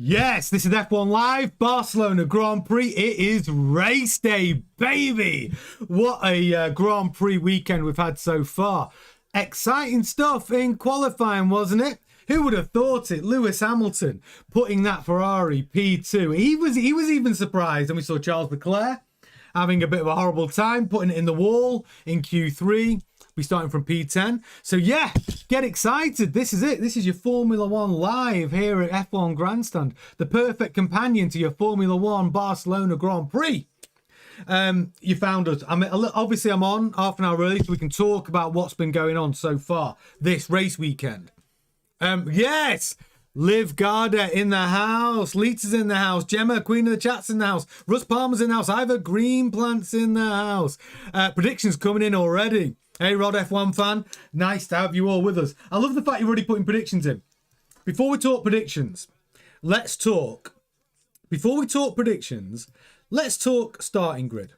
Yes, this is F1 Live, Barcelona Grand Prix. It is race day, baby. What a Grand Prix weekend we've had so far. Exciting stuff in qualifying, wasn't it? Who would have thought it? Lewis Hamilton putting that Ferrari P2. He was even surprised. And we saw Charles Leclerc having a bit of a horrible time, putting it in the wall in Q3. We're starting from P10. So yeah, get excited. This is it. This is your Formula One live here at F1 Grandstand. The perfect companion to your Formula One Barcelona Grand Prix. You found us. Obviously, I'm on half an hour early so we can talk about what's been going on so far this race weekend. Yes! Liv Garda in the house. Lita's in the house. Gemma, Queen of the Chat's in the house. Russ Palmer's in the house. Ivor Greenplant's in the house. Predictions coming in already. Hey, Rod F1 fan. Nice to have you all with us. I love the fact you're already putting predictions in. Before we talk predictions, let's talk. Before we talk predictions, let's talk starting grid.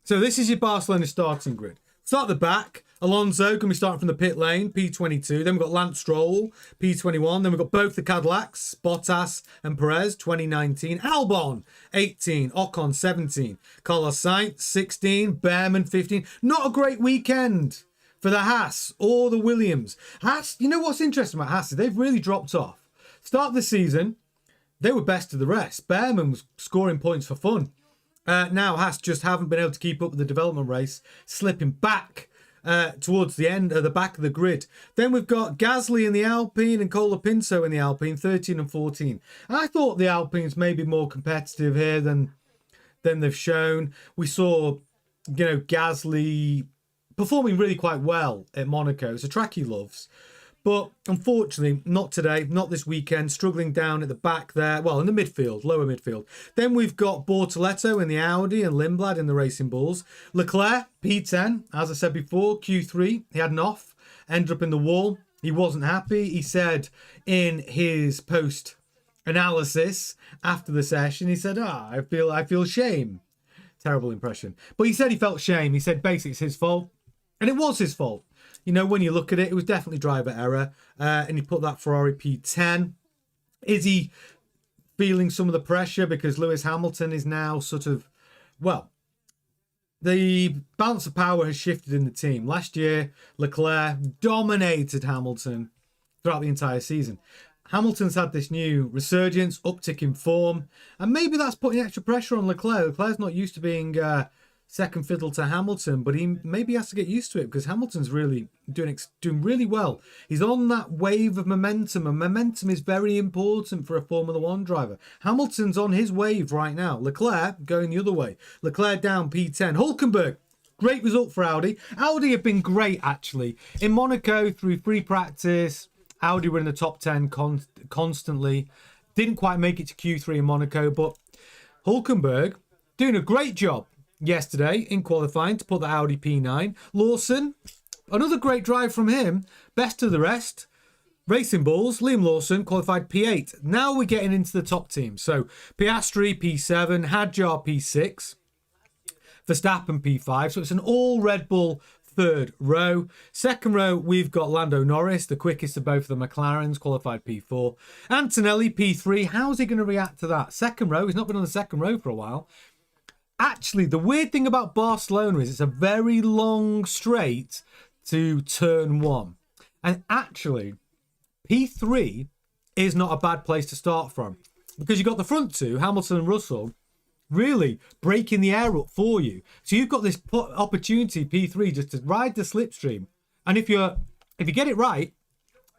So this is your Barcelona starting grid. Start at the back. Alonso can be starting from the pit lane, P22. Then we've got Lance Stroll, P21. Then we've got both the Cadillacs, Bottas and Perez, 2019. Albon, 18. Ocon, 17. Carlos Sainz, 16. Behrman, 15. Not a great weekend for the Haas or the Williams. Haas, you know what's interesting about Haas? They've really dropped off. Start of the season, they were best of the rest. Behrman was scoring points for fun. Now Haas just haven't been able to keep up with the development race, slipping back towards the end of the back of the grid. Then we've got Gasly in the Alpine and Colapinto in the Alpine, 13 and 14. I thought the Alpines may be more competitive here than they've shown. We saw, Gasly performing really quite well at Monaco. It's a track he loves. But unfortunately, not today, not this weekend, struggling down at the back there. Well, in the midfield, lower midfield. Then we've got Bortoletto in the Audi and Lindblad in the Racing Bulls. Leclerc, P10, as I said before, Q3. He had an off, ended up in the wall. He wasn't happy. He said in his post-analysis after the session, he said, I feel shame. Terrible impression. But he said he felt shame. He said basically it's his fault. And it was his fault. When you look at it, it was definitely driver error. And he put that Ferrari P10. Is he feeling some of the pressure because Lewis Hamilton is now the balance of power has shifted in the team. Last year, Leclerc dominated Hamilton throughout the entire season. Hamilton's had this new resurgence, uptick in form, and maybe that's putting extra pressure on Leclerc. Leclerc's not used to being second fiddle to Hamilton, but he maybe has to get used to it because Hamilton's really doing really well. He's on that wave of momentum, and momentum is very important for a Formula One driver. Hamilton's on his wave right now. Leclerc going the other way. Leclerc down P10. Hulkenberg, great result for Audi. Audi have been great, actually. In Monaco, through free practice, Audi were in the top 10 constantly. Didn't quite make it to Q3 in Monaco, but Hulkenberg doing a great job yesterday in qualifying to put the Audi P9. Lawson, another great drive from him. Best of the rest. Racing Bulls, Liam Lawson qualified P8. Now we're getting into the top teams. So Piastri P7, Hadjar P6, Verstappen P5. So it's an all Red Bull third row. Second row, we've got Lando Norris, the quickest of both of the McLarens, qualified P4. Antonelli P3. How's he going to react to that? Second row, he's not been on the second row for a while. Actually, the weird thing about Barcelona is it's a very long straight to turn one. And actually, P3 is not a bad place to start from. Because you've got the front two, Hamilton and Russell, really breaking the air up for you. So you've got this opportunity, P3, just to ride the slipstream. And if you get it right,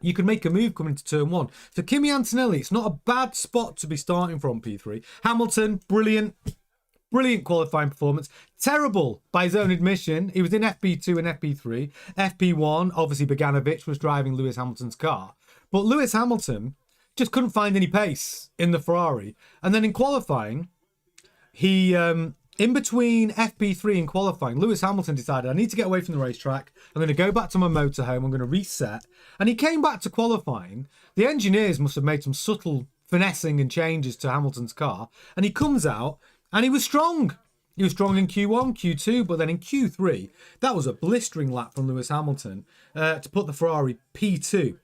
you can make a move coming into turn one. So Kimi Antonelli, it's not a bad spot to be starting from P3. Hamilton, brilliant. Brilliant qualifying performance. Terrible by his own admission. He was in FP2 and FP3. FP1, obviously Bogdanovic was driving Lewis Hamilton's car. But Lewis Hamilton just couldn't find any pace in the Ferrari. And then in qualifying, he, in between FP3 and qualifying, Lewis Hamilton decided, I need to get away from the racetrack. I'm going to go back to my motorhome. I'm going to reset. And he came back to qualifying. The engineers must have made some subtle finessing and changes to Hamilton's car. And he comes out. And he was strong. He was strong in Q1, Q2, but then in Q3, that was a blistering lap from Lewis Hamilton to put the Ferrari P2.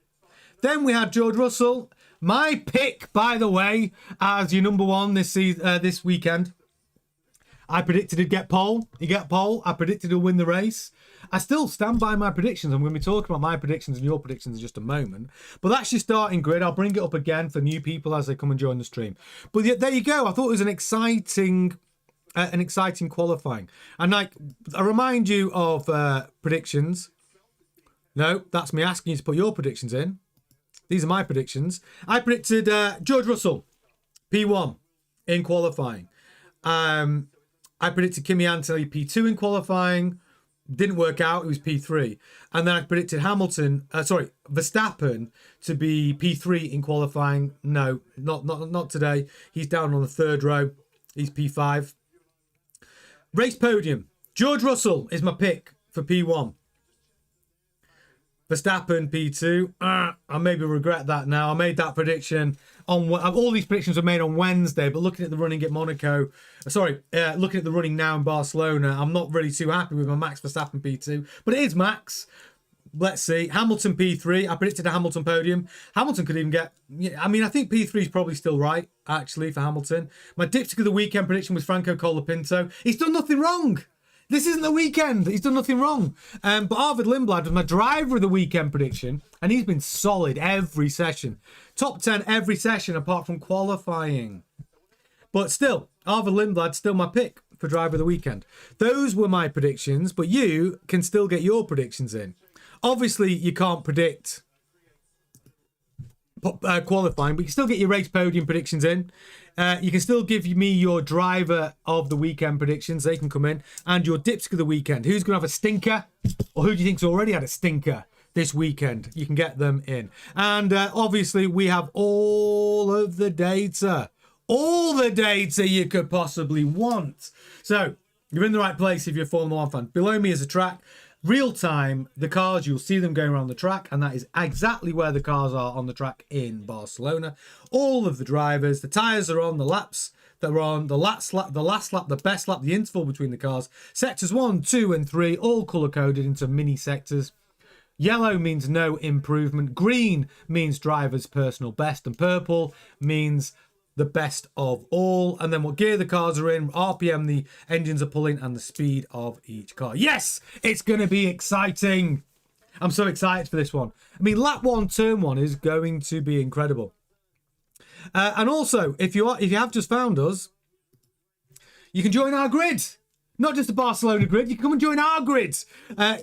Then we had George Russell. My pick, by the way, as your number one this season, this weekend, I predicted he'd get pole. He got pole. I predicted he'll win the race. I still stand by my predictions. I'm going to be talking about my predictions and your predictions in just a moment. But that's your starting grid. I'll bring it up again for new people as they come and join the stream. But yeah, there you go. I thought it was an exciting qualifying. And like, I remind you of predictions. No, that's me asking you to put your predictions in. These are my predictions. I predicted George Russell, P1 in qualifying. I predicted Kimi Antonelli P2 in qualifying. Didn't work out. It was P3. And then I predicted Verstappen to be P3 in qualifying. No, not today. He's down on the third row. He's P5. Race podium. George Russell is my pick for P1. Verstappen P2. I maybe regret that now. I made that prediction on all these predictions were made on Wednesday, but looking at the running at Monaco, looking at the running now in Barcelona, I'm not really too happy with my Max Verstappen P2, but it is Max. Let's see. Hamilton P3. I predicted a Hamilton podium. Hamilton could even get... I mean, I think P3 is probably still right, actually, for Hamilton. My dipstick of the weekend prediction was Franco Colapinto. He's done nothing wrong. This isn't the weekend. He's done nothing wrong. But Arvid Lindblad was my driver of the weekend prediction, and he's been solid every session. Top 10 every session, apart from qualifying. But still, Arvid Lindblad's still my pick for driver of the weekend. Those were my predictions, but you can still get your predictions in. Obviously, you can't predict qualifying, but you can still get your race podium predictions in. You can still give me your driver of the weekend predictions. They can come in. And your dipstick of the weekend. Who's going to have a stinker? Or who do you think's already had a stinker this weekend? You can get them in. And obviously, we have all of the data. All the data you could possibly want. So, you're in the right place if you're a Formula 1 fan. Below me is a track. Real time, the cars, you'll see them going around the track, and that is exactly where the cars are on the track in Barcelona. All of the drivers, the tyres are on, the laps that are on, the last lap, the best lap, the interval between the cars. Sectors 1, 2 and 3, all colour-coded into mini sectors. Yellow means no improvement. Green means driver's personal best. And purple means the best of all. And then what gear the cars are in, RPM the engines are pulling, and the speed of each car. Yes, it's going to be exciting. I'm so excited for this one. I mean, lap 1, turn 1 is going to be incredible. And also, if you have just found us, you can join our grid. Not just the Barcelona grid. You can come and join our grid.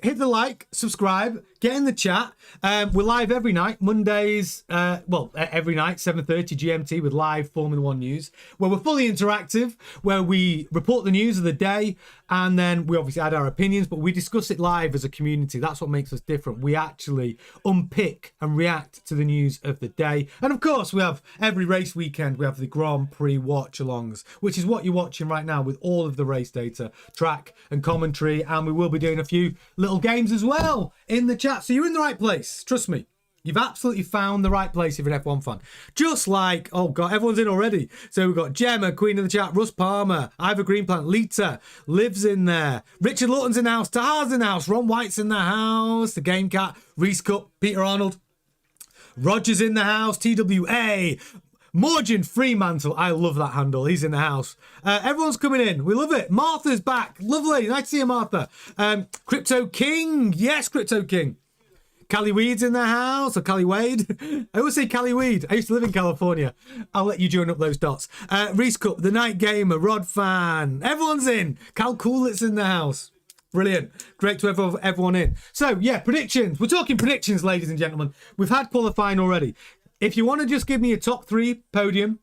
Hit the like, subscribe, get in the chat. We're live every night. Mondays, every night, 7:30 GMT with live Formula 1 news, where we're fully interactive, where we report the news of the day, and then we obviously add our opinions, but we discuss it live as a community. That's what makes us different. We actually unpick and react to the news of the day. And of course, we have every race weekend, we have the Grand Prix watch-alongs, which is what you're watching right now with all of the race data, track and commentary, and we will be doing a few little games as well in the chat. So you're in the right place. Trust me. You've absolutely found the right place if you're an F1 fan. Just like, oh God, everyone's in already. So we've got Gemma, Queen of the Chat, Russ Palmer, Ivor Greenplant, Lita, Liv's in there. Richard Lawton's in the house, Tahar's in the house, Ron White's in the house, the Game Cat, Reese Cup, Peter Arnold, Roger's in the house, TWA, Morgan Fremantle, I love that handle. He's in the house. Everyone's coming in. We love it. Martha's back. Lovely. Nice to see you, Martha. Crypto King. Yes, Crypto King. Callie Weed's in the house, or Callie Wade. I always say Callie Weed. I used to live in California. I'll let you join up those dots. Reese Cup, The Night Gamer, Rod Fan. Everyone's in. Cal Coolit's in the house. Brilliant. Great to have everyone in. So, yeah, predictions. We're talking predictions, ladies and gentlemen. We've had qualifying already. If you want to just give me a top 3 podium,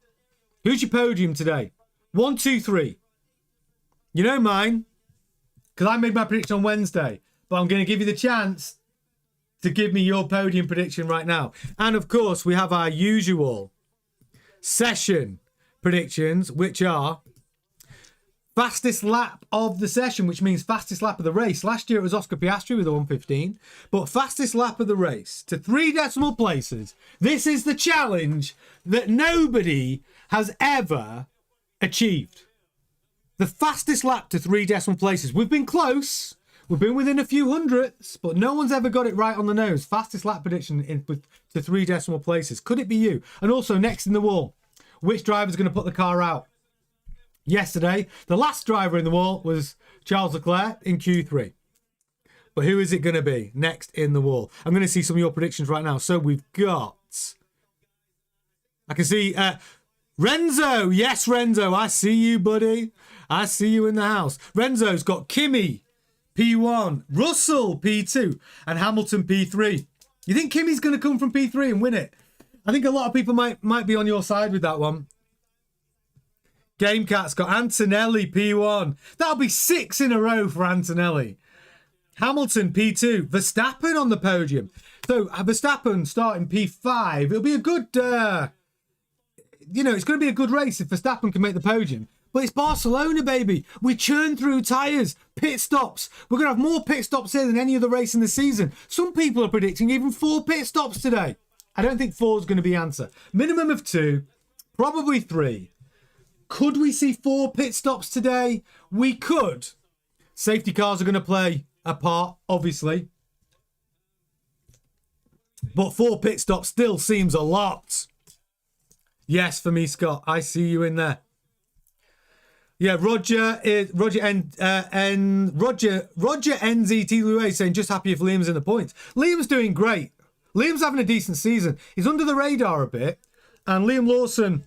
who's your podium today? 1, 2, 3. You know mine, because I made my prediction on Wednesday, but I'm going to give you the chance to give me your podium prediction right now. And of course, we have our usual session predictions, which are fastest lap of the session, which means fastest lap of the race. Last year it was Oscar Piastri with a 1:15, but fastest lap of the race to 3 decimal places. This is the challenge that nobody has ever achieved. The fastest lap to 3 decimal places. We've been close. We've been within a few hundredths, but no one's ever got it right on the nose. Fastest lap prediction to 3 decimal places. Could it be you? And also, next in the wall, which driver's going to put the car out? Yesterday, the last driver in the wall was Charles Leclerc in Q3. But who is it going to be next in the wall? I'm going to see some of your predictions right now. So we've got... I can see Renzo. Yes, Renzo. I see you, buddy. I see you in the house. Renzo's got Kimi, P1, Russell, P2, and Hamilton, P3. You think Kimi's going to come from P3 and win it? I think a lot of people might be on your side with that one. Gamecat's got Antonelli, P1. That'll be 6 in a row for Antonelli. Hamilton, P2. Verstappen on the podium. So, Verstappen starting P5. It'll be a good... it's going to be a good race if Verstappen can make the podium. But it's Barcelona, baby. We churn through tyres, pit stops. We're going to have more pit stops here than any other race in the season. Some people are predicting even 4 pit stops today. I don't think 4 is going to be the answer. Minimum of 2, probably 3. Could we see 4 pit stops today? We could. Safety cars are going to play a part, obviously. But 4 pit stops still seems a lot. Yes, for me, Scott. I see you in there. Yeah, Roger NZT Louis saying just happy if Liam's in the points. Liam's doing great. Liam's having a decent season. He's under the radar a bit, and Liam Lawson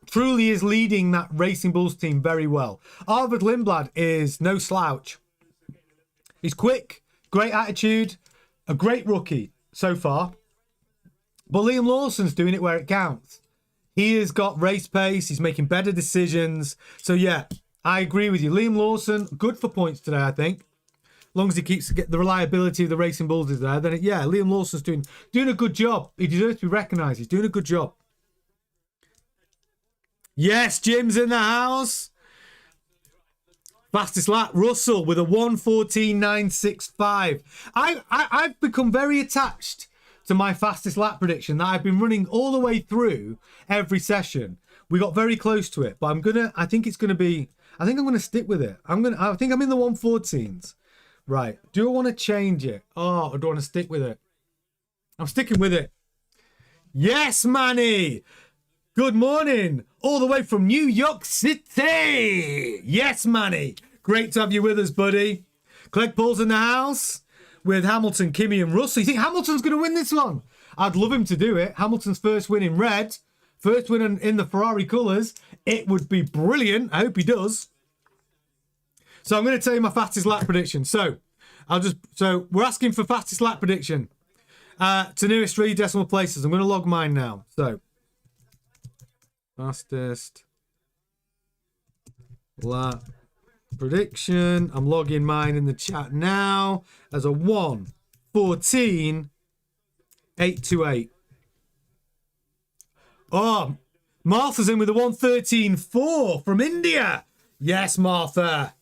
truly is leading that Racing Bulls team very well. Arvid Lindblad is no slouch. He's quick, great attitude, a great rookie so far. But Liam Lawson's doing it where it counts. He has got race pace. He's making better decisions. So, yeah, I agree with you. Liam Lawson, good for points today, I think. As long as he keeps the reliability of the Racing Bulls is there, then, yeah, Liam Lawson's doing a good job. He deserves to be recognised. He's doing a good job. Yes, Jim's in the house. Fastest lap, Russell with a 1:14.965. I've become very attached to my fastest lap prediction that I've been running all the way through every session. We got very close to it, but I think I'm going to stick with it. I think I'm in the 1:14s. Right. Do I want to change it? Oh, or do I want to stick with it? I'm sticking with it. Yes, Manny. Good morning. All the way from New York City. Yes, Manny. Great to have you with us, buddy. Clegg Paul's in the house with Hamilton, Kimi and Russell. You think Hamilton's going to win this one? I'd love him to do it. Hamilton's first win in red. First win in the Ferrari colours. It would be brilliant. I hope he does. So I'm going to tell you my fastest lap prediction. So we're asking for fastest lap prediction to nearest 3 decimal places. I'm going to log mine now. So fastest lap prediction. I'm logging mine in the chat now as a 1:14.828. Oh, Martha's in with a 1:13.4 from India. Yes, Martha.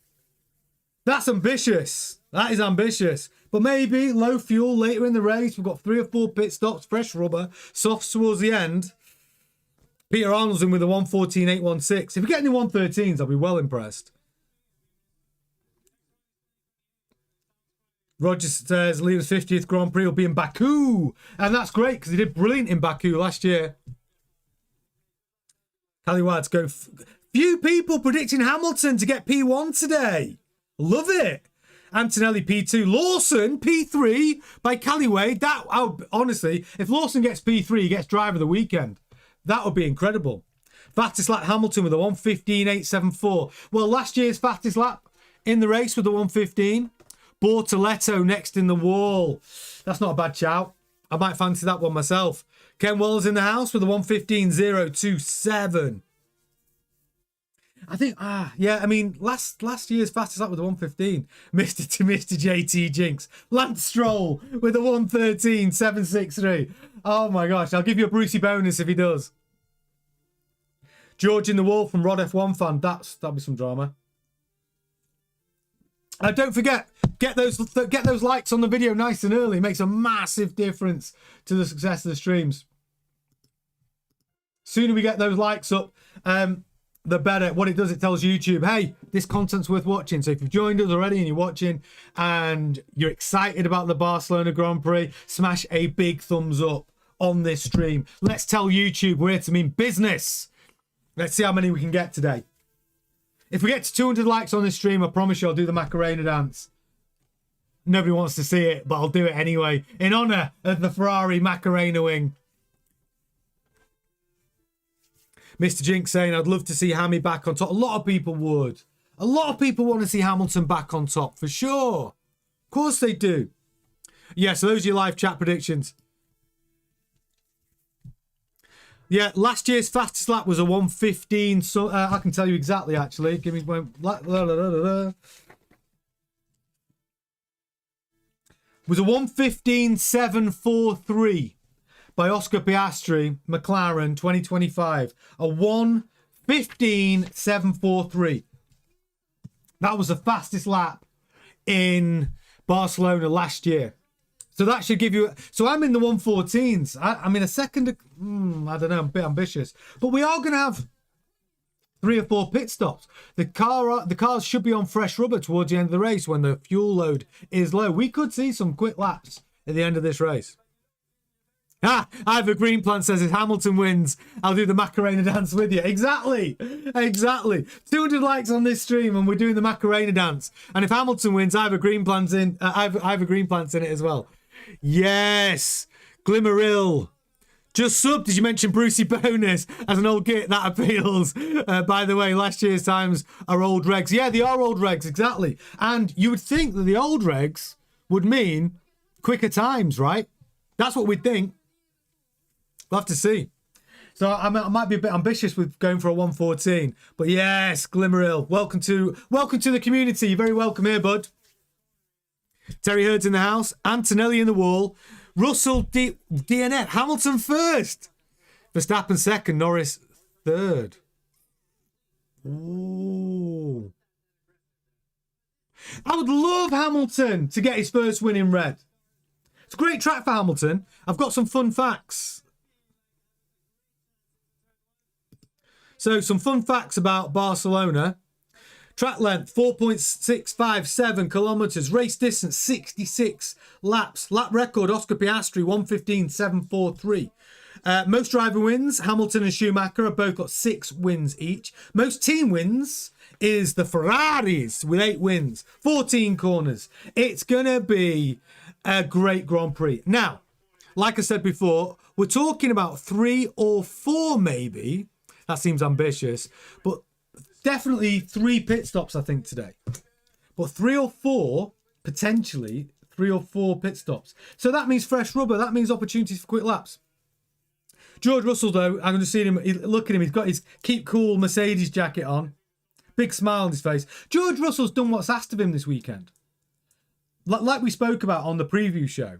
That's ambitious. That is ambitious. But maybe low fuel later in the race. We've got 3 or 4 pit stops, fresh rubber, softs towards the end. Peter Arnold's in with a 1:14.816. If we get any 1:13s, I'll be well impressed. Roger says Liam's 50th Grand Prix will be in Baku. And that's great because he did brilliant in Baku last year. Callie Wad's go. Few people predicting Hamilton to get P1 today. Love it. Antonelli P2. Lawson P3 by Callaway. Honestly, if Lawson gets P3, he gets driver of the weekend. That would be incredible. Fastest lap Hamilton with a 1:15.874. Well, last year's fastest lap in the race with the 1:15. Bortoletto next in the wall. That's not a bad shout. I might fancy that one myself. Ken Waller's in the house with a 1:15.027. I think, last year's fastest lap with a 1:15. Mr. JT Jinx. Lance Stroll with a 1:13.763. Oh my gosh, I'll give you a Brucey bonus if he does. George in the wall from Rod F1 fan. That'll be some drama. Don't forget, get those likes on the video nice and early. It makes a massive difference to the success of the streams. Sooner we get those likes up, the better. What it does, it tells YouTube, hey, this content's worth watching. So if you've joined us already and you're watching and you're excited about the Barcelona Grand Prix, smash a big thumbs up on this stream. Let's tell YouTube we're to mean business. Let's see how many we can get today. If we get to 200 likes on this stream, I promise you I'll do the Macarena dance. Nobody wants to see it, but I'll do it anyway, in honor of the Ferrari Macarena wing. Mr. Jinx saying, I'd love to see Hammy back on top. A lot of people would. A lot of people want to see Hamilton back on top, for sure. Of course they do. Yeah, so those are your live chat predictions. Yeah, last year's fastest lap was a 1:15. So I can tell you exactly, actually. Give me one. Was a 1:15.743 by Oscar Piastri, McLaren 2025. A 1:15.743. That was the fastest lap in Barcelona last year. So that should give you... So I'm in the 1:14s. I mean, a second... I don't know, I'm a bit ambitious. But we are going to have 3 or 4 pit stops. The cars should be on fresh rubber towards the end of the race when the fuel load is low. We could see some quick laps at the end of this race. Ivor Greenplant says if Hamilton wins, I'll do the Macarena dance with you. Exactly. 200 likes on this stream and we're doing the Macarena dance. And if Hamilton wins, Ivor Greenplant's in it as well. Yes. Glimmerill. Just sub, did you mention Brucey Bonus as an old git? That appeals. By the way, last year's times are old regs. Yeah, they are old regs, exactly. And you would think that the old regs would mean quicker times, right? That's what we'd think. We'll have to see. So I might be a bit ambitious with going for a 1:14. But yes, Glimmerill, welcome to the community. You're very welcome here, bud. Terry Hurd's in the house. Antonelli in the wall. Russell DNF. Hamilton first. Verstappen second. Norris third. Ooh. I would love Hamilton to get his first win in red. It's a great track for Hamilton. I've got some fun facts. So some fun facts about Barcelona. Track length, 4.657 kilometres. Race distance, 66 laps. Lap record, Oscar Piastri, 1:15.743. Most driver wins, Hamilton and Schumacher have both got 6 wins each. Most team wins is the Ferraris with 8 wins. 14 corners. It's going to be a great Grand Prix. Now, like I said before, we're talking about 3 or 4 maybe. That seems ambitious. But definitely 3 pit stops, I think, today. But 3 or 4, potentially, 3 or 4 pit stops. So that means fresh rubber. That means opportunities for quick laps. George Russell, though, I'm going to see him. Look at him. He's got his Keep Cool Mercedes jacket on. Big smile on his face. George Russell's done what's asked of him this weekend. Like we spoke about on the preview show.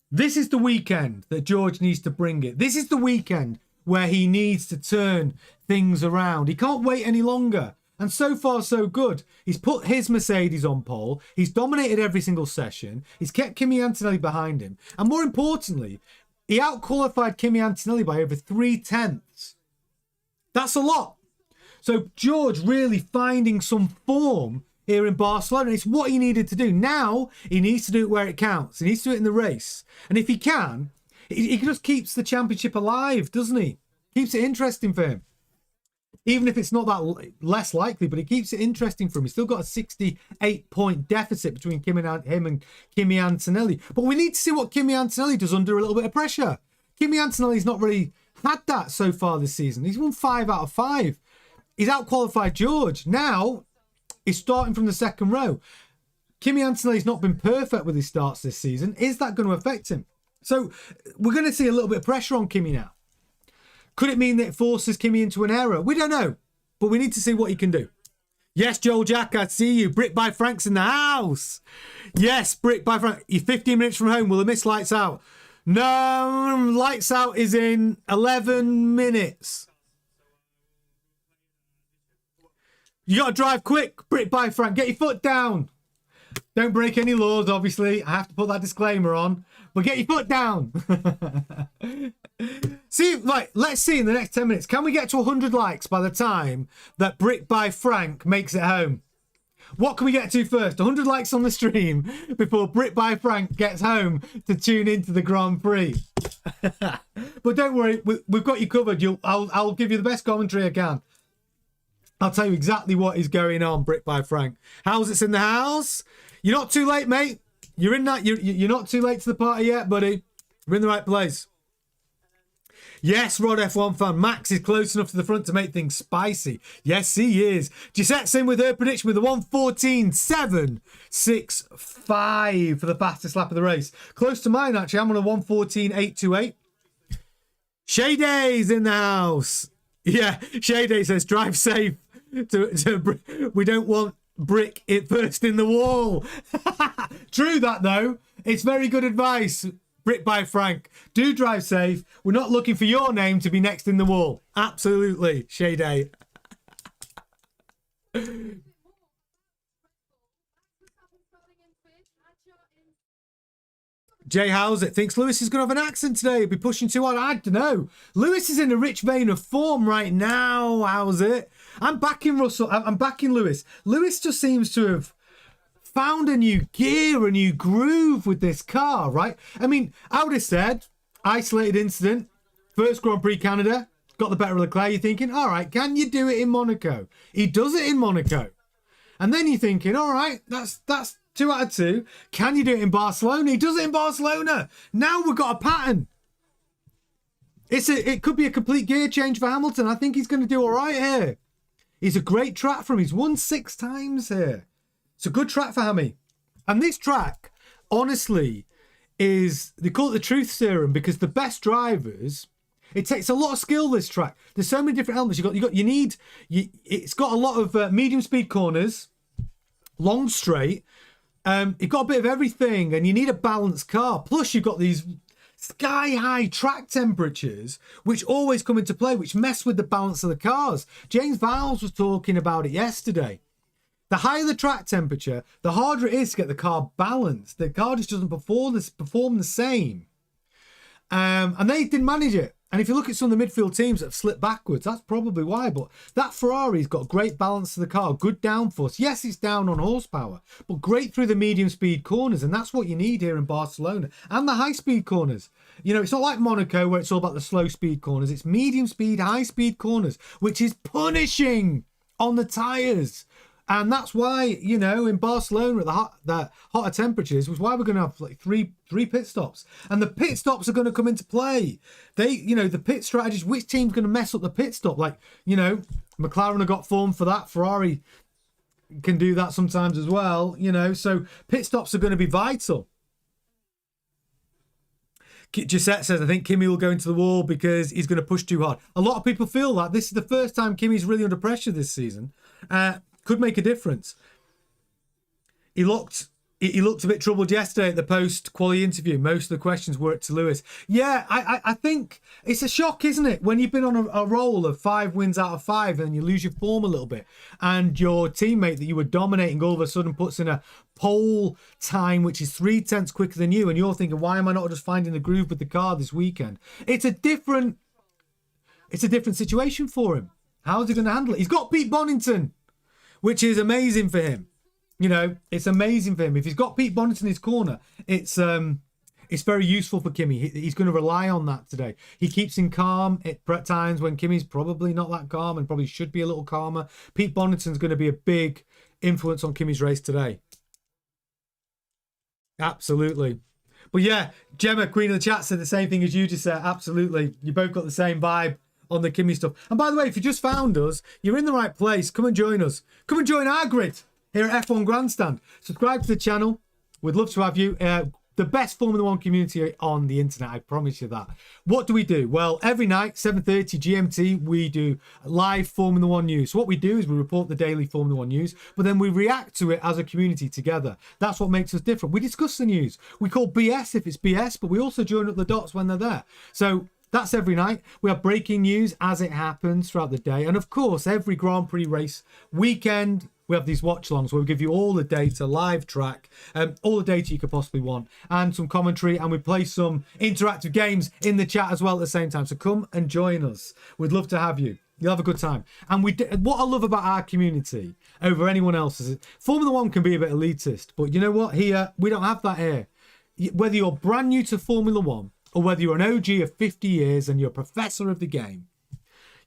This is the weekend that George needs to bring it. This is the weekend where he needs to turn things around. He can't wait any longer. And so far, so good. He's put his Mercedes on pole. He's dominated every single session. He's kept Kimi Antonelli behind him. And more importantly, he out-qualified Kimi Antonelli by over 3/10. That's a lot. So George really finding some form here in Barcelona. It's what he needed to do. Now, he needs to do it where it counts. He needs to do it in the race. And if he can, he just keeps the championship alive, doesn't he? Keeps it interesting for him. Even if it's not that less likely, but it keeps it interesting for him. He's still got a 68-point deficit between him and Kimi Antonelli. But we need to see what Kimi Antonelli does under a little bit of pressure. Kimi Antonelli's not really had that so far this season. He's won 5 out of 5. He's out-qualified George. Now, he's starting from the second row. Kimi Antonelli's not been perfect with his starts this season. Is that going to affect him? So we're going to see a little bit of pressure on Kimi now. Could it mean that it forces Kimi into an error? We don't know, but we need to see what he can do. Yes, Joel Jack, I see you. Brick by Frank's in the house. Yes, Brick by Frank. You're 15 minutes from home. Will I miss Lights Out? No, Lights Out is in 11 minutes. You got to drive quick, Brick by Frank. Get your foot down. Don't break any laws, obviously. I have to put that disclaimer on. But get your foot down. See, Right, let's see in the next 10 minutes. Can we get to 100 likes by the time that Brick by Frank makes it home? What can we get to first? 100 likes on the stream before Brick by Frank gets home to tune into the Grand Prix. But don't worry, we've got you covered. I'll give you the best commentary I can. I'll tell you exactly what is going on, Brick by Frank. How's it's in the house? You're not too late, mate. You're in that. You're not too late to the party yet, buddy. We're in the right place. Yes, Rod F1 fan. Max is close enough to the front to make things spicy. Yes, he is. Gisette's in with her prediction with a 1:14.765 for the fastest lap of the race. Close to mine, actually. I'm on a 1:14.828. Shay Day's in the house. Yeah, Shay Day says, drive safe. We don't want Brick it first in the wall. True that, though. It's very good advice. Brick by Frank. Do drive safe. We're not looking for your name to be next in the wall. Absolutely, Shay Day. Jay Howsett thinks Lewis is going to have an accident today. He'll be pushing too hard. I don't know. Lewis is in a rich vein of form right now. How's it? I'm backing Russell. I'm backing Lewis. Lewis just seems to have found a new gear, a new groove with this car, right? I mean, I would have said, isolated incident, first Grand Prix Canada, got the better of Leclerc. You're thinking, all right, can you do it in Monaco? He does it in Monaco. And then you're thinking, all right, that's 2 out of 2. Can you do it in Barcelona? He does it in Barcelona. Now we've got a pattern. It could be a complete gear change for Hamilton. I think he's going to do all right here. He's a great track for him. He's won 6 times here. It's a good track for Hammy. And this track, honestly, they call it the truth serum because the best drivers, it takes a lot of skill, this track. There's so many different elements. It's got a lot of medium speed corners, long straight. You've got a bit of everything and you need a balanced car. Plus you've got these sky high track temperatures, which always come into play, which mess with the balance of the cars. James Vowles was talking about it yesterday. The higher the track temperature, the harder it is to get the car balanced. The car just doesn't perform the same. And they didn't manage it. And if you look at some of the midfield teams that have slipped backwards, that's probably why. But that Ferrari's got great balance to the car, good downforce. Yes, it's down on horsepower, but great through the medium speed corners. And that's what you need here in Barcelona. And the high speed corners. You know, it's not like Monaco where it's all about the slow speed corners. It's medium speed, high speed corners, which is punishing on the tyres. And that's why, you know, in Barcelona at the hotter temperatures was why we're going to have like three pit stops. And the pit stops are going to come into play. The pit strategies, which team's going to mess up the pit stop? Like, you know, McLaren have got form for that. Ferrari can do that sometimes as well, you know. So pit stops are going to be vital. Gisette says, I think Kimi will go into the wall because he's going to push too hard. A lot of people feel that. This is the first time Kimi's really under pressure this season. Could make a difference. He looked a bit troubled yesterday at the post-quali interview. Most of the questions were to Lewis. Yeah, I think it's a shock, isn't it? When you've been on a roll of 5 wins out of 5 and you lose your form a little bit and your teammate that you were dominating all of a sudden puts in a pole time which is 3/10 quicker than you and you're thinking, why am I not just finding the groove with the car this weekend? It's a different situation for him. How's he going to handle it? He's got Pete Bonington, which is amazing for him. You know, it's amazing for him. If he's got Pete Bonington in his corner, it's very useful for Kimi. He's going to rely on that today. He keeps him calm at times when Kimi's probably not that calm and probably should be a little calmer. Pete Bonington's going to be a big influence on Kimi's race today. Absolutely. But yeah, Gemma, Queen of the Chat, said the same thing as you just said. Absolutely. You both got the same vibe on the Kimi stuff. And by the way, if you just found us, you're in the right place. Come and join us. Come and join our grid here at F1 Grandstand. Subscribe to the channel. We'd love to have you. The best Formula 1 community on the internet, I promise you that. What do we do? Well, every night, 7:30 GMT, we do live Formula 1 news. So what we do is we report the daily Formula 1 news, but then we react to it as a community together. That's what makes us different. We discuss the news. We call BS if it's BS, but we also join up the dots when they're there. So that's every night. We have breaking news as it happens throughout the day. And of course, every Grand Prix race weekend, we have these watch-alongs where we give you all the data, live track, all the data you could possibly want, and some commentary, and we play some interactive games in the chat as well at the same time. So come and join us. We'd love to have you. You'll have a good time. And what I love about our community over anyone else's is Formula One can be a bit elitist, but you know what? Here, we don't have that here. Whether you're brand new to Formula One or whether you're an OG of 50 years and you're a professor of the game,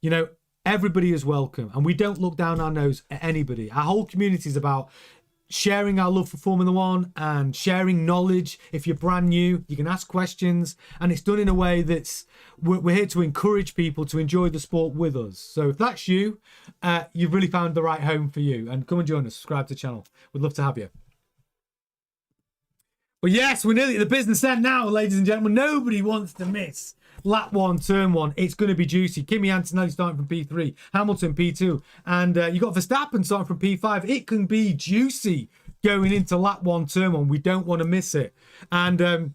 you know, everybody is welcome. And we don't look down our nose at anybody. Our whole community is about sharing our love for Formula One and sharing knowledge. If you're brand new, you can ask questions, and it's done in a way that's we're here to encourage people to enjoy the sport with us. So if that's you, you've really found the right home for you, and come and join us. Subscribe to the channel. We'd love to have you. But yes, we're nearly at the business end now, ladies and gentlemen. Nobody wants to miss lap 1, turn 1. It's going to be juicy. Kimi Antonelli starting from P3, Hamilton P2, and you got Verstappen starting from P5. It can be juicy going into lap 1, turn 1. We don't want to miss it. And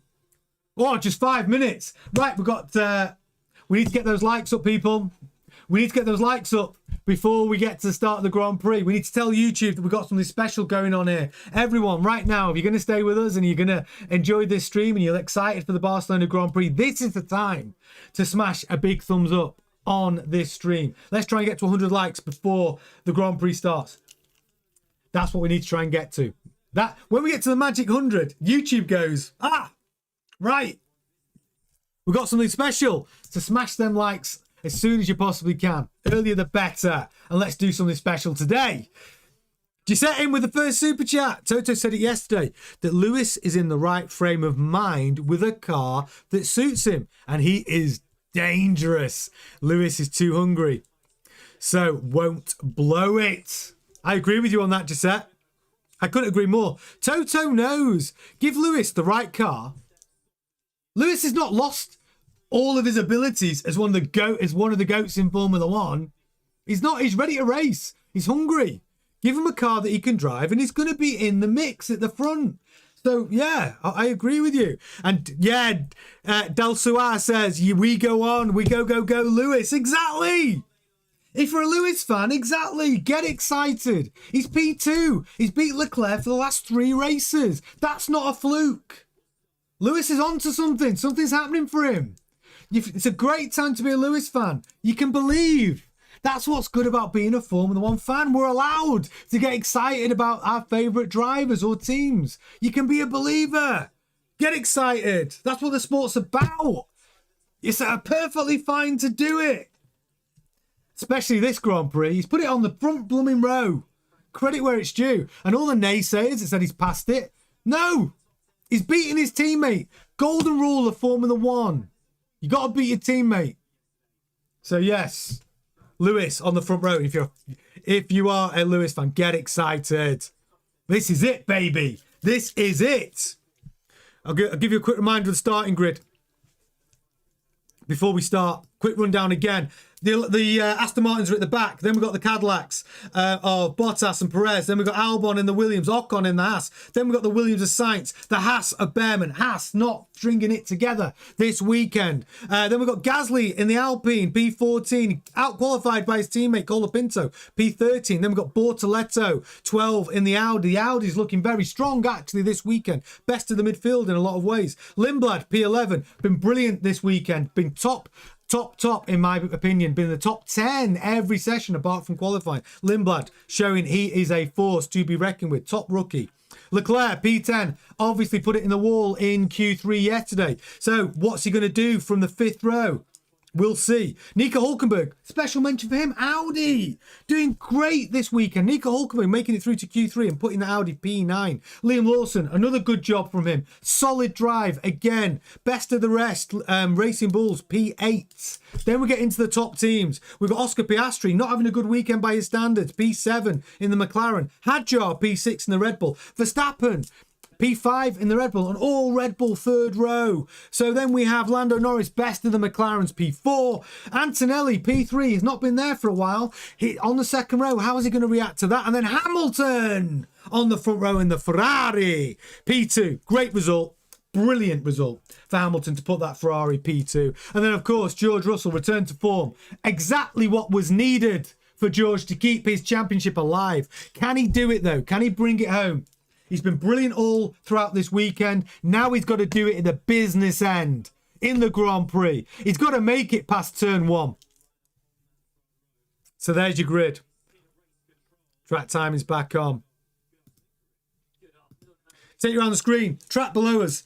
just 5 minutes. Right, we need to get those likes up, people. We need to get those likes up before we get to the start of the Grand Prix. We need to tell YouTube that we've got something special going on here. Everyone, right now, if you're going to stay with us and you're going to enjoy this stream and you're excited for the Barcelona Grand Prix, this is the time to smash a big thumbs up on this stream. Let's try and get to 100 likes before the Grand Prix starts. That's what we need to try and get to. That when we get to the magic 100, YouTube goes, right. We've got something special to smash them likes as soon as you possibly can. Earlier the better. And let's do something special today. Gisette in with the first super chat. Toto said it yesterday that Lewis is in the right frame of mind with a car that suits him. And he is dangerous. Lewis is too hungry. So won't blow it. I agree with you on that, Gisette. I couldn't agree more. Toto knows. Give Lewis the right car. Lewis has not lost all of his abilities as one of the goats in Formula One. He's not. He's ready to race. He's hungry. Give him a car that he can drive, and he's going to be in the mix at the front. So yeah, I agree with you. And yeah, Del Suar says we go on. We go Lewis. Exactly. If you're a Lewis fan, exactly. Get excited. He's P2. He's beat Leclerc for the last 3 races. That's not a fluke. Lewis is onto something. Something's happening for him. It's a great time to be a Lewis fan. You can believe. That's what's good about being a Formula One fan. We're allowed to get excited about our favourite drivers or teams. You can be a believer. Get excited. That's what the sport's about. It's perfectly fine to do it. Especially this Grand Prix. He's put it on the front blooming row. Credit where it's due. And all the naysayers that said he's passed it. No. He's beating his teammate. Golden rule of Formula One. You got to beat your teammate. So yes, Lewis on the front row. If you are a Lewis fan, get excited. This is it, baby. This is it. I'll give you a quick reminder of the starting grid. Before we start, quick rundown again. The Aston Martins are at the back. Then we've got the Cadillacs of Bottas and Perez. Then we've got Albon in the Williams, Ocon in the Haas. Then we've got the Williams of Sainz, the Haas of Behrman. Haas not stringing it together this weekend. Then we've got Gasly in the Alpine, P14, out-qualified by his teammate Colapinto, P13. Then we've got Bortoletto, 12 in the Audi. The Audi's looking very strong actually this weekend. Best of the midfield in a lot of ways. Lindblad, P11, been brilliant this weekend. Been top, in my opinion, been in the top 10 every session apart from qualifying. Lindblad showing he is a force to be reckoned with. Top rookie. Leclerc, P10, obviously put it in the wall in Q3 yesterday. So what's he going to do from the 5th row? We'll see. Nico Hülkenberg, special mention for him. Audi doing great this weekend. Nico Hülkenberg making it through to Q3 and putting the Audi P9. Liam Lawson, another good job from him. Solid drive again. Best of the rest. Racing Bulls P8. Then we get into the top teams. We've got Oscar Piastri not having a good weekend by his standards. P7 in the McLaren. Hadjar P6 in the Red Bull. Verstappen P5 in the Red Bull, and all Red Bull 3rd row. So then we have Lando Norris, best of the McLarens, P4. Antonelli, P3, has not been there for a while. On the 2nd row, how is he going to react to that? And then Hamilton on the front row in the Ferrari, P2. Great result. Brilliant result for Hamilton to put that Ferrari P2. And then, of course, George Russell returned to form. Exactly what was needed for George to keep his championship alive. Can he do it, though? Can he bring it home? He's been brilliant all throughout this weekend. Now he's got to do it in the business end, in the Grand Prix. He's got to make it past turn 1. So there's your grid. Track time is back on. Take you around the screen. Track below us.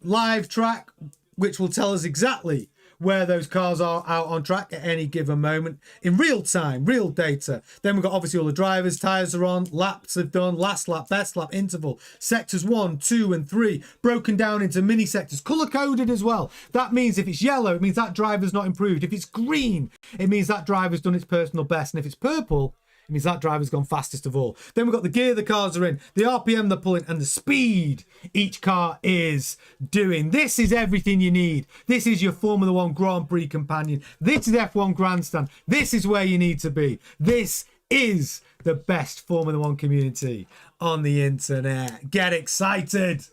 Live track, which will tell us exactly where those cars are out on track at any given moment in real time, real data. Then we've got obviously all the drivers, tyres are on, laps have done, last lap, best lap, interval, sectors 1, 2 and 3, broken down into mini sectors, colour coded as well. That means if it's yellow, it means that driver's not improved. If it's green, it means that driver's done its personal best. And if it's purple, it means that driver's gone fastest of all. Then we've got the gear the cars are in, the RPM they're pulling, and the speed each car is doing. This is everything you need. This is your Formula 1 Grand Prix companion. This is F1 Grandstand. This is where you need to be. This is the best Formula 1 community on the internet. Get excited.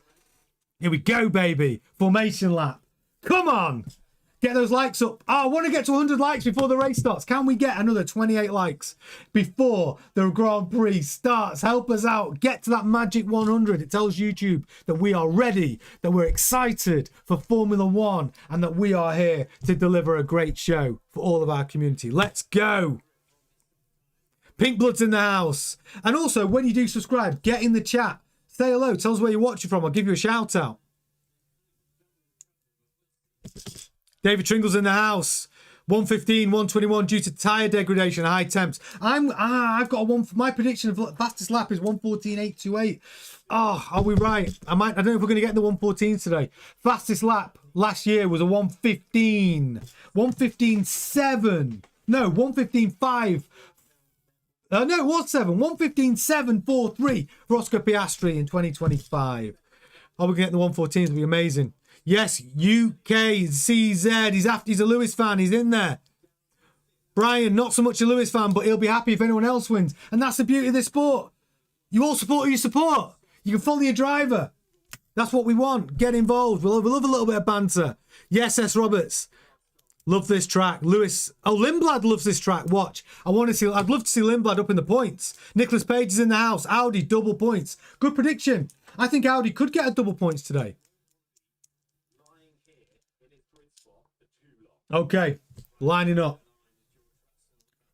Here we go, baby. Formation lap. Come on. Get those likes up. Oh, I want to get to 100 likes before the race starts. Can we get another 28 likes before the Grand Prix starts? Help us out. Get to that magic 100. It tells YouTube that we are ready, that we're excited for Formula 1, and that we are here to deliver a great show for all of our community. Let's go. Pink Blood's in the house. And also, when you do subscribe, get in the chat. Say hello. Tell us where you're watching from. I'll give you a shout out. David Tringle's in the house. 115, 121 due to tyre degradation, high temps. I've got a one. My prediction of fastest lap is 114.828. Oh, are we right? I don't know if we're going to get the 114 today. Fastest lap last year was a 115. 115.7. No, 115.5. No, it was 7. 115.743 for Oscar Piastri in 2025. Are we going to get the 114s? It'll be amazing. Yes, UK, CZ, he's a Lewis fan, he's in there. Brian, not so much a Lewis fan, but he'll be happy if anyone else wins. And that's the beauty of this sport. You all support who you support. You can follow your driver. That's what we want. Get involved. We love a little bit of banter. Yes, S. Roberts. Love this track. Lewis. Oh, Lindblad loves this track. Watch. I'd love to see Lindblad up in the points. Nicholas Page is in the house. Audi, double points. Good prediction. I think Audi could get a double points today. Okay, lining up.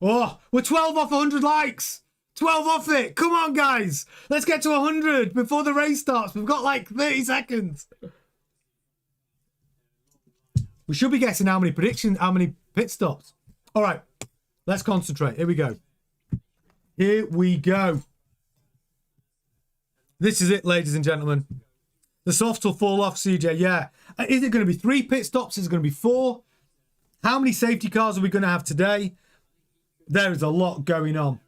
Oh, we're 12 off 100 likes. 12 off it. Come on, guys. Let's get to 100 before the race starts. We've got like 30 seconds. We should be guessing how many pit stops. All right, let's concentrate. Here we go. Here we go. This is it, ladies and gentlemen. The softs will fall off, CJ. Yeah. Is it going to be 3 pit stops? Is it going to be 4? How many safety cars are we going to have today? There is a lot going on.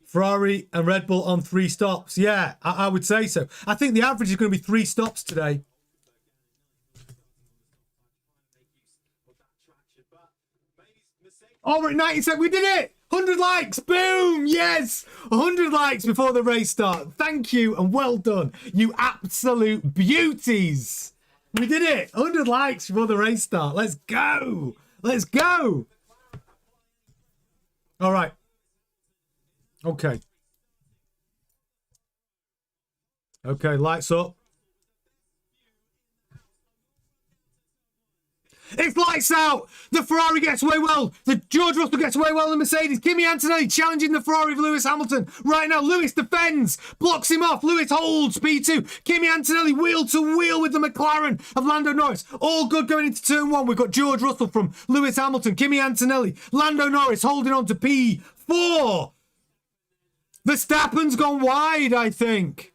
Ferrari and Red Bull on 3 stops. Yeah, I would say so. I think the average is going to be 3 stops today. Oh, we're at 97. We did it. 100 likes. Boom. Yes. 100 likes before the race start. Thank you and well done. You absolute beauties. We did it. 100 likes before the race start. Let's go. Let's go. All right. Okay. Okay, lights up. It's lights out. The Ferrari gets away well. The George Russell gets away well in the Mercedes. Kimi Antonelli challenging the Ferrari of Lewis Hamilton. Right now, Lewis defends. Blocks him off. Lewis holds P2. Kimi Antonelli wheel to wheel with the McLaren of Lando Norris. All good going into turn 1. We've got George Russell from Lewis Hamilton. Kimi Antonelli. Lando Norris holding on to P4. Verstappen's gone wide, I think.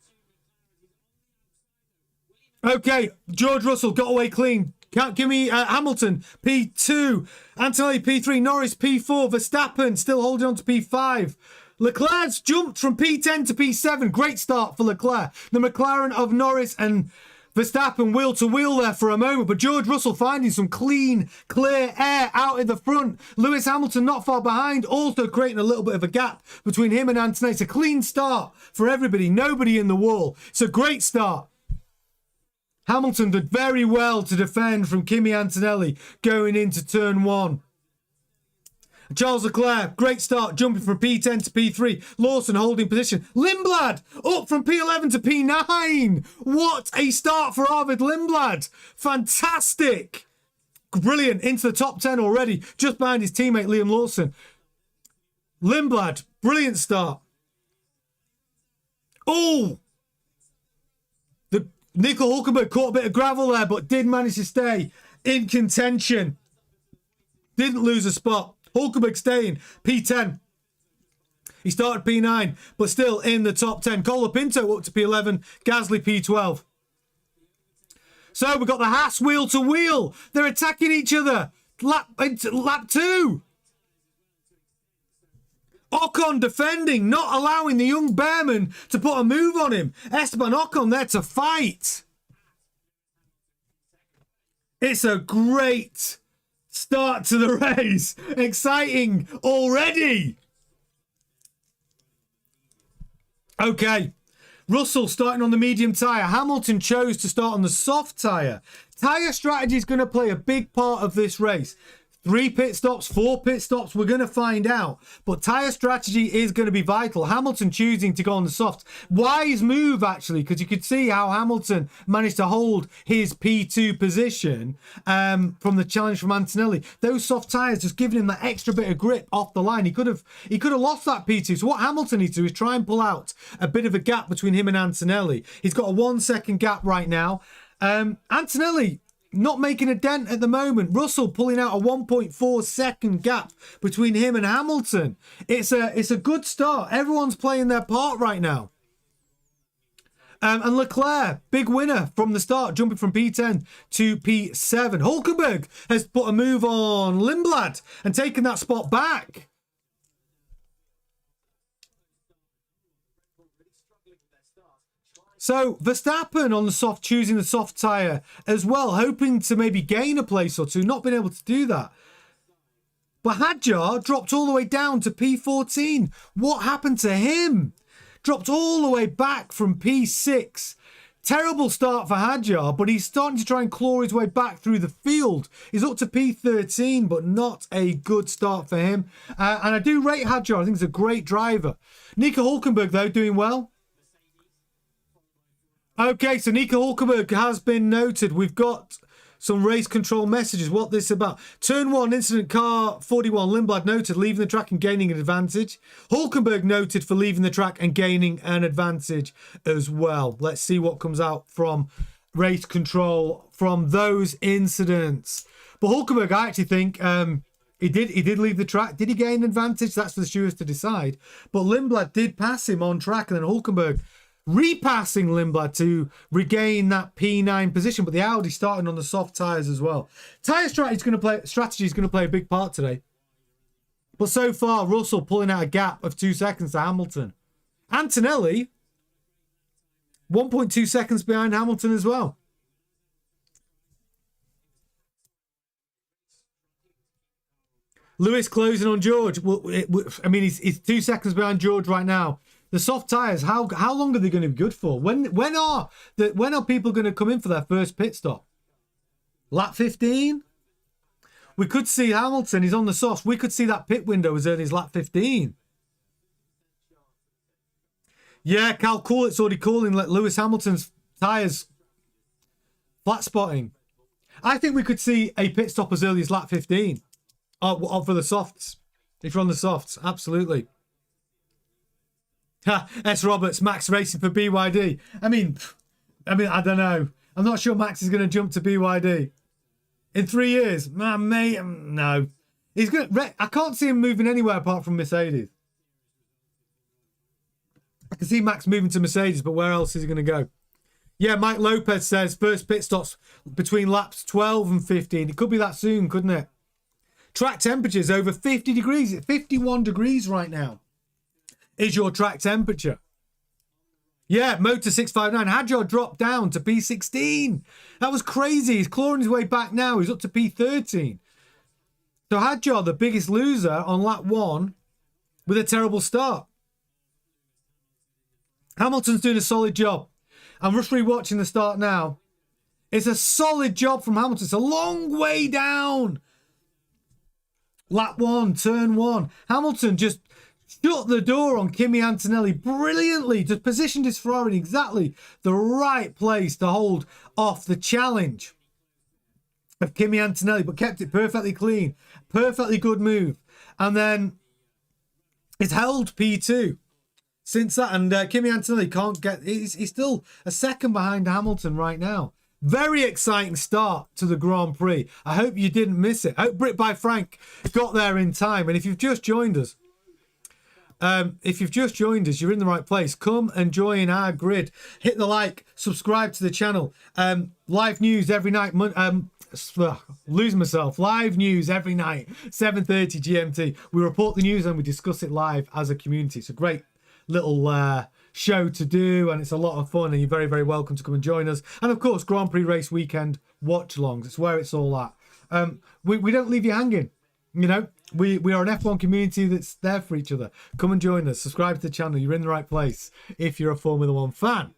Okay, George Russell got away clean. Give me Hamilton, P2. Antonelli, P3. Norris, P4. Verstappen still holding on to P5. Leclerc's jumped from P10 to P7. Great start for Leclerc. The McLaren of Norris and Verstappen wheel to wheel there for a moment. But George Russell finding some clean, clear air out in the front. Lewis Hamilton not far behind. Also creating a little bit of a gap between him and Antonelli. It's a clean start for everybody. Nobody in the wall. It's a great start. Hamilton did very well to defend from Kimi Antonelli going into turn 1. Charles Leclerc, great start, jumping from P10 to P3. Lawson holding position. Lindblad up from P11 to P9. What a start for Arvid Lindblad. Fantastic. Brilliant. Into the top 10 already, just behind his teammate Liam Lawson. Lindblad, brilliant start. Oh! Nico Hulkenberg caught a bit of gravel there, but did manage to stay in contention. Didn't lose a spot. Hulkenberg staying P10. He started P9, but still in the top 10. Colapinto up to P11. Gasly P12. So we've got the Haas wheel to wheel. They're attacking each other. Lap 2. Ocon defending, not allowing the young Bearman to put a move on him. Esteban Ocon there to fight. It's a great start to the race. Exciting already. Okay. Russell starting on the medium tyre. Hamilton chose to start on the soft tyre. Tyre strategy is going to play a big part of this race. 3 pit stops, 4 pit stops, we're going to find out. But tyre strategy is going to be vital. Hamilton choosing to go on the softs. Wise move, actually, because you could see how Hamilton managed to hold his P2 position from the challenge from Antonelli. Those soft tyres just giving him that extra bit of grip off the line. He could have lost that P2. So what Hamilton needs to do is try and pull out a bit of a gap between him and Antonelli. He's got a 1 second gap right now. Antonelli not making a dent at the moment. Russell pulling out a 1.4 second gap between him and Hamilton. It's a good start. Everyone's playing their part right now. And Leclerc, big winner from the start, jumping from P10 to P7. Hulkenberg has put a move on Lindblad and taken that spot back. So Verstappen on the soft, choosing the soft tyre as well, hoping to maybe gain a place or two, not been able to do that. But Hadjar dropped all the way down to P14. What happened to him? Dropped all the way back from P6. Terrible start for Hadjar, but he's starting to try and claw his way back through the field. He's up to P13, but not a good start for him. And I do rate Hadjar. I think he's a great driver. Nico Hulkenberg, though, doing well. Okay, so Nico Hulkenberg has been noted. We've got some race control messages. What this about? Turn 1, incident car 41. Lindblad noted, leaving the track and gaining an advantage. Hulkenberg noted for leaving the track and gaining an advantage as well. Let's see what comes out from race control from those incidents. But Hulkenberg, I actually think he did leave the track. Did he gain an advantage? That's for the stewards to decide. But Lindblad did pass him on track, and then Hulkenberg repassing Lindblad to regain that P9 position, but the Audi starting on the soft tyres as well. Tyre strategy is going to play a big part today. But so far, Russell pulling out a gap of 2 seconds to Hamilton. Antonelli, 1.2 seconds behind Hamilton as well. Lewis closing on George. Well, I mean, he's 2 seconds behind George right now. The soft tyres, how long are they going to be good for? When are people going to come in for their first pit stop? Lap 15? We could see Hamilton, he's on the softs. We could see that pit window as early as lap 15. Yeah, Cal Corlitt's already calling Lewis Hamilton's tyres flat spotting. I think we could see a pit stop as early as lap 15. Oh, for the softs. If you're on the softs, absolutely. S. Roberts, Max racing for BYD. I mean, I don't know. I'm not sure Max is going to jump to BYD in 3 years. Man, mate, no. He's going. I can't see him moving anywhere apart from Mercedes. I can see Max moving to Mercedes, but where else is he going to go? Yeah, Mike Lopez says first pit stops between laps 12 and 15. It could be that soon, couldn't it? Track temperatures over 50 degrees. It's 51 degrees right now. Is your track temperature? Yeah, Motor 659. Hadjar dropped down to P16. That was crazy. He's clawing his way back now. He's up to P13. So Hadjar, the biggest loser on lap 1 with a terrible start. Hamilton's doing a solid job. I'm just rewatching the start now. It's a solid job from Hamilton. It's a long way down. Lap 1, turn 1. Hamilton just shut the door on Kimi Antonelli brilliantly. Just positioned his Ferrari in exactly the right place to hold off the challenge of Kimi Antonelli, but kept it perfectly clean. Perfectly good move. And then it's held P2 since that. And Kimi Antonelli can't get... He's still a second behind Hamilton right now. Very exciting start to the Grand Prix. I hope you didn't miss it. I hope Brit by Frank got there in time. And if you've just joined us, you're in the right place. Come and join our grid. Hit the like, subscribe to the channel. Live news every night. Losing myself. Live news every night, 7:30 GMT. We report the news and we discuss it live as a community. It's a great little show to do, and it's a lot of fun, and you're very, very welcome to come and join us. And of course, Grand Prix race weekend watch-alongs. It's where it's all at. We don't leave you hanging. You know, we are an F1 community that's there for each other. Come and join us. Subscribe to the channel. You're in the right place if you're a Formula One fan.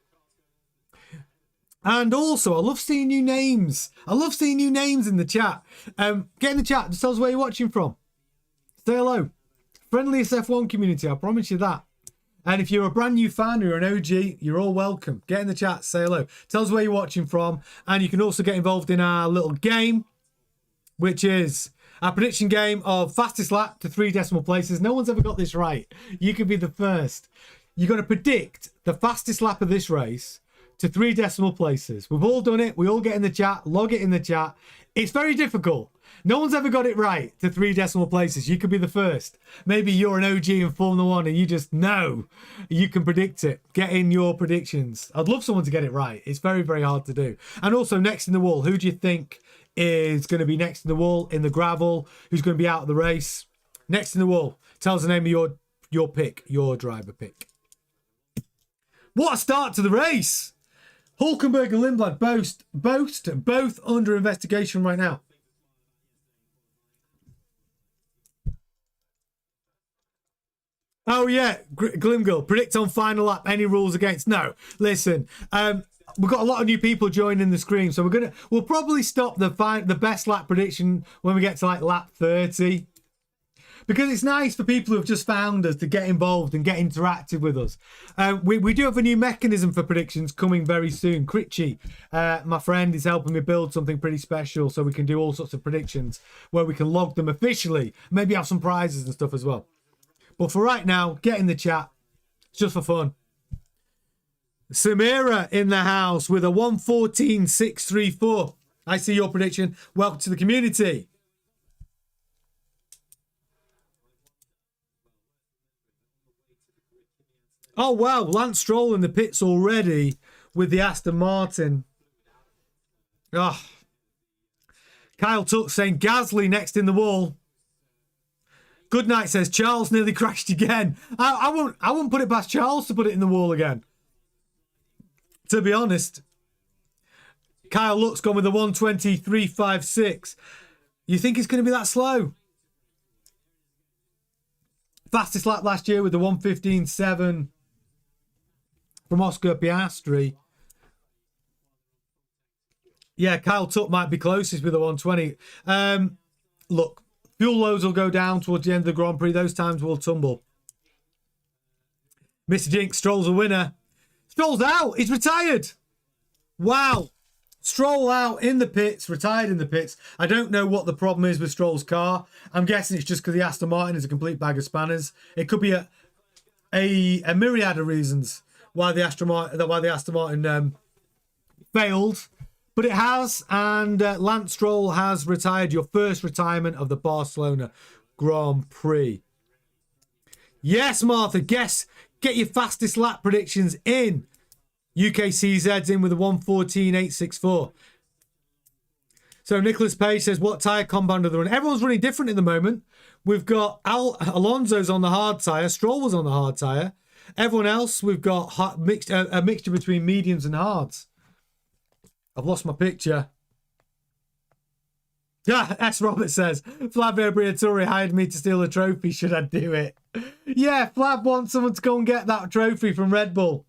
And also, I love seeing new names. I love seeing new names in the chat. Get in the chat. Just tell us where you're watching from. Say hello. Friendliest F1 community. I promise you that. And if you're a brand new fan or an OG, you're all welcome. Get in the chat. Say hello. Tell us where you're watching from. And you can also get involved in our little game, which is our prediction game of fastest lap to 3 decimal places. No one's ever got this right. You could be the first. You're going to predict the fastest lap of this race to 3 decimal places. We've all done it. We all get in the chat. Log it in the chat. It's very difficult. No one's ever got it right to 3 decimal places. You could be the first. Maybe you're an OG in Formula One and you just know you can predict it. Get in your predictions. I'd love someone to get it right. It's very, very hard to do. And also, next in the wall, who do you think is going to be next in the wall in the gravel? Who's going to be out of the race? Next in the wall. Tell us the name of your pick, your driver pick. What a start to the race! Hulkenberg and Lindblad both under investigation right now. Oh yeah, Glimgill, predict on final lap, any rules against? No, listen, we've got a lot of new people joining the screen, so we'll probably stop the best lap prediction when we get to like lap 30. Because it's nice for people who have just found us to get involved and get interactive with us. We do have a new mechanism for predictions coming very soon. Critchy, my friend, is helping me build something pretty special so we can do all sorts of predictions where we can log them officially. Maybe have some prizes and stuff as well. But for right now, get in the chat. It's just for fun. Samira in the house with a 114.634. I see your prediction. Welcome to the community. Oh, wow. Lance Stroll in the pits already with the Aston Martin. Oh. Kyle Tuck saying Gasly next in the wall. Good night says Charles nearly crashed again. I won't put it past Charles to put it in the wall again. To be honest. Kyle Luck's gone with a 120.356. You think it's going to be that slow? Fastest lap last year with the 115.7 from Oscar Piastri. Yeah, Kyle Tuck might be closest with a 120. Look, fuel loads will go down towards the end of the Grand Prix. Those times will tumble. Mr. Jinx, Stroll's a winner. Stroll's out. He's retired. Wow. Stroll out in the pits, retired in the pits. I don't know what the problem is with Stroll's car. I'm guessing it's just because the Aston Martin is a complete bag of spanners. It could be a myriad of reasons why the Aston Martin failed. But it has, and Lance Stroll has retired. Your first retirement of the Barcelona Grand Prix. Yes, Martha, guess. Get your fastest lap predictions in. UKCZ's in with a 114.864. So Nicholas Page says, what tyre compound are they running? Everyone's running different at the moment. We've got Alonso's on the hard tyre. Stroll was on the hard tyre. Everyone else, we've got a mixture between mediums and hards. I've lost my picture. Yeah, S. Robert says, Flavio Briatore hired me to steal a trophy. Should I do it? Yeah, Flav wants someone to go and get that trophy from Red Bull.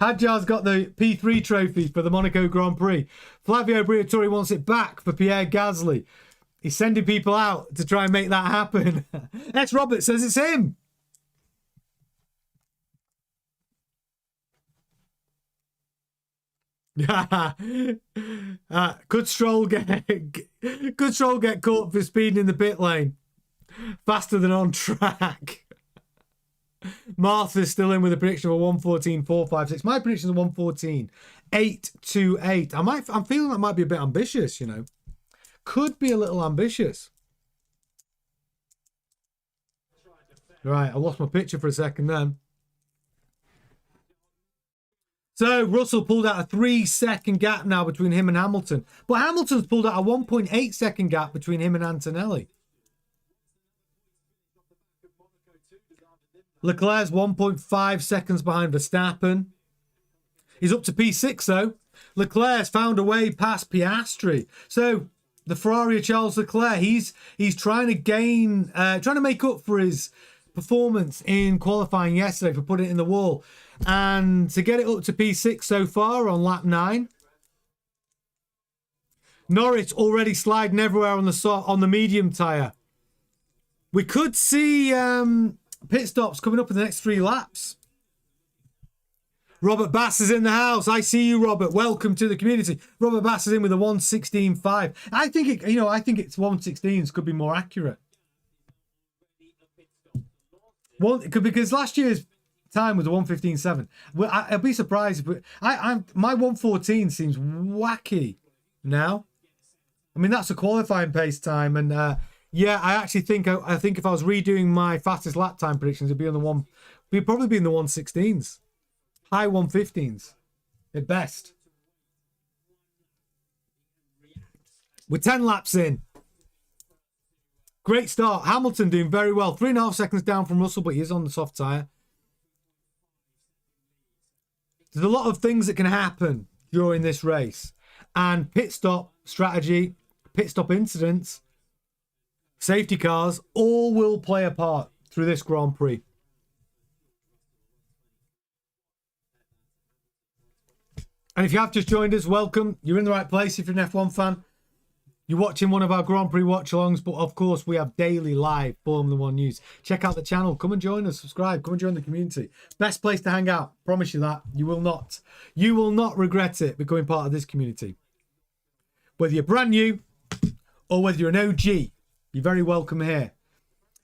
Hadjar's got the P3 trophy for the Monaco Grand Prix. Flavio Briatore wants it back for Pierre Gasly. He's sending people out to try and make that happen. X Robert says it's him. Could Stroll get caught for speeding in the pit lane faster than on track? Martha's still in with a prediction of a 1:14.456. My prediction is a 1:14.828. I'm feeling that might be a bit ambitious, you know. Could be a little ambitious. Right, I lost my picture for a second then. So Russell pulled out a 3-second gap now between him and Hamilton. But Hamilton's pulled out a 1.8-second gap between him and Antonelli. Leclerc's 1.5 seconds behind Verstappen. He's up to P6 though. Leclerc's found a way past Piastri. So the Ferrari of Charles Leclerc, he's trying to gain, trying to make up for his performance in qualifying yesterday for putting it in the wall. And to get it up to P6 so far on lap 9. Norris already sliding everywhere on the medium tyre. We could see pit stops coming up in the next 3 laps. Robert Bass is in the house. I see you, Robert. Welcome to the community. Robert Bass is in with a 1:16.5. I think it's 1:16s could be more accurate. Because last year's time was a 1:15.7. Well, I'd be surprised if my 1:14 seems wacky now. I mean, that's a qualifying pace time, and yeah, I actually think if I was redoing my fastest lap time predictions, it'd probably be in the 1:16s, high 1:15s at best. We're 10 laps in. Great start. Hamilton doing very well. 3.5 seconds down from Russell, but he is on the soft tyre. There's a lot of things that can happen during this race. And pit stop strategy, pit stop incidents, safety cars, all will play a part through this Grand Prix. And if you have just joined us, welcome. You're in the right place if you're an F1 fan. You're watching one of our Grand Prix watch-alongs, but of course we have daily live Formula 1 news. Check out the channel. Come and join us. Subscribe. Come and join the community. Best place to hang out. Promise you that. You will not regret it becoming part of this community. Whether you're brand new or whether you're an OG, you're very welcome here.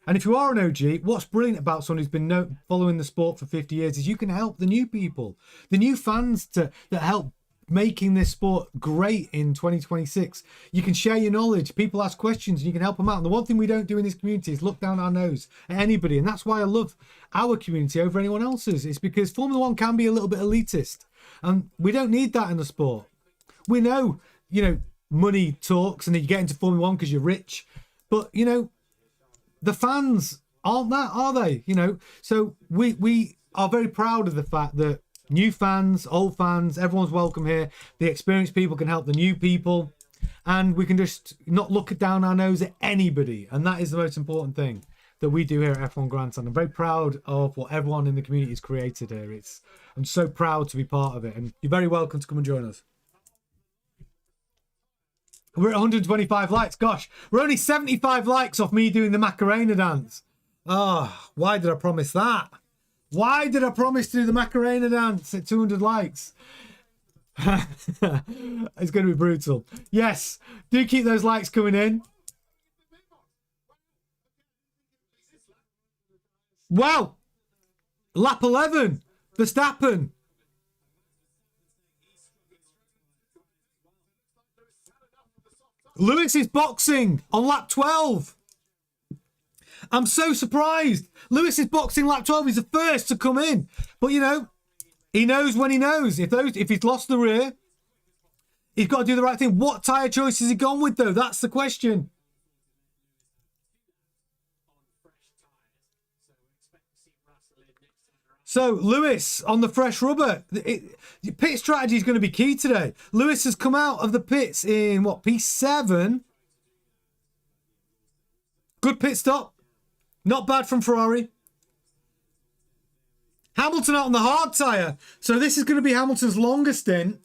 And if you are an OG, what's brilliant about someone who's been following the sport for 50 years is you can help the new people, the new fans that help making this sport great in 2026. You can share your knowledge. People ask questions and you can help them out. And the one thing we don't do in this community is look down our nose at anybody. And that's why I love our community over anyone else's. It's because Formula 1 can be a little bit elitist. And we don't need that in the sport. We know, money talks and then you get into Formula 1 because you're rich. But, the fans aren't that, are they? So we are very proud of the fact that new fans, old fans, everyone's welcome here. The experienced people can help the new people. And we can just not look down our nose at anybody. And that is the most important thing that we do here at F1 Grandstand. I'm very proud of what everyone in the community has created here. I'm so proud to be part of it. And you're very welcome to come and join us. We're at 125 likes. Gosh, we're only 75 likes off me doing the Macarena dance. Oh, why did I promise that? Why did I promise to do the Macarena dance at 200 likes? It's going to be brutal. Yes, do keep those likes coming in. Wow. Lap 11. Verstappen. Lewis is boxing on lap 12. I'm so surprised. Lewis is boxing lap 12. He's the first to come in. But, he knows when he knows. If he's lost the rear, he's got to do the right thing. What tyre choice has he gone with, though? That's the question. So, Lewis on the fresh rubber. Pit strategy is going to be key today. Lewis has come out of the pits in, P7? Good pit stop. Not bad from Ferrari. Hamilton out on the hard tyre. So this is going to be Hamilton's longest stint.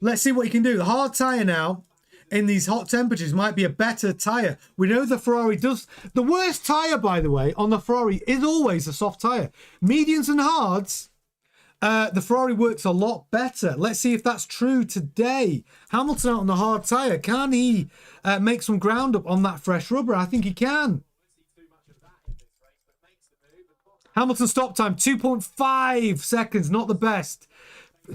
Let's see what he can do. The hard tyre now in these hot temperatures might be a better tyre. We know the Ferrari does. The worst tyre, by the way, on the Ferrari is always a soft tyre. Mediums and hards, the Ferrari works a lot better. Let's see if that's true today. Hamilton out on the hard tyre. Can he make some ground up on that fresh rubber? I think he can. Hamilton stop time, 2.5 seconds. Not the best.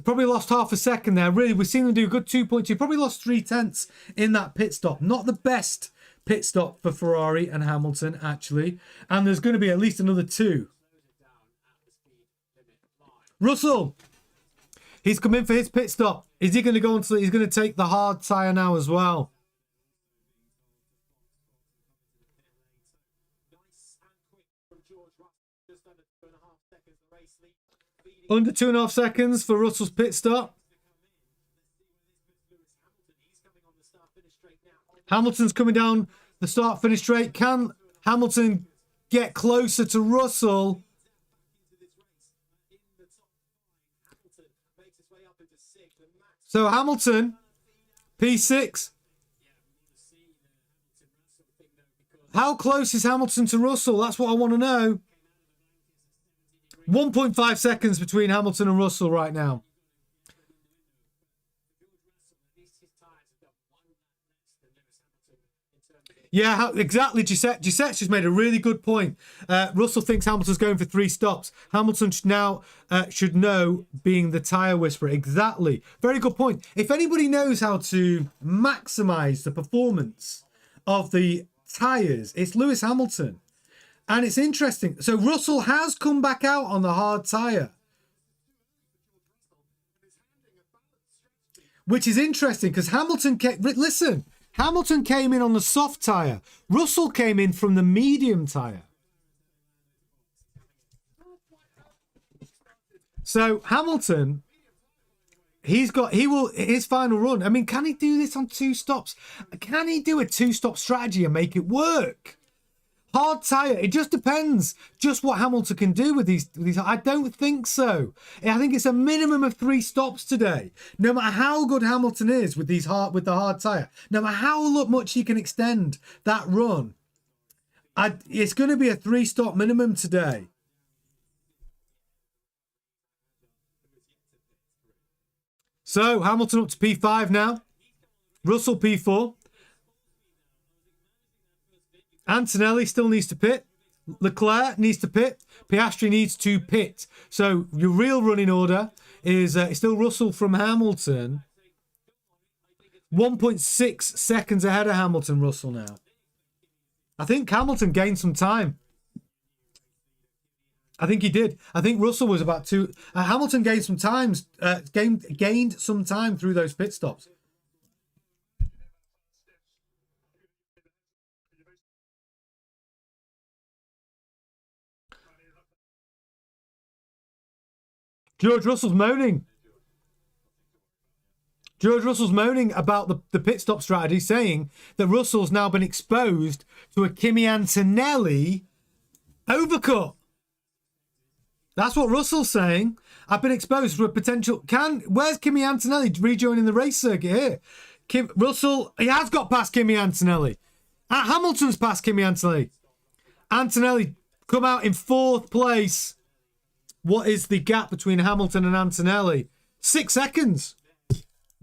Probably lost half a second there. Really, we've seen them do a good 2.2. Probably lost 0.3 in that pit stop. Not the best pit stop for Ferrari and Hamilton, actually. And there's going to be at least another 2. Russell. He's come in for his pit stop. Is he going to go on to... He's going to take the hard tyre now as well. Under 2.5 seconds for Russell's pit stop. Hamilton's coming down the start-finish straight. Can Hamilton get closer to Russell? So Hamilton, P6. How close is Hamilton to Russell? That's what I want to know. 1.5 seconds between Hamilton and Russell right now. Yeah, exactly. Giuseppe's just made a really good point. Russell thinks Hamilton's going for 3 stops. Hamilton should know, being the tyre whisperer. Exactly. Very good point. If anybody knows how to maximise the performance of the tyres, it's Lewis Hamilton. And it's interesting. So Russell has come back out on the hard tyre. Which is interesting because Hamilton Hamilton came in on the soft tyre. Russell came in from the medium tyre. So Hamilton, his final run. I mean, can he do this on 2 stops? Can he do a 2-stop strategy and make it work? Hard tyre, it just depends just what Hamilton can do with these. I don't think so. I think it's a minimum of 3 stops today. No matter how good Hamilton is with the hard tyre, no matter how much he can extend that run, it's going to be a 3-stop minimum today. So Hamilton up to P5 now. Russell P4. Antonelli still needs to pit. Leclerc needs to pit. Piastri needs to pit. So your real running order is still Russell from Hamilton. 1.6 seconds ahead of Hamilton, Russell now. I think Hamilton gained some time. I think he did. I think Russell was about 2. Hamilton gained some time. Gained some time through those pit stops. George Russell's moaning. George Russell's moaning about the pit stop strategy, saying that Russell's now been exposed to a Kimi Antonelli overcut. That's what Russell's saying. I've been exposed to a potential... Where's Kimi Antonelli rejoining the race circuit here? Russell, he has got past Kimi Antonelli. Hamilton's past Kimi Antonelli. Antonelli come out in 4th place. What is the gap between Hamilton and Antonelli? 6 seconds.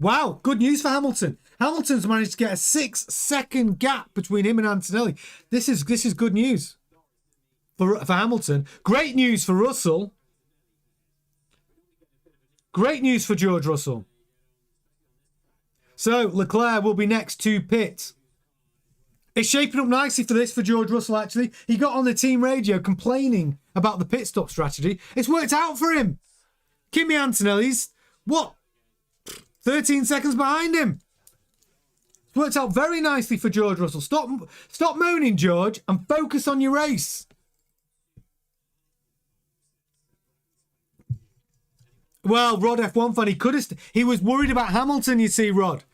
Wow, good news for Hamilton. Hamilton's managed to get a 6-second gap between him and Antonelli. This is good news for Hamilton. Great news for Russell. Great news for George Russell. So Leclerc will be next to pit. It's shaping up nicely for George Russell, actually. He got on the team radio complaining about the pit stop strategy. It's worked out for him. Kimi Antonelli's, 13 seconds behind him. It's worked out very nicely for George Russell. Stop moaning, George, and focus on your race. Well, Rod F1 fan, he was worried about Hamilton, you see, Rod.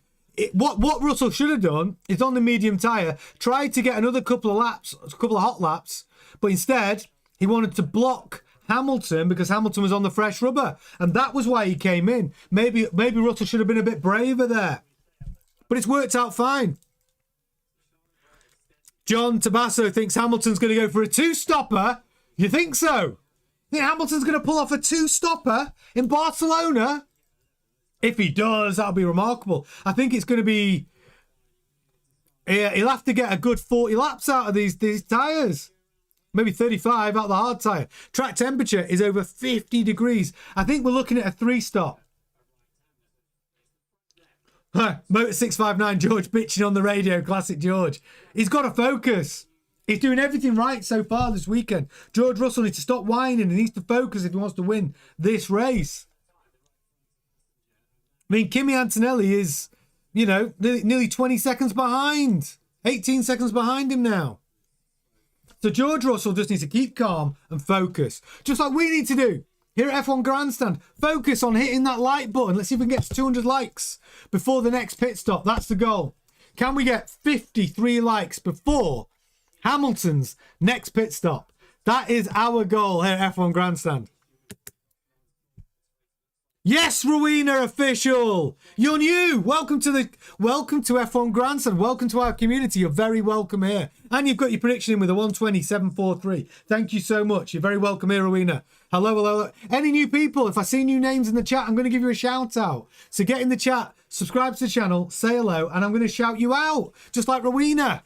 What Russell should have done is on the medium tyre, tried to get another couple of hot laps, but instead He wanted to block Hamilton because Hamilton was on the fresh rubber, and that was why he came in. Maybe Russell should have been a bit braver there, but it's worked out fine. John Tabasso thinks Hamilton's going to go for a two-stopper. You think so? You think Hamilton's going to pull off a two-stopper in Barcelona? If he does, that'll be remarkable. I think it's going to be... Yeah, he'll have to get a good 40 laps out of these tyres. Maybe 35 out of the hard tyre. Track temperature is over 50 degrees. I think we're looking at a three-stop. Motor 659 George bitching on the radio. Classic George. He's got to focus. He's doing everything right so far this weekend. George Russell needs to stop whining and needs to focus if he wants to win this race. I mean, Kimi Antonelli is, you know, nearly 20 seconds behind. 18 seconds behind him now. So George Russell just needs to keep calm and focus. Just like we need to do here at F1 Grandstand. Focus on hitting that like button. Let's see if we can get to 200 likes before the next pit stop. That's the goal. Can we get 53 likes before Hamilton's next pit stop? That is our goal here at F1 Grandstand. Yes, Rowena official. You're new. Welcome to F1 Grandstand. Welcome to our community. You're very welcome here. And you've got your prediction in with a 120.743. Thank you so much. You're very welcome here, Rowena. Hello, hello. Any new people? If I see new names in the chat, I'm going to give you a shout out. So get in the chat, subscribe to the channel, say hello, and I'm going to shout you out, just like Rowena.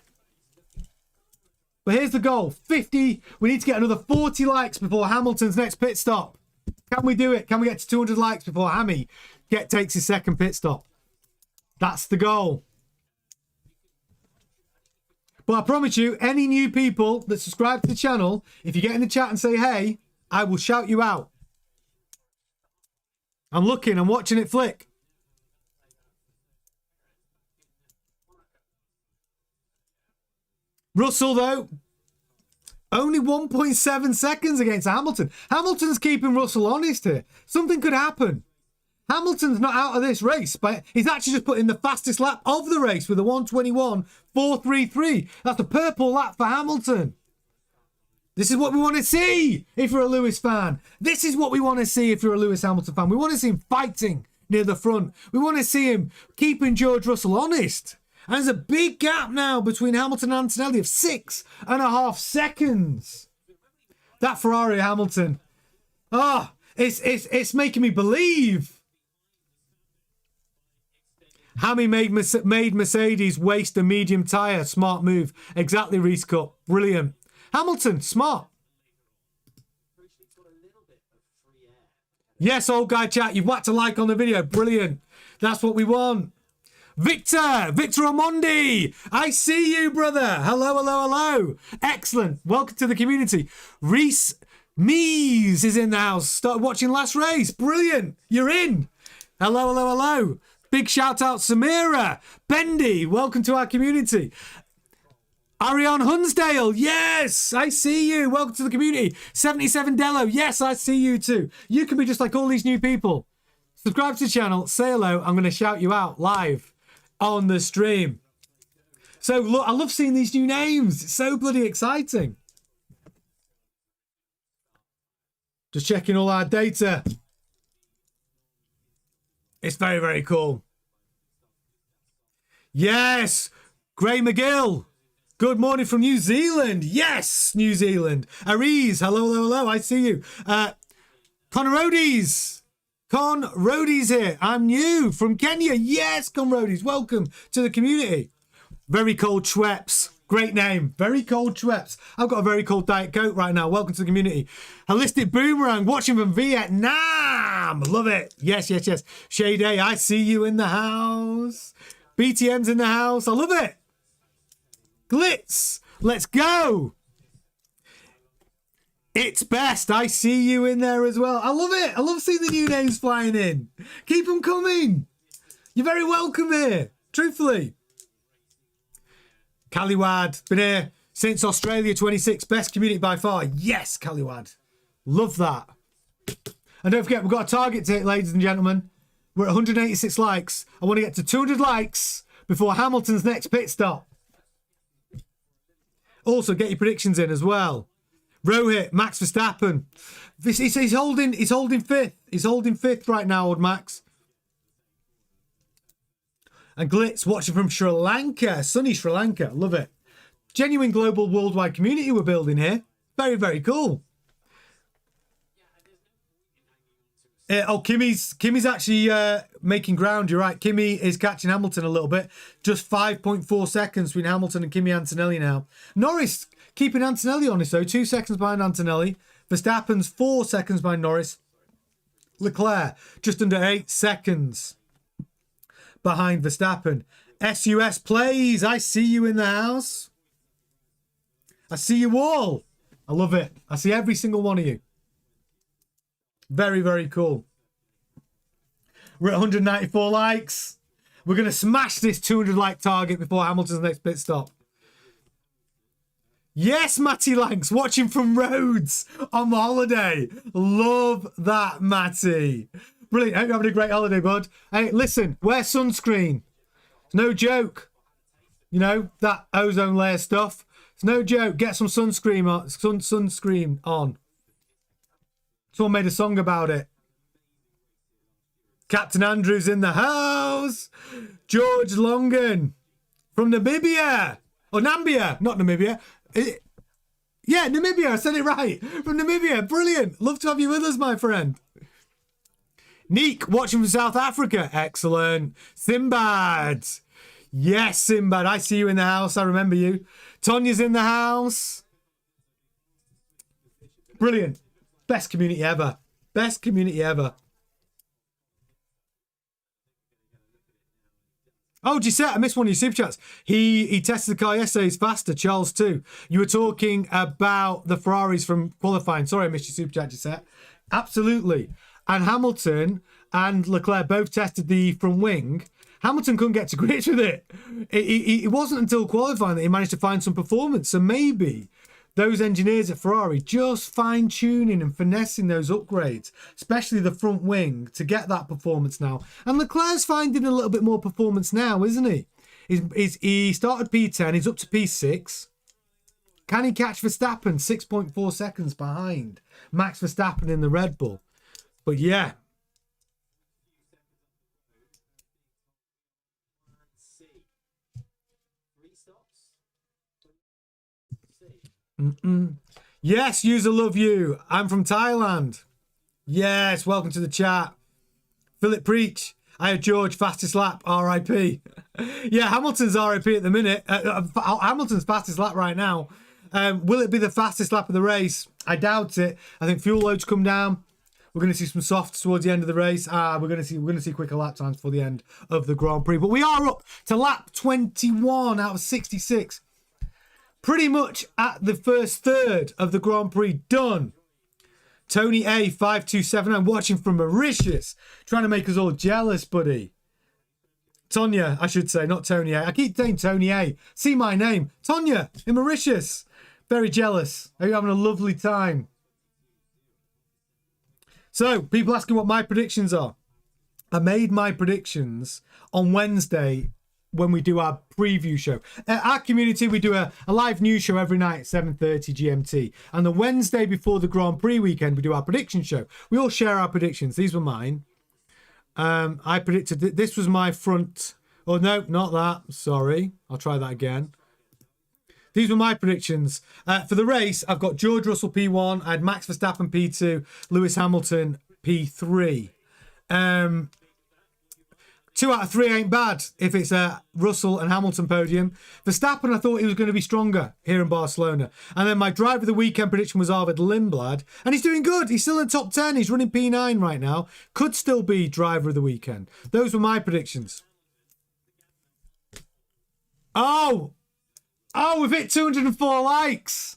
But here's the goal. 50. We need to get another 40 likes before Hamilton's next pit stop. Can we do it? Can we get to 200 likes before Hammy takes his second pit stop? That's the goal. But I promise you, any new people that subscribe to the channel, if you get in the chat and say, hey, I will shout you out. I'm looking, I'm watching it flick. Russell, though, only 1.7 seconds against Hamilton. Hamilton's keeping Russell honest here. Something could happen. Hamilton's not out of this race, but he's actually just put in the fastest lap of the race with a 121.433. That's a purple lap for Hamilton. This is what we want to see if you're a Lewis fan. This is what we want to see if you're a Lewis Hamilton fan. We want to see him fighting near the front. We want to see him keeping George Russell honest. And there's a big gap now between Hamilton and Antonelli of 6.5 seconds. That Ferrari Hamilton. It's making me believe. Hammy made Mercedes waste a medium tyre. Smart move. Exactly, Reese Cup. Brilliant. Hamilton, smart. Yes, old guy chat. You've whacked a like on the video. Brilliant. That's what we want. Victor Omondi, I see you, brother. Hello, hello, hello. Excellent. Welcome to the community. Reese Mees is in the house. Started watching last race. Brilliant. You're in. Hello, hello, hello. Big shout out, Samira. Bendy, welcome to our community. Ariane Hunsdale, yes, I see you. Welcome to the community. 77 Dello, yes, I see you too. You can be just like all these new people. Subscribe to the channel, say hello. I'm going to shout you out live on the stream. So look, I love seeing these new names. It's so bloody exciting. Just checking all our data. It's very, very cool. Yes, Gray McGill. Good morning from New Zealand. Yes, New Zealand. Aries, hello, hello, hello. I see you. Connor Rhodes. Con Rhodes here. I'm new from Kenya. Yes, Con Rhodes. Welcome to the community. Very cold Schweppes. Great name. Very cold Schweppes. I've got a very cold Diet Coke right now. Welcome to the community. Holistic Boomerang. Watching from Vietnam. Love it. Yes, yes, yes. Shade A, I see you in the house. BTM's in the house. I love it. Glitz. Let's go. It's best. I see you in there as well. I love it. I love seeing the new names flying in. Keep them coming. You're very welcome here. Truthfully. Caliwad. Been here since Australia 26. Best community by far. Yes, Caliwad. Love that. And don't forget, we've got a target to hit, ladies and gentlemen. We're at 186 likes. I want to get to 200 likes before Hamilton's next pit stop. Also, get your predictions in as well. Rohit, Max Verstappen. He's holding fifth. He's holding fifth right now, old Max. And Glitz watching from Sri Lanka. Sunny Sri Lanka. Love it. Genuine global worldwide community we're building here. Very, very cool. Kimi's actually making ground. You're right. Kimi is catching Hamilton a little bit. Just 5.4 seconds between Hamilton and Kimi Antonelli now. Norris keeping Antonelli on this though. 2 seconds behind Antonelli. Verstappen's 4 seconds behind Norris. Leclerc just under 8 seconds behind Verstappen. SUS plays. I see you in the house. I see you all. I love it. I see every single one of you. Very, very cool. We're at 194 likes. We're going to smash this 200 like target before Hamilton's next pit stop. Yes, Matty Lanks, watching from Rhodes on the holiday. Love that, Matty. Brilliant. Hope you're having a great holiday, bud. Hey, listen, wear sunscreen. It's no joke. You know, that ozone layer stuff. It's no joke. Get some sunscreen on. Sunscreen on. Someone made a song about it. Captain Andrews in the house. George Longan from Namibia. Or Nambia, not Namibia. Yeah, Namibia. I said it right. From Namibia. Brilliant. Love to have you with us, my friend. Neek, watching from South Africa. Excellent. Simbad. Yes, Simbad. I see you in the house. I remember you. Tonya's in the house. Brilliant. Best community ever. Best community ever. Oh, Gisette, I missed one of your super chats. He tested the car yesterday. He's faster. Charles too. You were talking about the Ferraris from qualifying. Sorry, I missed your super chat, Gisette. Absolutely. And Hamilton and Leclerc both tested the front wing. Hamilton couldn't get to grips with it. It wasn't until qualifying that he managed to find some performance. So maybe those engineers at Ferrari just fine-tuning and finessing those upgrades, especially the front wing, to get that performance now. And Leclerc's finding a little bit more performance now, isn't he? He started P10, he's up to P6. Can he catch Verstappen 6.4 seconds behind Max Verstappen in the Red Bull? But yeah. Yes, user love you. I'm from Thailand. Yes, welcome to the chat. Philip Preach. I had George fastest lap, RIP. Yeah, Hamilton's RIP at the minute. Hamilton's fastest lap right now. Will it be the fastest lap of the race? I doubt it. I think fuel loads come down. We're going to see some softs towards the end of the race. We're going to see quicker lap times for the end of the Grand Prix. But we are up to lap 21 out of 66. Pretty much at the first third of the Grand Prix done. Tony A 527. I'm watching from Mauritius, trying to make us all jealous, buddy. Tonya, I should say, not Tony A. I keep saying Tony A. See my name, Tonya in Mauritius. Very jealous. Are you having a lovely time? So, people asking what my predictions are. I made my predictions on Wednesday when we do our preview show. Our community, we do a live news show every night at 7:30 GMT. And the Wednesday before the Grand Prix weekend, we do our prediction show. We all share our predictions. These were mine. I predicted that this was my front. Oh, no, not that. Sorry. I'll try that again. These were my predictions. For the race, I've got George Russell P1. I had Max Verstappen P2. Lewis Hamilton P3. 2 out of 3 ain't bad if it's a Russell and Hamilton podium. Verstappen, I thought he was going to be stronger here in Barcelona. And then my driver of the weekend prediction was Arvid Lindblad. And he's doing good. He's still in the top 10. He's running P9 right now. Could still be driver of the weekend. Those were my predictions. Oh, we've hit 204 likes.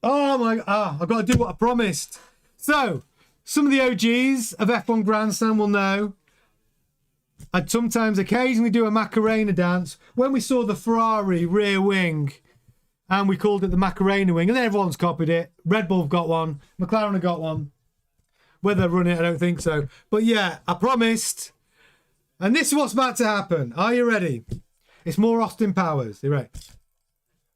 I've got to do what I promised. So, some of the OGs of F1 Grandstand will know I'd sometimes occasionally do a Macarena dance when we saw the Ferrari rear wing, and we called it the Macarena wing, and then everyone's copied it. Red Bull have got one, McLaren have got one. Whether they run it, I don't think so. But yeah, I promised. And this is what's about to happen. Are you ready? It's more Austin Powers. Are you ready?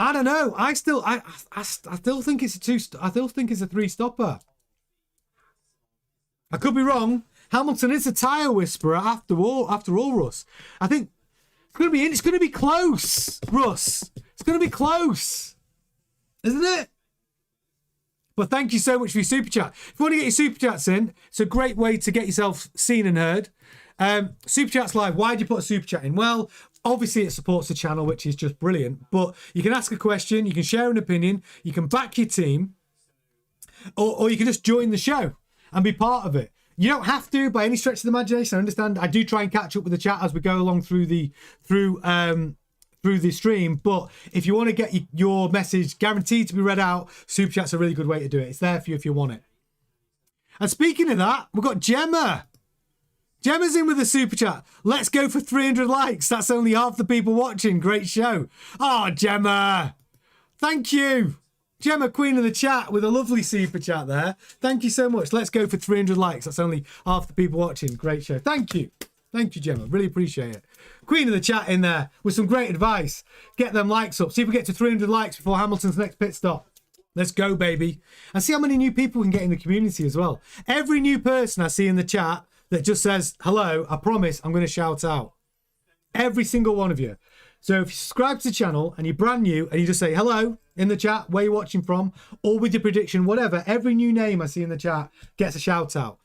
I don't know. I still think it's a I still think it's a 3-stopper. I could be wrong. Hamilton is a tyre whisperer after all, Russ. I think it's gonna be close, Russ. It's gonna be close, isn't it? But thank you so much for your super chat. If you want to get your super chats in, it's a great way to get yourself seen and heard. Super chats live. Why do you put a super chat in? Well, obviously it supports the channel, which is just brilliant. But you can ask a question, you can share an opinion, you can back your team, or you can just join the show and be part of it. You don't have to by any stretch of the imagination. I understand. I do try and catch up with the chat as we go along through the stream. But if you want to get your message guaranteed to be read out, super chat's a really good way to do it. It's there for you if you want it. And speaking of that, we've got Gemma. Gemma's in with a super chat. Let's go for 300 likes. That's only half the people watching. Great show. Oh, Gemma. Thank you. Gemma, queen of the chat, with a lovely super chat there. Thank you so much. Let's go for 300 likes. That's only half the people watching. Great show. Thank you. Thank you, Gemma. Really appreciate it. Queen of the chat in there with some great advice. Get them likes up. See if we get to 300 likes before Hamilton's next pit stop. Let's go, baby. And see how many new people we can get in the community as well. Every new person I see in the chat that just says hello, I promise I'm going to shout out. Every single one of you. So if you subscribe to the channel and you're brand new and you just say hello in the chat, where you're watching from, or with your prediction, whatever, every new name I see in the chat gets a shout out.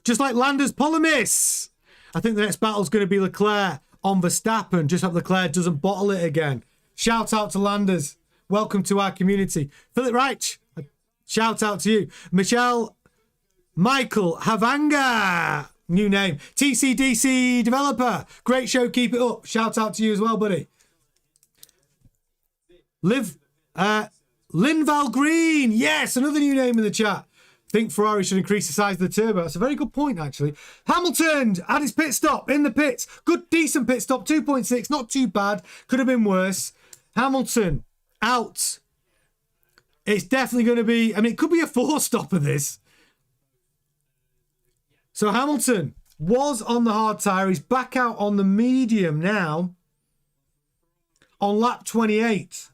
Just like Landers Polemis. I think the next battle is going to be Leclerc on Verstappen. Just hope Leclerc doesn't bottle it again. Shout out to Landers. Welcome to our community. Philip Reich, shout out to you. Michael Havanga. New name. TCDC developer. Great show. Keep it up. Shout out to you as well, buddy. Linval Green. Yes, another new name in the chat. Think Ferrari should increase the size of the turbo. That's a very good point, actually. Hamilton at his pit stop in the pits. Good, decent pit stop. 2.6. Not too bad. Could have been worse. Hamilton out. It's definitely going to be... I mean, it could be a 4-stopper, this. So Hamilton was on the hard tyre. He's back out on the medium now on lap 28.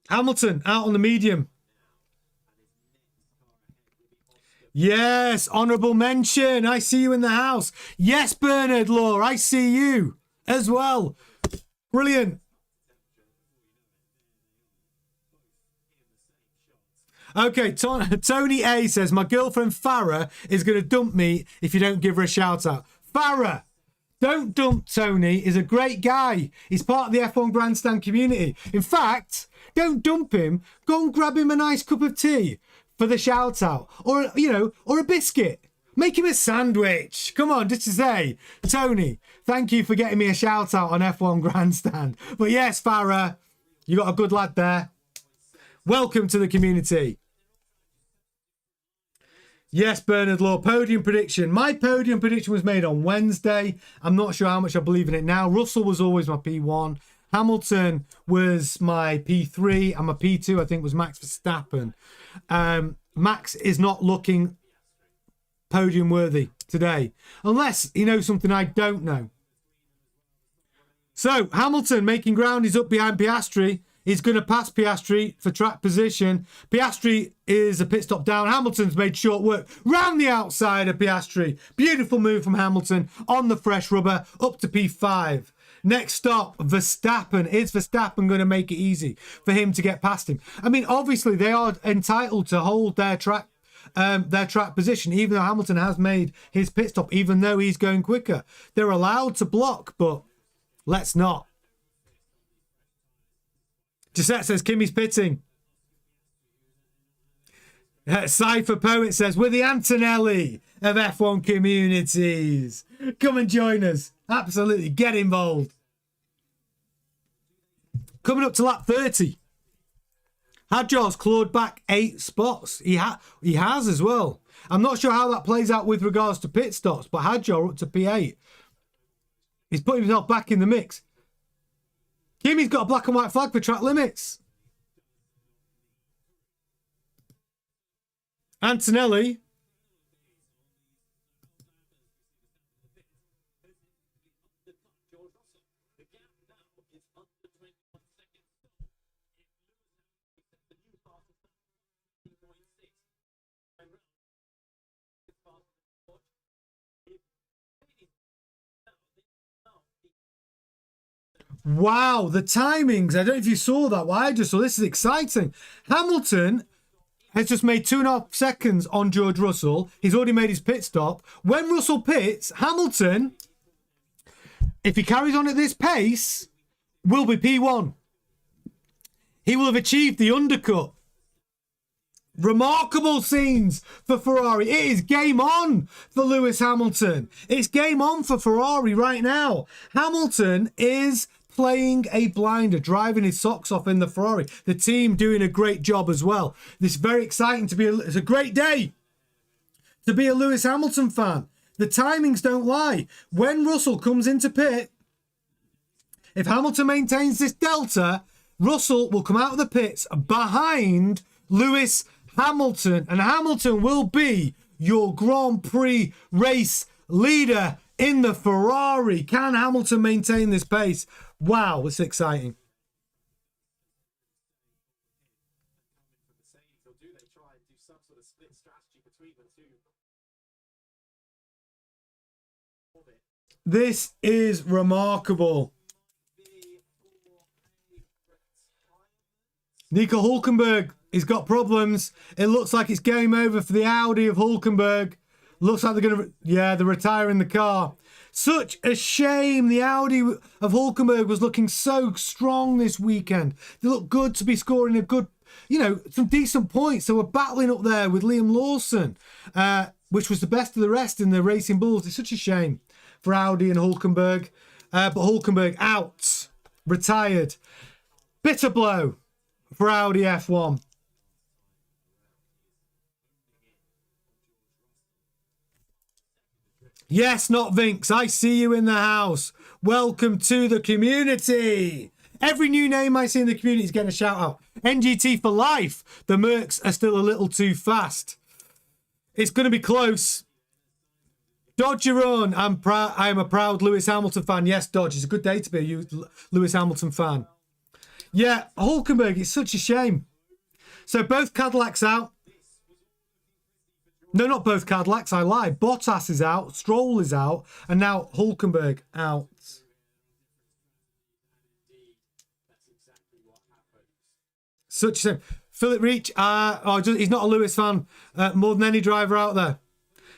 Hamilton out on the medium. Yes, honourable mention. I see you in the house. Yes, Bernard Law, I see you as well. Brilliant. Okay, Tony A says, my girlfriend Farah is going to dump me if you don't give her a shout out. Farah, don't dump Tony. He's a great guy. He's part of the F1 Grandstand community. In fact, don't dump him. Go and grab him a nice cup of tea for the shout out. Or, you know, or a biscuit. Make him a sandwich. Come on, just to say, Tony, thank you for getting me a shout out on F1 Grandstand. But yes, Farah, you got a good lad there. Welcome to the community. Yes, Bernard Law, podium prediction. My podium prediction was made on Wednesday. I'm not sure how much I believe in it now. Russell was always my P1. Hamilton was my P3. And my P2, I think, was Max Verstappen. Max is not looking podium worthy today. Unless he knows something I don't know. So, Hamilton making ground. He's up behind Piastri. He's going to pass Piastri for track position. Piastri is a pit stop down. Hamilton's made short work round the outside of Piastri. Beautiful move from Hamilton on the fresh rubber up to P5. Next stop, Verstappen. Is Verstappen going to make it easy for him to get past him? I mean, obviously, they are entitled to hold their track position, even though Hamilton has made his pit stop, even though he's going quicker. They're allowed to block, but let's not. Gisette says Kimi's pitting. Cypher Poet says, we're the Antonelli of F1 communities. Come and join us. Absolutely. Get involved. Coming up to lap 30. Hadjar's clawed back 8 spots. He has as well. I'm not sure how that plays out with regards to pit stops, but Hadjar up to P8. He's putting himself back in the mix. Kimi's got a black and white flag for track limits. Antonelli. Wow, the timings. I don't know if you saw that. Well, I just saw this is exciting. Hamilton has just made 2.5 seconds on George Russell. He's already made his pit stop. When Russell pits, Hamilton, if he carries on at this pace, will be P1. He will have achieved the undercut. Remarkable scenes for Ferrari. It is game on for Lewis Hamilton. It's game on for Ferrari right now. Hamilton is playing a blinder, driving his socks off in the Ferrari. The team doing a great job as well. This is very exciting to be. It's a great day to be a Lewis Hamilton fan. The timings don't lie. When Russell comes into pit, if Hamilton maintains this delta, Russell will come out of the pits behind Lewis Hamilton, and Hamilton will be your Grand Prix race leader in the Ferrari. Can Hamilton maintain this pace? Wow, it's exciting. This is remarkable. Nico Hülkenberg, he's got problems. It looks like it's game over for the Audi of Hülkenberg. Looks like they're going to, they're retiring the car. Such a shame. The Audi of Hülkenberg was looking so strong this weekend. They look good to be scoring a good, some decent points. They were battling up there with Liam Lawson, which was the best of the rest in the Racing Bulls. It's such a shame for Audi and Hülkenberg. But Hülkenberg out, retired. Bitter blow for Audi F1. Yes, not Vinks. I see you in the house. Welcome to the community. Every new name I see in the community is getting a shout out. NGT for life. The Mercs are still a little too fast. It's going to be close. Dodge your own. I am a proud Lewis Hamilton fan. Yes, Dodge. It's a good day to be a Lewis Hamilton fan. Yeah, Hülkenberg, it's such a shame. So both Cadillacs out. No, not both Cadillacs, I lied. Bottas is out, Stroll is out, and now Hülkenberg out. Such a shame. Philip Reach, he's not a Lewis fan, more than any driver out there.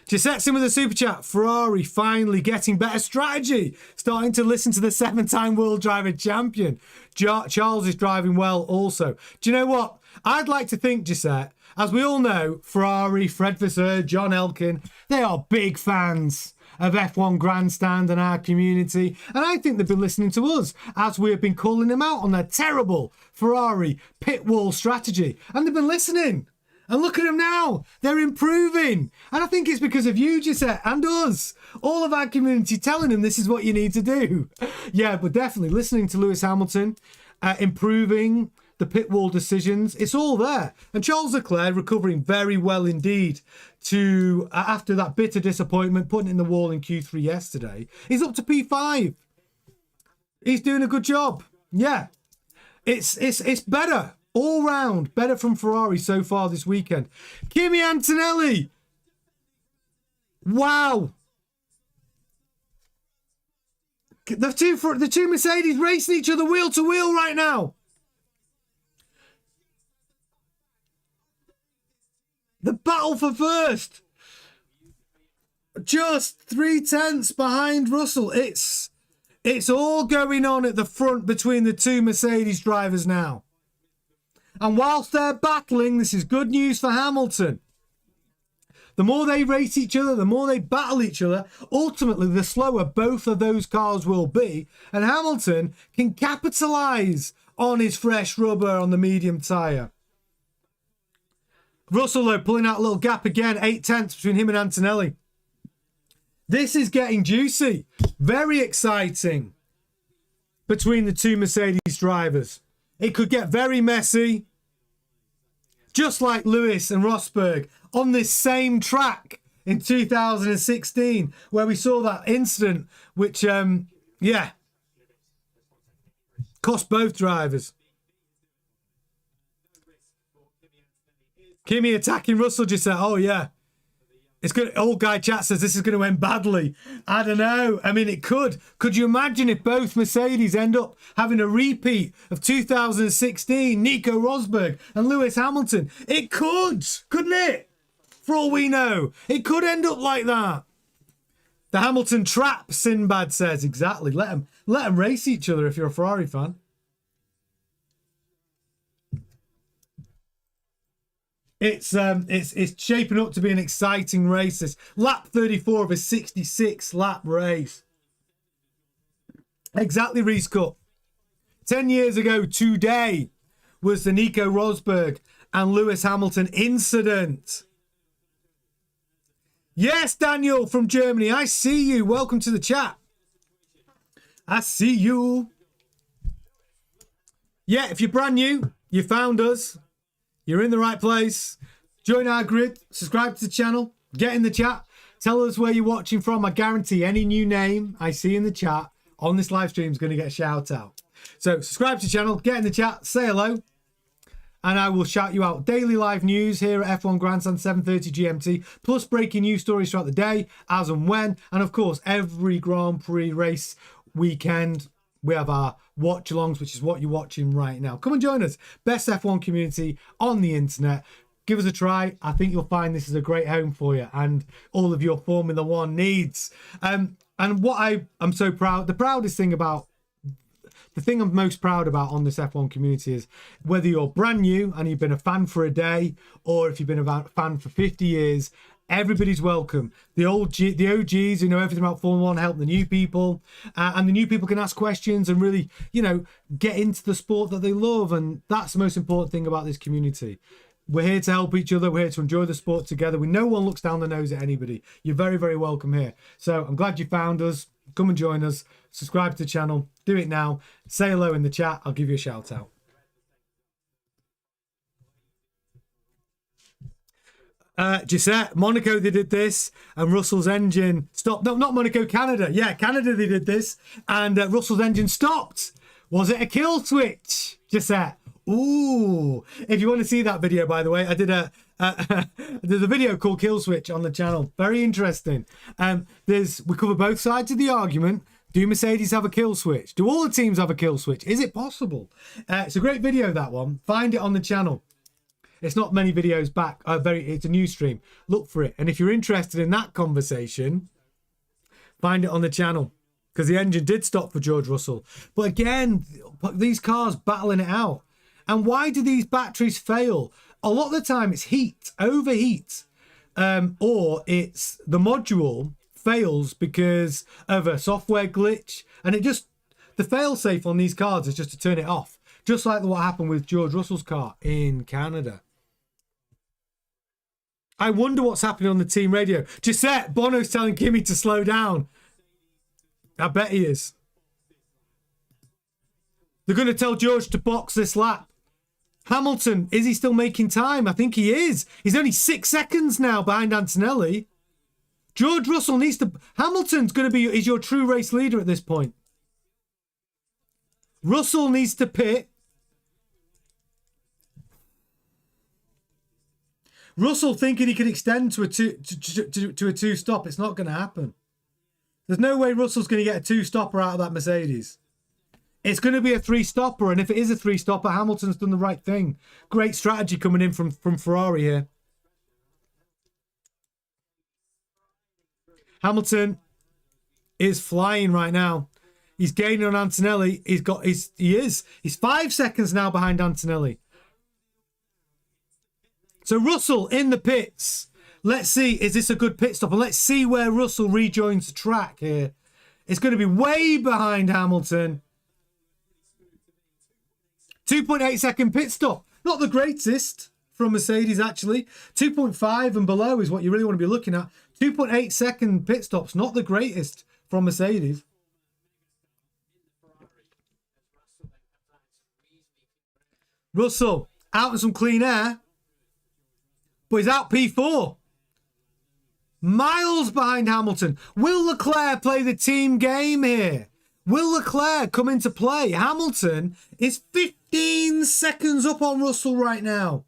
Giuseppe's in with a super chat. Ferrari finally getting better strategy. Starting to listen to the 7-time world driver champion. Charles is driving well also. Do you know what? I'd like to think, Giuseppe, as we all know, Ferrari, Fred Vasseur, John Elkin, they are big fans of F1 Grandstand and our community. And I think they've been listening to us as we have been calling them out on their terrible Ferrari pit wall strategy. And they've been listening. And look at them now. They're improving. And I think it's because of you, Giuseppe, and us. All of our community telling them this is what you need to do. Yeah, but definitely listening to Lewis Hamilton, improving the pit wall decisions. It's all there. And Charles Leclerc recovering very well indeed to after that bitter disappointment, putting it in the wall in Q3 yesterday. He's up to P5. He's doing a good job. Yeah. It's better. All round, better from Ferrari so far this weekend. Kimi Antonelli. Wow. The two Mercedes racing each other wheel to wheel right now. The battle for first. Just 0.3 behind Russell. It's all going on at the front between the two Mercedes drivers now. And whilst they're battling, this is good news for Hamilton. The more they race each other, the more they battle each other, ultimately the slower both of those cars will be. And Hamilton can capitalise on his fresh rubber on the medium tyre. Russell, though, pulling out a little gap again, 0.8 between him and Antonelli. This is getting juicy. Very exciting between the two Mercedes drivers. It could get very messy. Just like Lewis and Rosberg on this same track in 2016, where we saw that incident, which, Cost both drivers. Kimi attacking Russell just said, oh yeah. It's good. Old guy chat says this is going to end badly. I don't know. I mean, it could. Could you imagine if both Mercedes end up having a repeat of 2016, Nico Rosberg and Lewis Hamilton? It could, couldn't it? For all we know, it could end up like that. The Hamilton trap, Sinbad says. Exactly. Let them race each other if you're a Ferrari fan. It's shaping up to be an exciting race. This lap 34 of a 66 lap race. Exactly, Reese Cup. 10 years ago today was the Nico Rosberg and Lewis Hamilton incident. Yes, Daniel from Germany. I see you. Welcome to the chat. I see you. Yeah, if you're brand new, you found us. You're in the right place. Join our grid. Subscribe to the channel. Get in the chat. Tell us where you're watching from. I guarantee any new name I see in the chat on this live stream is going to get a shout out. So subscribe to the channel. Get in the chat. Say hello. And I will shout you out. Daily live news here at F1 Grandstand, 7:30 GMT. Plus breaking news stories throughout the day, as and when. And of course, every Grand Prix race weekend, we have our watch-alongs, which is what you're watching right now. Come and join us. Best F1 community on the internet. Give us a try. I think you'll find this is a great home for you and all of your Formula One needs. And what I'm so proud, the thing I'm most proud about on this F1 community is whether you're brand new and you've been a fan for a day or if you've been a fan for 50 years, everybody's welcome. The OGs who know everything about Formula One help the new people, and the new people can ask questions and really, get into the sport that they love. And that's the most important thing about this community. We're here to help each other. We're here to enjoy the sport together. No one looks down the nose at anybody. You're very, very welcome here. So I'm glad you found us. Come and join us. Subscribe to the channel. Do it now. Say hello in the chat. I'll give you a shout out. Gisette, Monaco, they did this, and Russell's engine stopped. No, not Monaco, Canada. Yeah, Canada, they did this, and Russell's engine stopped. Was it a kill switch, Gisette? Ooh, if you want to see that video, by the way, I did there's a video called Kill Switch on the channel. Very interesting. We cover both sides of the argument. Do Mercedes have a kill switch? Do all the teams have a kill switch? Is it possible? It's a great video, that one. Find it on the channel. It's not many videos back. It's a new stream. Look for it. And if you're interested in that conversation, find it on the channel. Because the engine did stop for George Russell. But again, these cars battling it out. And why do these batteries fail? A lot of the time it's heat, overheat. Or it's the module fails because of a software glitch. And the fail-safe on these cars is just to turn it off. Just like what happened with George Russell's car in Canada. I wonder what's happening on the team radio. Gisette, Bono's telling Kimi to slow down. I bet he is. They're going to tell George to box this lap. Hamilton, is he still making time? I think he is. He's only 6 seconds now behind Antonelli. George Russell needs to... Hamilton's going to be... Is your true race leader at this point. Russell needs to pit. Russell thinking he could extend to a two stop. It's not going to happen. There's no way Russell's going to get a two stopper out of that Mercedes. It's going to be a three stopper, and if it is a three stopper, Hamilton's done the right thing. Great strategy coming in from Ferrari here. Hamilton is flying right now. He's gaining on Antonelli. He's 5 seconds now behind Antonelli. So Russell in the pits. Let's see, is this a good pit stop? And let's see where Russell rejoins the track here. It's going to be way behind Hamilton. 2.8 second pit stop. Not the greatest from Mercedes, actually. 2.5 and below is what you really want to be looking at. 2.8 second pit stops. Not the greatest from Mercedes. Russell out in some clean air. But he's out P4. Miles behind Hamilton. Will Leclerc play the team game here? Will Leclerc come into play? Hamilton is 15 seconds up on Russell right now.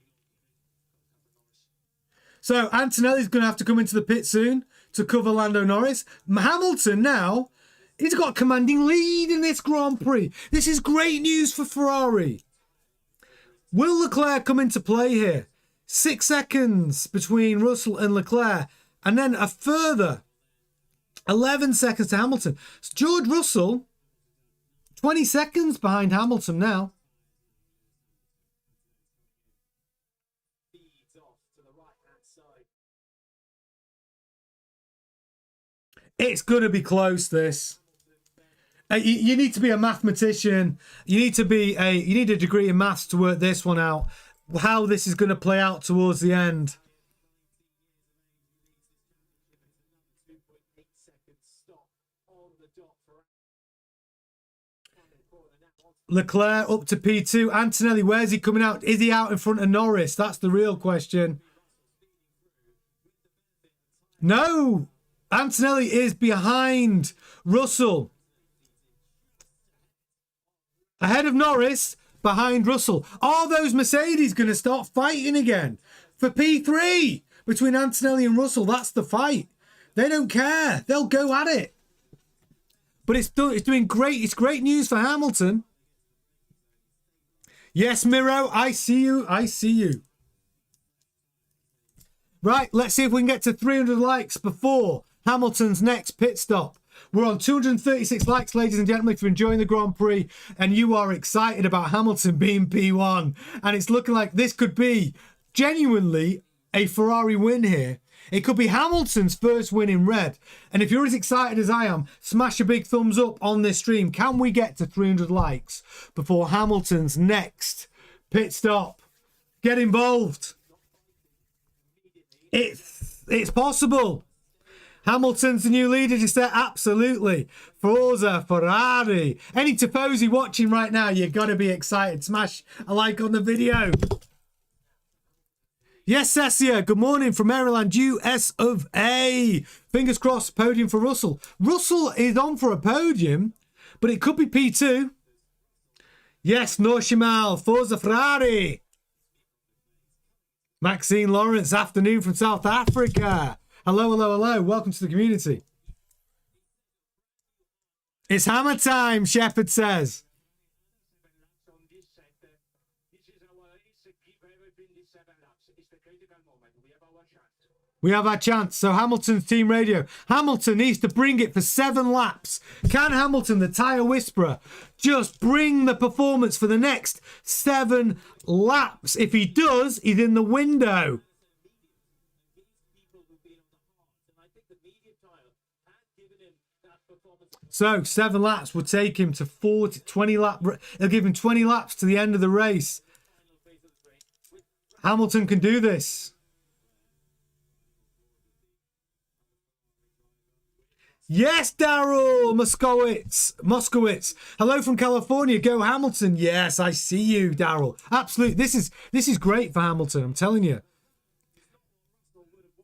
So Antonelli's going to have to come into the pit soon to cover Lando Norris. Hamilton now, he's got a commanding lead in this Grand Prix. This is great news for Ferrari. Will Leclerc come into play here? 6 seconds between Russell and Leclerc, and then a further 11 seconds to Hamilton. So George Russell, 20 seconds behind Hamilton now. It's going to be close, this. You need to be a mathematician. You need a degree in maths to work this one out. How this is going to play out towards the end. Leclerc up to P2. Antonelli, where's he coming out? Is he out in front of Norris? That's the real question. No! Antonelli is behind Russell. Ahead of Norris, behind Russell. Are those Mercedes going to start fighting again? For P3 between Antonelli and Russell, that's the fight. They don't care. They'll go at it. But it's doing great. It's great news for Hamilton. Yes, Miro, I see you. I see you. Right, let's see if we can get to 300 likes before Hamilton's next pit stop. We're on 236 likes, ladies and gentlemen, if you're enjoying the Grand Prix and you are excited about Hamilton being P1. And it's looking like this could be genuinely a Ferrari win here. It could be Hamilton's first win in red. And if you're as excited as I am, smash a big thumbs up on this stream. Can we get to 300 likes before Hamilton's next pit stop? Get involved. It's possible. Hamilton's the new leader, just there. Absolutely. Forza Ferrari. Any Tifosi watching right now, you've got to be excited. Smash a like on the video. Yes, Cessia. Good morning from Maryland, US of A. Fingers crossed, podium for Russell. Russell is on for a podium, but it could be P2. Yes, Norshimal. Forza Ferrari. Maxine Lawrence, afternoon from South Africa. Hello, hello, hello. Welcome to the community. It's hammer time, Shepard says. We have our chance. So Hamilton's team radio. Hamilton needs to bring it for 7 laps. Can Hamilton, the tyre whisperer, just bring the performance for the next 7 laps? If he does, he's in the window. So 7 laps would take him to 20 laps. He'll give him 20 laps to the end of the race. Hamilton can do this. Yes, Daryl Moskowitz. Hello from California. Go Hamilton. Yes, I see you, Daryl. Absolutely. This is great for Hamilton, I'm telling you.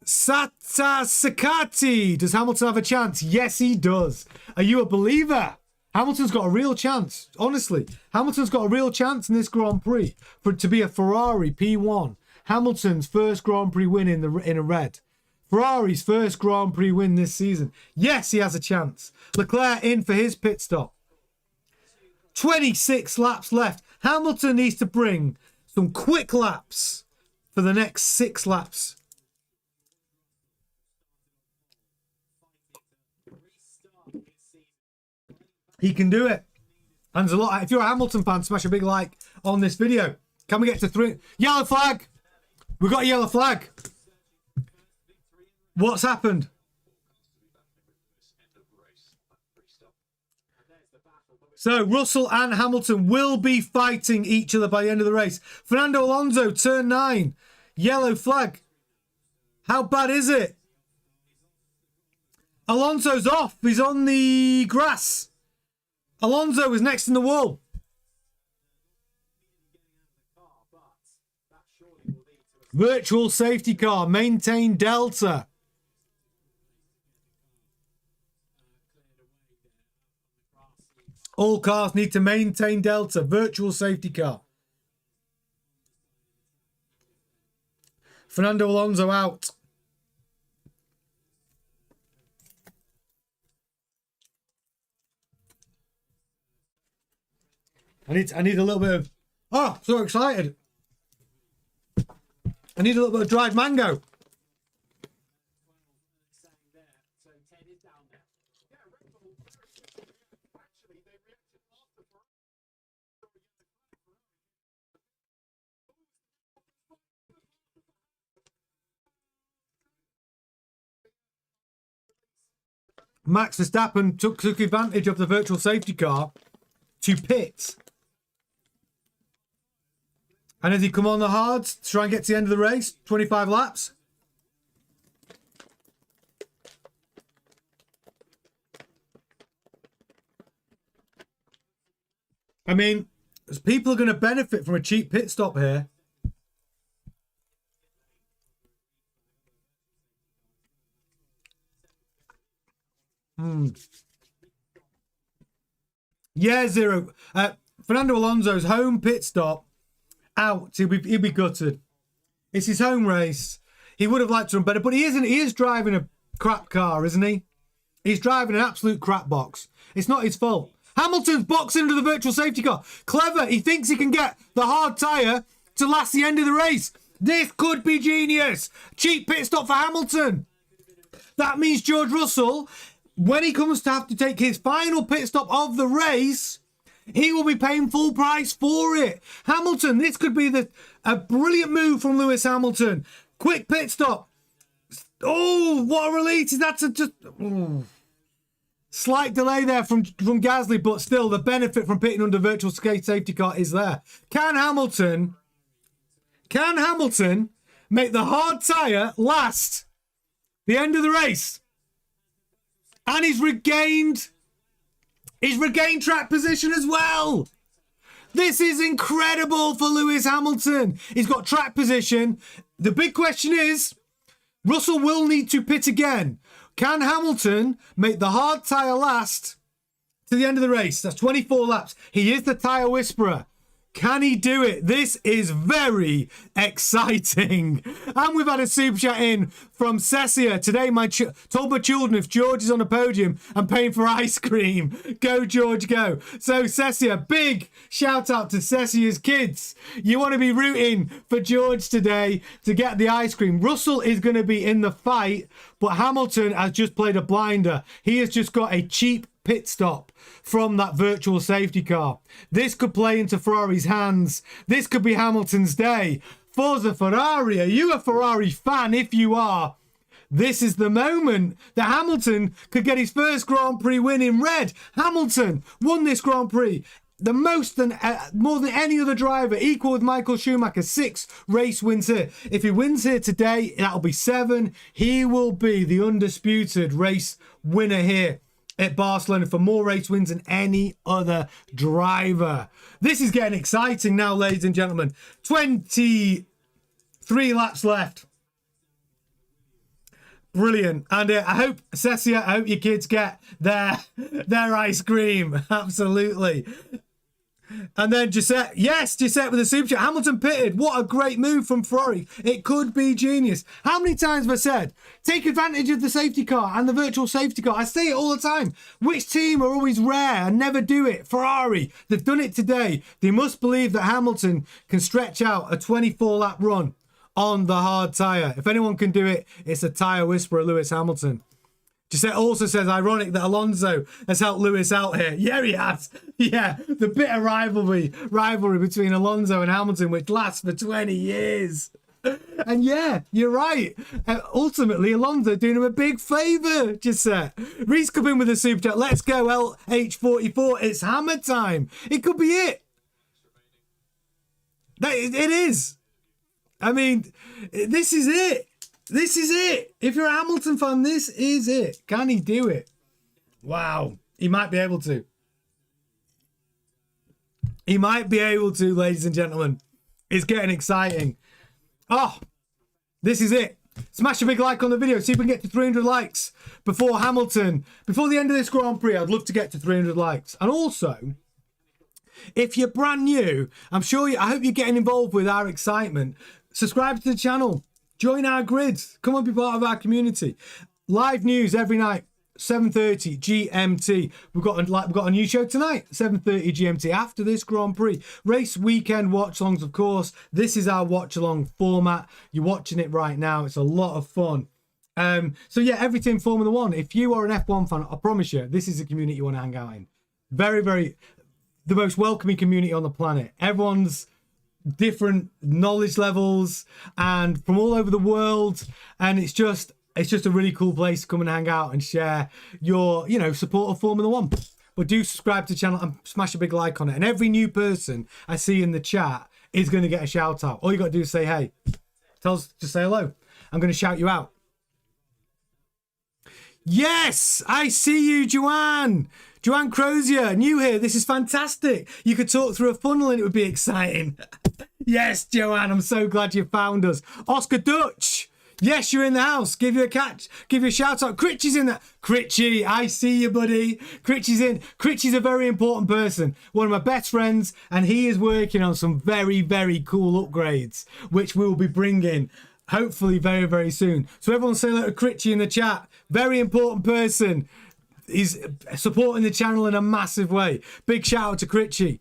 Sata Sakati. Does Hamilton have a chance? Yes, he does. Are you a believer? Hamilton's got a real chance. Honestly, Hamilton's got a real chance in this Grand Prix for it to be a Ferrari P1. Hamilton's first Grand Prix win in a red. Ferrari's first Grand Prix win this season. Yes, he has a chance. Leclerc in for his pit stop. 26 laps left. Hamilton needs to bring some quick laps for the next 6 laps. He can do it. And there's a lot. If you're a Hamilton fan, smash a big like on this video. Can we get to 3? Yellow flag. We've got a yellow flag. What's happened? So Russell and Hamilton will be fighting each other by the end of the race. Fernando Alonso, turn 9. Yellow flag. How bad is it? Alonso's off. He's on the grass. Alonso was next in the wall. Virtual safety car. Maintain Delta. All cars need to maintain Delta. Virtual safety car. Fernando Alonso out. I need a little bit of... Oh, so excited. I need a little bit of dried mango. Max Verstappen took advantage of the virtual safety car to pit. And as he come on the hards to try and get to the end of the race, 25 laps. I mean, people are going to benefit from a cheap pit stop here. Yeah, Zero. Fernando Alonso's home pit stop out. He'll be gutted. It's his home race. He would have liked to run better, but he isn't. He is driving a crap car, isn't he? He's driving an absolute crap box. It's not his fault. Hamilton's boxing into the virtual safety car. Clever. He thinks he can get the hard tyre to last the end of the race. This could be genius. Cheap pit stop for Hamilton. That means George Russell, when he comes to have to take his final pit stop of the race, he will be paying full price for it. Hamilton, this could be a brilliant move from Lewis Hamilton. Quick pit stop. Oh, what a release. That's just... Oh. Slight delay there from Gasly, but still the benefit from pitting under virtual safety car is there. Can Hamilton make the hard tyre last the end of the race? And he's regained track position as well. This is incredible for Lewis Hamilton. He's got track position. The big question is, Russell will need to pit again. Can Hamilton make the hard tyre last to the end of the race? That's 24 laps. He is the tyre whisperer. Can he do it? This is very exciting. And we've had a super chat in from Cessia. Today, told my children if George is on a podium, I'm paying for ice cream. Go, George, go. So, Cessia, big shout out to Cessia's kids. You want to be rooting for George today to get the ice cream. Russell is going to be in the fight, but Hamilton has just played a blinder. He has just got a cheap pit stop from that virtual safety car. This could play into Ferrari's hands. This could be Hamilton's day. Forza Ferrari, are you a Ferrari fan? If you are, this is the moment that Hamilton could get his first Grand Prix win in red. Hamilton won this Grand Prix more than any other driver, equal with Michael Schumacher. 6 race wins here. If he wins here today, that'll be 7. He will be the undisputed race winner here at Barcelona for more race wins than any other driver. This is getting exciting now, ladies and gentlemen. 23 laps left. Brilliant. And I hope, Cessia, I hope your kids get their ice cream. Absolutely. And then Gisette, yes, Gisette with a super chat. Hamilton pitted. What a great move from Ferrari. It could be genius. How many times have I said, take advantage of the safety car and the virtual safety car? I say it all the time. Which team are always rare and never do it? Ferrari. They've done it today. They must believe that Hamilton can stretch out a 24-lap run on the hard tyre. If anyone can do it, it's a tyre whisperer, Lewis Hamilton. Gisette also says, ironic that Alonso has helped Lewis out here. Yeah, he has. Yeah, the bitter rivalry between Alonso and Hamilton, which lasts for 20 years. And yeah, you're right. Ultimately, Alonso doing him a big favour, Gisette. Reese come in with a super chat. Let's go, LH44. It's hammer time. It could be it. It is. I mean, this is it. This is it. If you're a Hamilton fan, this is it. Can he do it? Wow. He might be able to. He might be able to, ladies and gentlemen. It's getting exciting. Oh, this is it. Smash a big like on the video. See if we can get to 300 likes before Hamilton. Before the end of this Grand Prix, I'd love to get to 300 likes. And also, if you're brand new, I hope you're getting involved with our excitement. Subscribe to the channel. Join our grid. Come and be part of our community. Live news every night, 7:30 GMT. We've got a new show tonight, 7:30 GMT after this Grand Prix. Race weekend watch-alongs, of course. This is our watch-along format. You're watching it right now. It's a lot of fun. So yeah, everything Formula One. If you are an F1 fan, I promise you, this is a community you want to hang out in. Very, very, the most welcoming community on the planet. Everyone's different knowledge levels and from all over the world, and it's just a really cool place to come and hang out and share your support of Formula One. But do subscribe to the channel and smash a big like on it, and every new person I see in the chat is going to get a shout out. All you got to do is say hey, just say hello. I'm going to shout you out. Yes, I see you, Joanne Crozier, new here. This is fantastic. You could talk through a funnel and it would be exciting. Yes, Joanne, I'm so glad you found us. Oscar Dutch, yes, you're in the house. Give you a shout out. Critchy's in there. Critchy, I see you, buddy. Critchy's in. Critchy's a very important person. One of my best friends, and he is working on some very, very cool upgrades, which we will be bringing hopefully very, very soon. So everyone say hello to Critchy in the chat. Very important person. He's supporting the channel in a massive way. Big shout out to Critchy.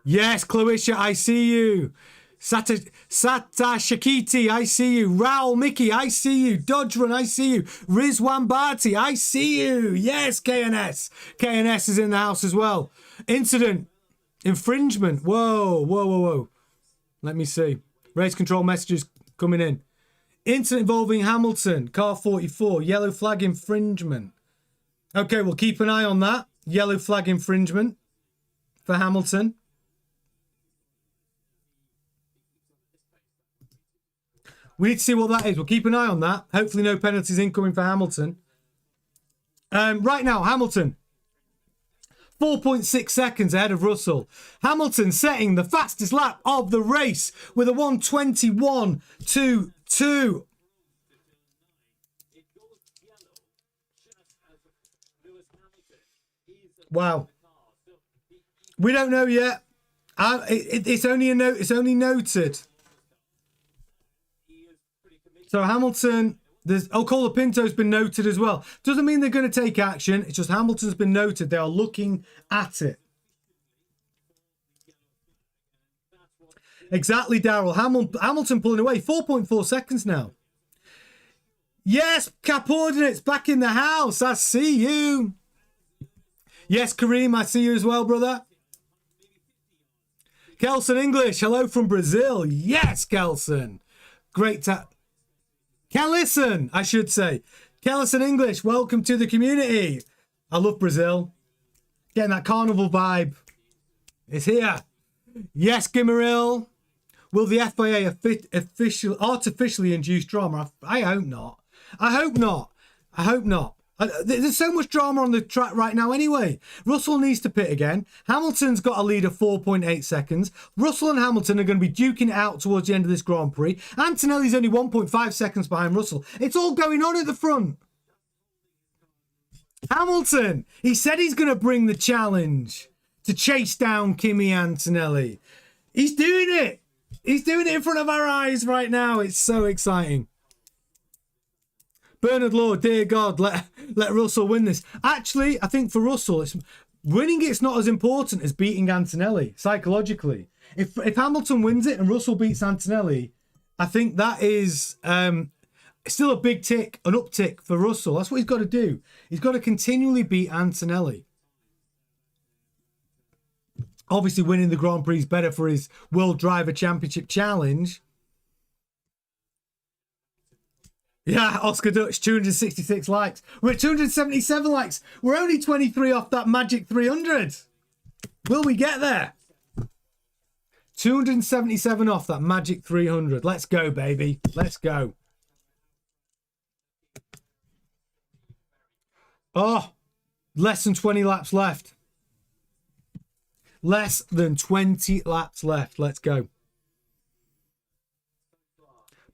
Yes, Clarissa, I see you. Sata Shakiti, I see you. Raul Mickey, I see you. Dodge Run, I see you. Rizwan Bharti, I see you. Yes, KNS. KNS is in the house as well. Incident. Infringement. Whoa. Let me see. Race control messages coming in. Incident involving Hamilton. Car 44. Yellow flag infringement. Okay, we'll keep an eye on that. Yellow flag infringement for Hamilton. We need to see what that is. We'll keep an eye on that. Hopefully no penalties incoming for Hamilton. Right now, Hamilton. 4.6 seconds ahead of Russell. Hamilton setting the fastest lap of the race with a 1:21.22. Wow. We don't know yet. It's only a note. It's only noted. So Hamilton, Colapinto's been noted as well. Doesn't mean they're going to take action. It's just Hamilton's been noted. They are looking at it. Exactly, Daryl. Hamilton pulling away. 4.4 seconds now. Yes, Cap Ordinates back in the house. I see you. Yes, Kareem, I see you as well, brother. Kelson English, hello from Brazil. Yes, Kelson. Great to... Kellison, I should say. Kellison English, welcome to the community. I love Brazil. Getting that carnival vibe. It's here. Yes, Gimaril. Will the FIA artificially induce drama? I hope not. I hope not. I hope not. There's so much drama on the track right now anyway. Russell needs to pit again. Hamilton's got a lead of 4.8 seconds. Russell and Hamilton are going to be duking it out towards the end of this Grand Prix. Antonelli's only 1.5 seconds behind Russell. It's all going on at the front. Hamilton, he said he's going to bring the challenge to chase down Kimi Antonelli. He's doing it. He's doing it in front of our eyes right now. It's so exciting. Bernard Law, dear God, let Russell win this. Actually, I think for Russell, winning it's not as important as beating Antonelli, psychologically. If Hamilton wins it and Russell beats Antonelli, I think that is still a big tick, an uptick for Russell. That's what he's got to do. He's got to continually beat Antonelli. Obviously, winning the Grand Prix is better for his World Driver Championship challenge. Yeah, Oscar Dutch, 266 likes. We're at 277 likes. We're only 23 off that magic 300. Will we get there? 277 off that magic 300. Let's go, baby. Let's go. Oh, less than 20 laps left. Less than 20 laps left. Let's go.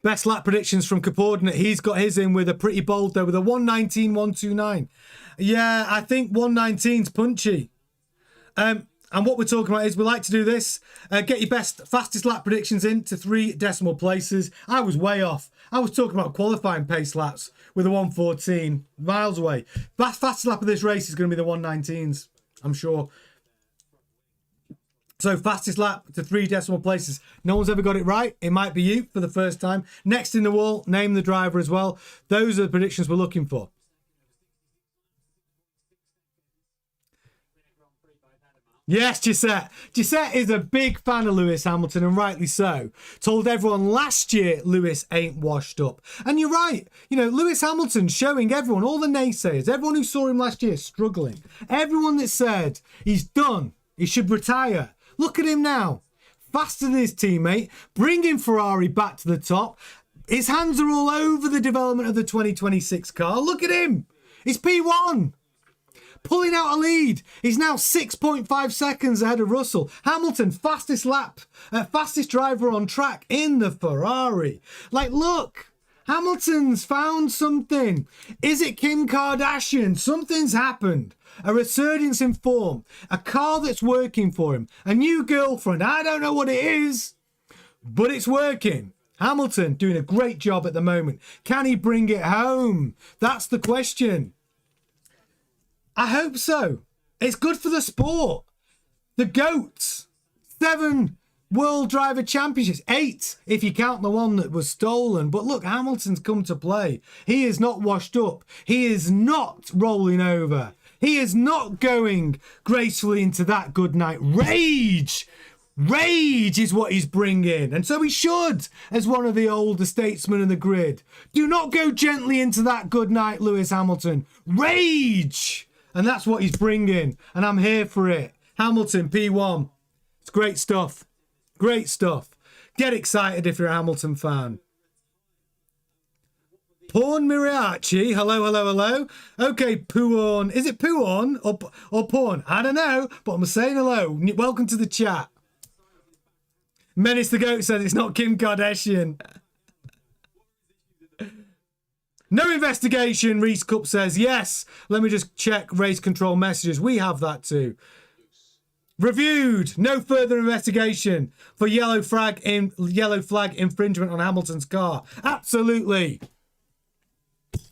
Best lap predictions from Coordinate. He's got his in with a pretty bold though, with a 119, 129. Yeah, I think 119's punchy. And what we're talking about is we like to do this. Get your fastest lap predictions into 3 decimal places. I was way off. I was talking about qualifying pace laps with a 114 miles away. Fastest lap of this race is going to be the 119s, I'm sure. So fastest lap to 3 decimal places. No one's ever got it right. It might be you for the first time. Next in the wall, name the driver as well. Those are the predictions we're looking for. Yes, Gisette. Gisette is a big fan of Lewis Hamilton, and rightly so. Told everyone last year Lewis ain't washed up. And you're right. You know, Lewis Hamilton showing everyone, all the naysayers, everyone who saw him last year struggling, everyone that said he's done, he should retire. Look at him now. Faster than his teammate, bringing Ferrari back to the top. His hands are all over the development of the 2026 car. Look at him. He's P1. Pulling out a lead. He's now 6.5 seconds ahead of Russell. Hamilton, fastest driver on track in the Ferrari. Like, look, Hamilton's found something. Is it Kim Kardashian? Something's happened. A resurgence in form. A car that's working for him. A new girlfriend. I don't know what it is, but it's working. Hamilton doing a great job at the moment. Can he bring it home? That's the question. I hope so. It's good for the sport. The GOAT. 7 World Driver Championships. 8 if you count the one that was stolen. But look, Hamilton's come to play. He is not washed up. He is not rolling over. He is not going gracefully into that good night. Rage! Rage is what he's bringing. And so he should, as one of the older statesmen in the grid. Do not go gently into that good night, Lewis Hamilton. Rage! And that's what he's bringing. And I'm here for it. Hamilton, P1. It's great stuff. Great stuff. Get excited if you're a Hamilton fan. Porn Miriachi. Hello, hello, hello. Okay, Puon. Is it Puon or Porn? I don't know, but I'm saying hello. Welcome to the chat. Menace the Goat says it's not Kim Kardashian. No investigation, Reese Cup says. Yes. Let me just check race control messages. We have that too. Reviewed. No further investigation for yellow flag infringement on Hamilton's car. Absolutely.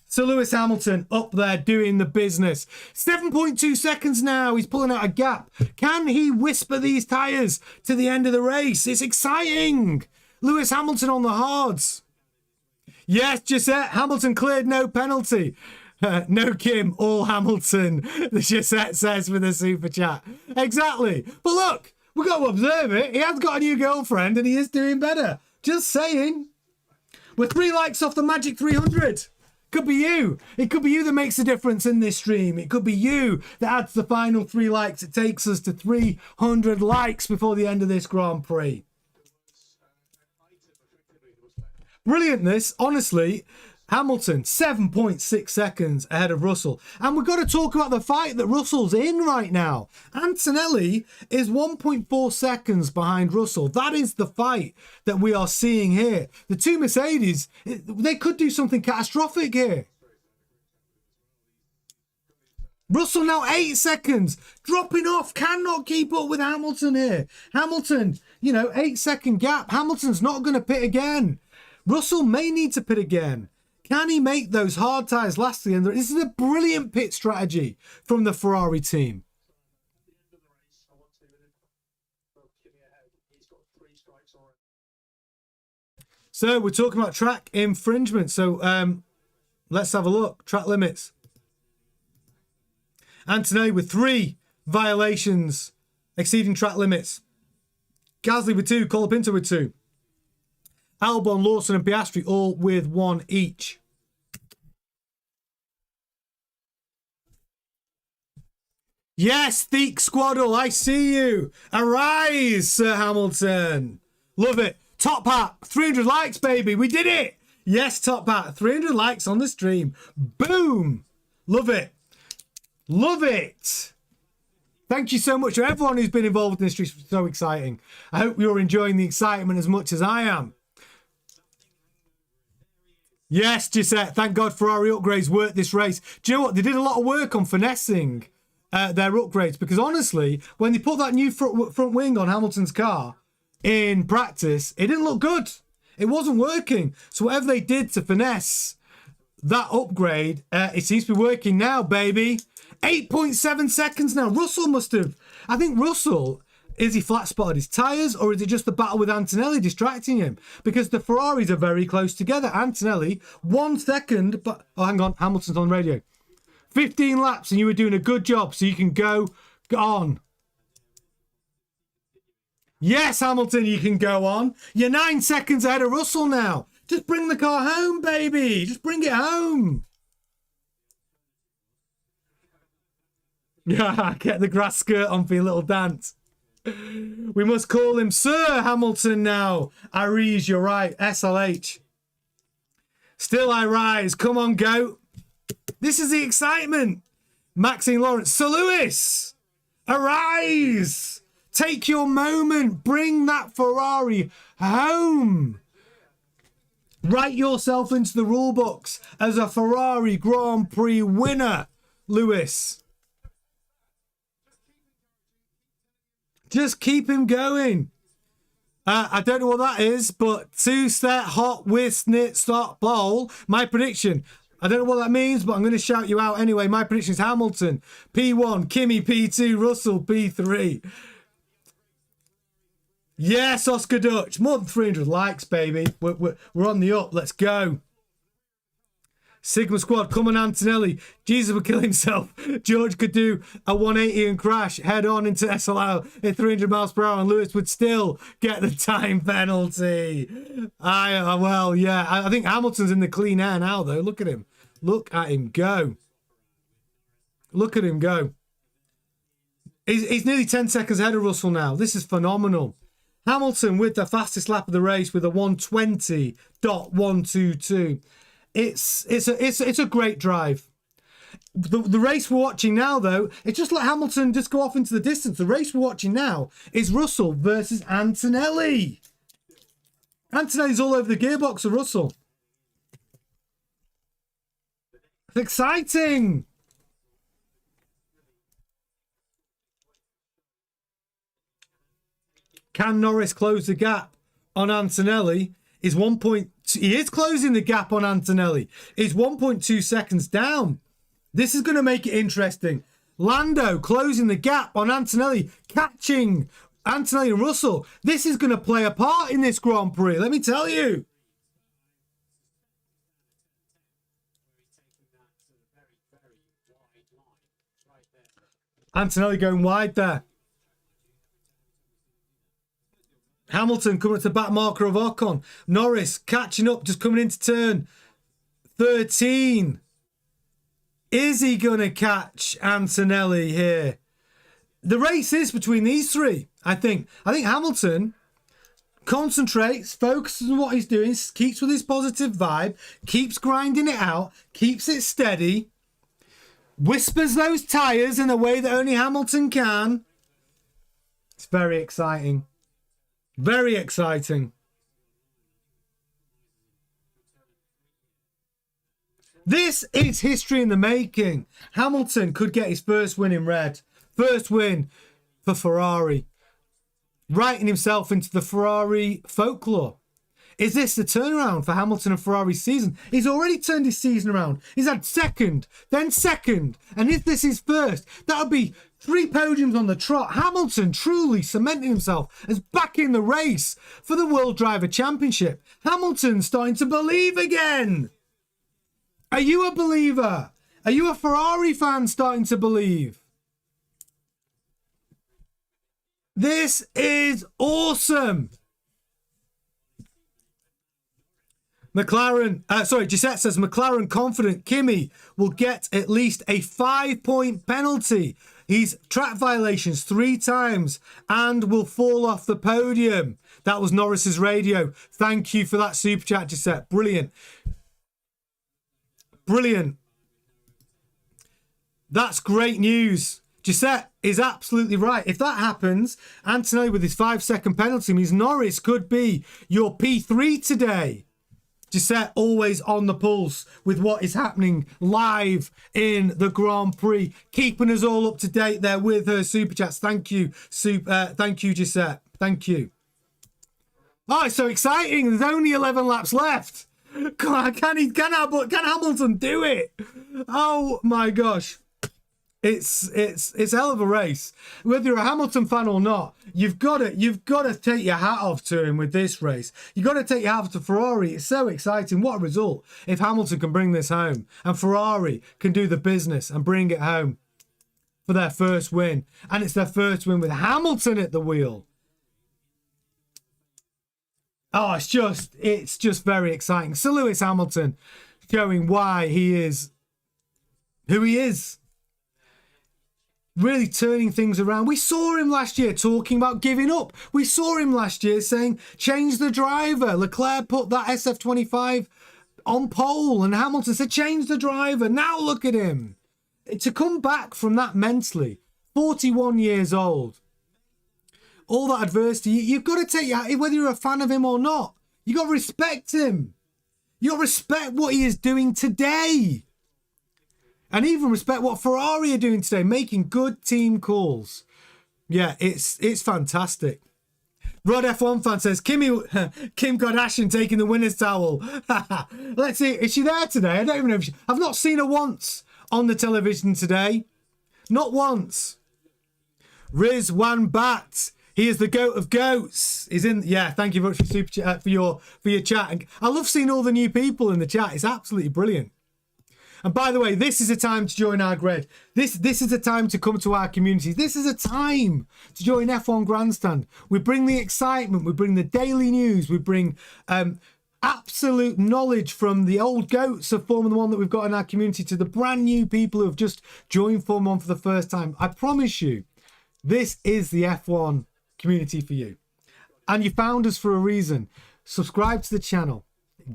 So Lewis Hamilton up there doing the business. 7.2 seconds now. He's pulling out a gap. Can he whisper these tyres to the end of the race? It's exciting. Lewis Hamilton on the hards. Yes, Gisette. Hamilton cleared no penalty. No Kim, all Hamilton. The Gisette says with a super chat. Exactly. But look, we've got to observe it. He has got a new girlfriend and he is doing better. Just saying. We're 3 likes off the magic 300. Could be you. It could be you that makes the difference in this stream. It could be you that adds the final 3 likes. It takes us to 300 likes before the end of this Grand Prix. Brilliant this. Honestly, Hamilton, 7.6 seconds ahead of Russell. And we've got to talk about the fight that Russell's in right now. Antonelli is 1.4 seconds behind Russell. That is the fight that we are seeing here. The 2 Mercedes, they could do something catastrophic here. Russell now 8 seconds, dropping off, cannot keep up with Hamilton here. Hamilton, 8-second gap. Hamilton's not going to pit again. Russell may need to pit again. Can he make those hard tyres last to the end? This is a brilliant pit strategy from the Ferrari team. So we're talking about track infringement. So let's have a look. Track limits. Antonelli with 3 violations exceeding track limits. Gasly with 2. Colapinto with 2. Albon, Lawson and Piastri all with 1 each. Yes, Theek Squaddle, I see you. Arise, Sir Hamilton. Love it. Top Hat, 300 likes, baby. We did it. Yes, Top Hat, 300 likes on the stream. Boom. Love it. Love it. Thank you so much to everyone who's been involved in this stream. It's so exciting. I hope you're enjoying the excitement as much as I am. Yes, Gisette. Thank God Ferrari upgrades worked this race. Do you know what? They did a lot of work on finessing their upgrades, because honestly, when they put that new front wing on Hamilton's car in practice, it didn't look good. It wasn't working. So whatever they did to finesse that upgrade, it seems to be working now, baby. 8.7 seconds now. Russell must have... I think Russell... Is he flat spotted his tyres, or is it just the battle with Antonelli distracting him? Because the Ferraris are very close together. Antonelli, 1 second, but... Oh, hang on. Hamilton's on the radio. 15 laps and you were doing a good job, so you can go on. Yes, Hamilton, you can go on. You're 9 seconds ahead of Russell now. Just bring the car home, baby. Just bring it home. Yeah, get the grass skirt on for your little dance. We must call him Sir Hamilton now. Aries, you're right. SLH. Still I rise. Come on, goat. This is the excitement. Maxine Lawrence. Sir Lewis, arise. Take your moment. Bring that Ferrari home. Write yourself into the rule books as a Ferrari Grand Prix winner, Lewis. Just keep him going. I don't know what that is, but two-step hot with snit stop bowl. My prediction. I don't know what that means, but I'm going to shout you out anyway. My prediction is Hamilton P1, Kimi P2, Russell P3. Yes, Oscar Dutch. More than 300 likes, baby. We're on the up. Let's go. Sigma Squad, come on, Antonelli. Jesus would kill himself. George could do a 180 and crash head on into SLL at 300 miles per hour, and Lewis would still get the time penalty. Well, yeah. I think Hamilton's in the clean air now, though. Look at him. Look at him go. Look at him go. He's nearly 10 seconds ahead of Russell now. This is phenomenal. Hamilton with the fastest lap of the race with a 120.122. It's a great drive. The race we're watching now, though, it's just let Hamilton just go off into the distance. The race we're watching now is Russell versus Antonelli. Antonelli's all over the gearbox of Russell. It's exciting. Can Norris close the gap on Antonelli? He is closing the gap on Antonelli. He's 1.2 seconds down. This is going to make it interesting. Lando closing the gap on Antonelli, catching Antonelli and Russell. This is going to play a part in this Grand Prix, let me tell you. Antonelli going wide there. Hamilton coming at the back marker of Ocon. Norris catching up, just coming into turn 13. Is he going to catch Antonelli here? The race is between these three, I think. I think Hamilton concentrates, focuses on what he's doing, keeps with his positive vibe, keeps grinding it out, keeps it steady, whispers those tyres in a way that only Hamilton can. It's very exciting. Very exciting. This is history in the making. Hamilton could get his first win in red. First win for Ferrari. Writing himself into the Ferrari folklore. Is this the turnaround for Hamilton and Ferrari's season? He's already turned his season around. He's had second, then second. And if this is first, that would be 3 podiums on the trot. Hamilton truly cementing himself as back in the race for the World Driver Championship. Hamilton starting to believe again. Are you a believer? Are you a Ferrari fan starting to believe? This is awesome. Gisette says McLaren confident Kimi will get at least a 5-point penalty. He's track violations 3 times and will fall off the podium. That was Norris's radio. Thank you for that super chat, Gisette. Brilliant. Brilliant. That's great news. Gisette is absolutely right. If that happens, Antonelli with his 5-second penalty means Norris could be your P3 today. Gisette always on the pulse with what is happening live in the Grand Prix, keeping us all up to date there with her super chats. Thank you, thank you, Gisette. Thank you. Oh, it's so exciting! There's only 11 laps left. Can Hamilton do it? Oh my gosh! It's a hell of a race. Whether you're a Hamilton fan or not, you've got to take your hat off to him with this race. You've got to take your hat off to Ferrari. It's so exciting. What a result if Hamilton can bring this home and Ferrari can do the business and bring it home for their first win. And it's their first win with Hamilton at the wheel. Oh, it's just very exciting. Sir Lewis Hamilton showing why he is who he is. Really turning things around. We saw him last year talking about giving up. We saw him last year saying, change the driver. Leclerc put that SF25 on pole and Hamilton said, change the driver. Now look at him. To come back from that mentally, 41 years old, all that adversity, you've got to take, whether you're a fan of him or not, you've got to respect him. You've got to respect what he is doing today. And even respect what Ferrari are doing today, making good team calls. Yeah, it's fantastic. Rod F1 fan says, Kim Kardashian taking the winner's towel. Let's see, is she there today? I don't even know if I've not seen her once on the television today. Not once. Rizwan Bat. He is the goat of goats. He's in. Yeah, thank you very much for super chat, for your chat. And I love seeing all the new people in the chat. It's absolutely brilliant. And by the way, this is a time to join our grid. This is a time to come to our community. This is a time to join F1 Grandstand. We bring the excitement. We bring the daily news. We bring absolute knowledge from the old goats of Formula 1 that we've got in our community to the brand new people who have just joined Formula 1 for the first time. I promise you, this is the F1 community for you. And you found us for a reason. Subscribe to the channel.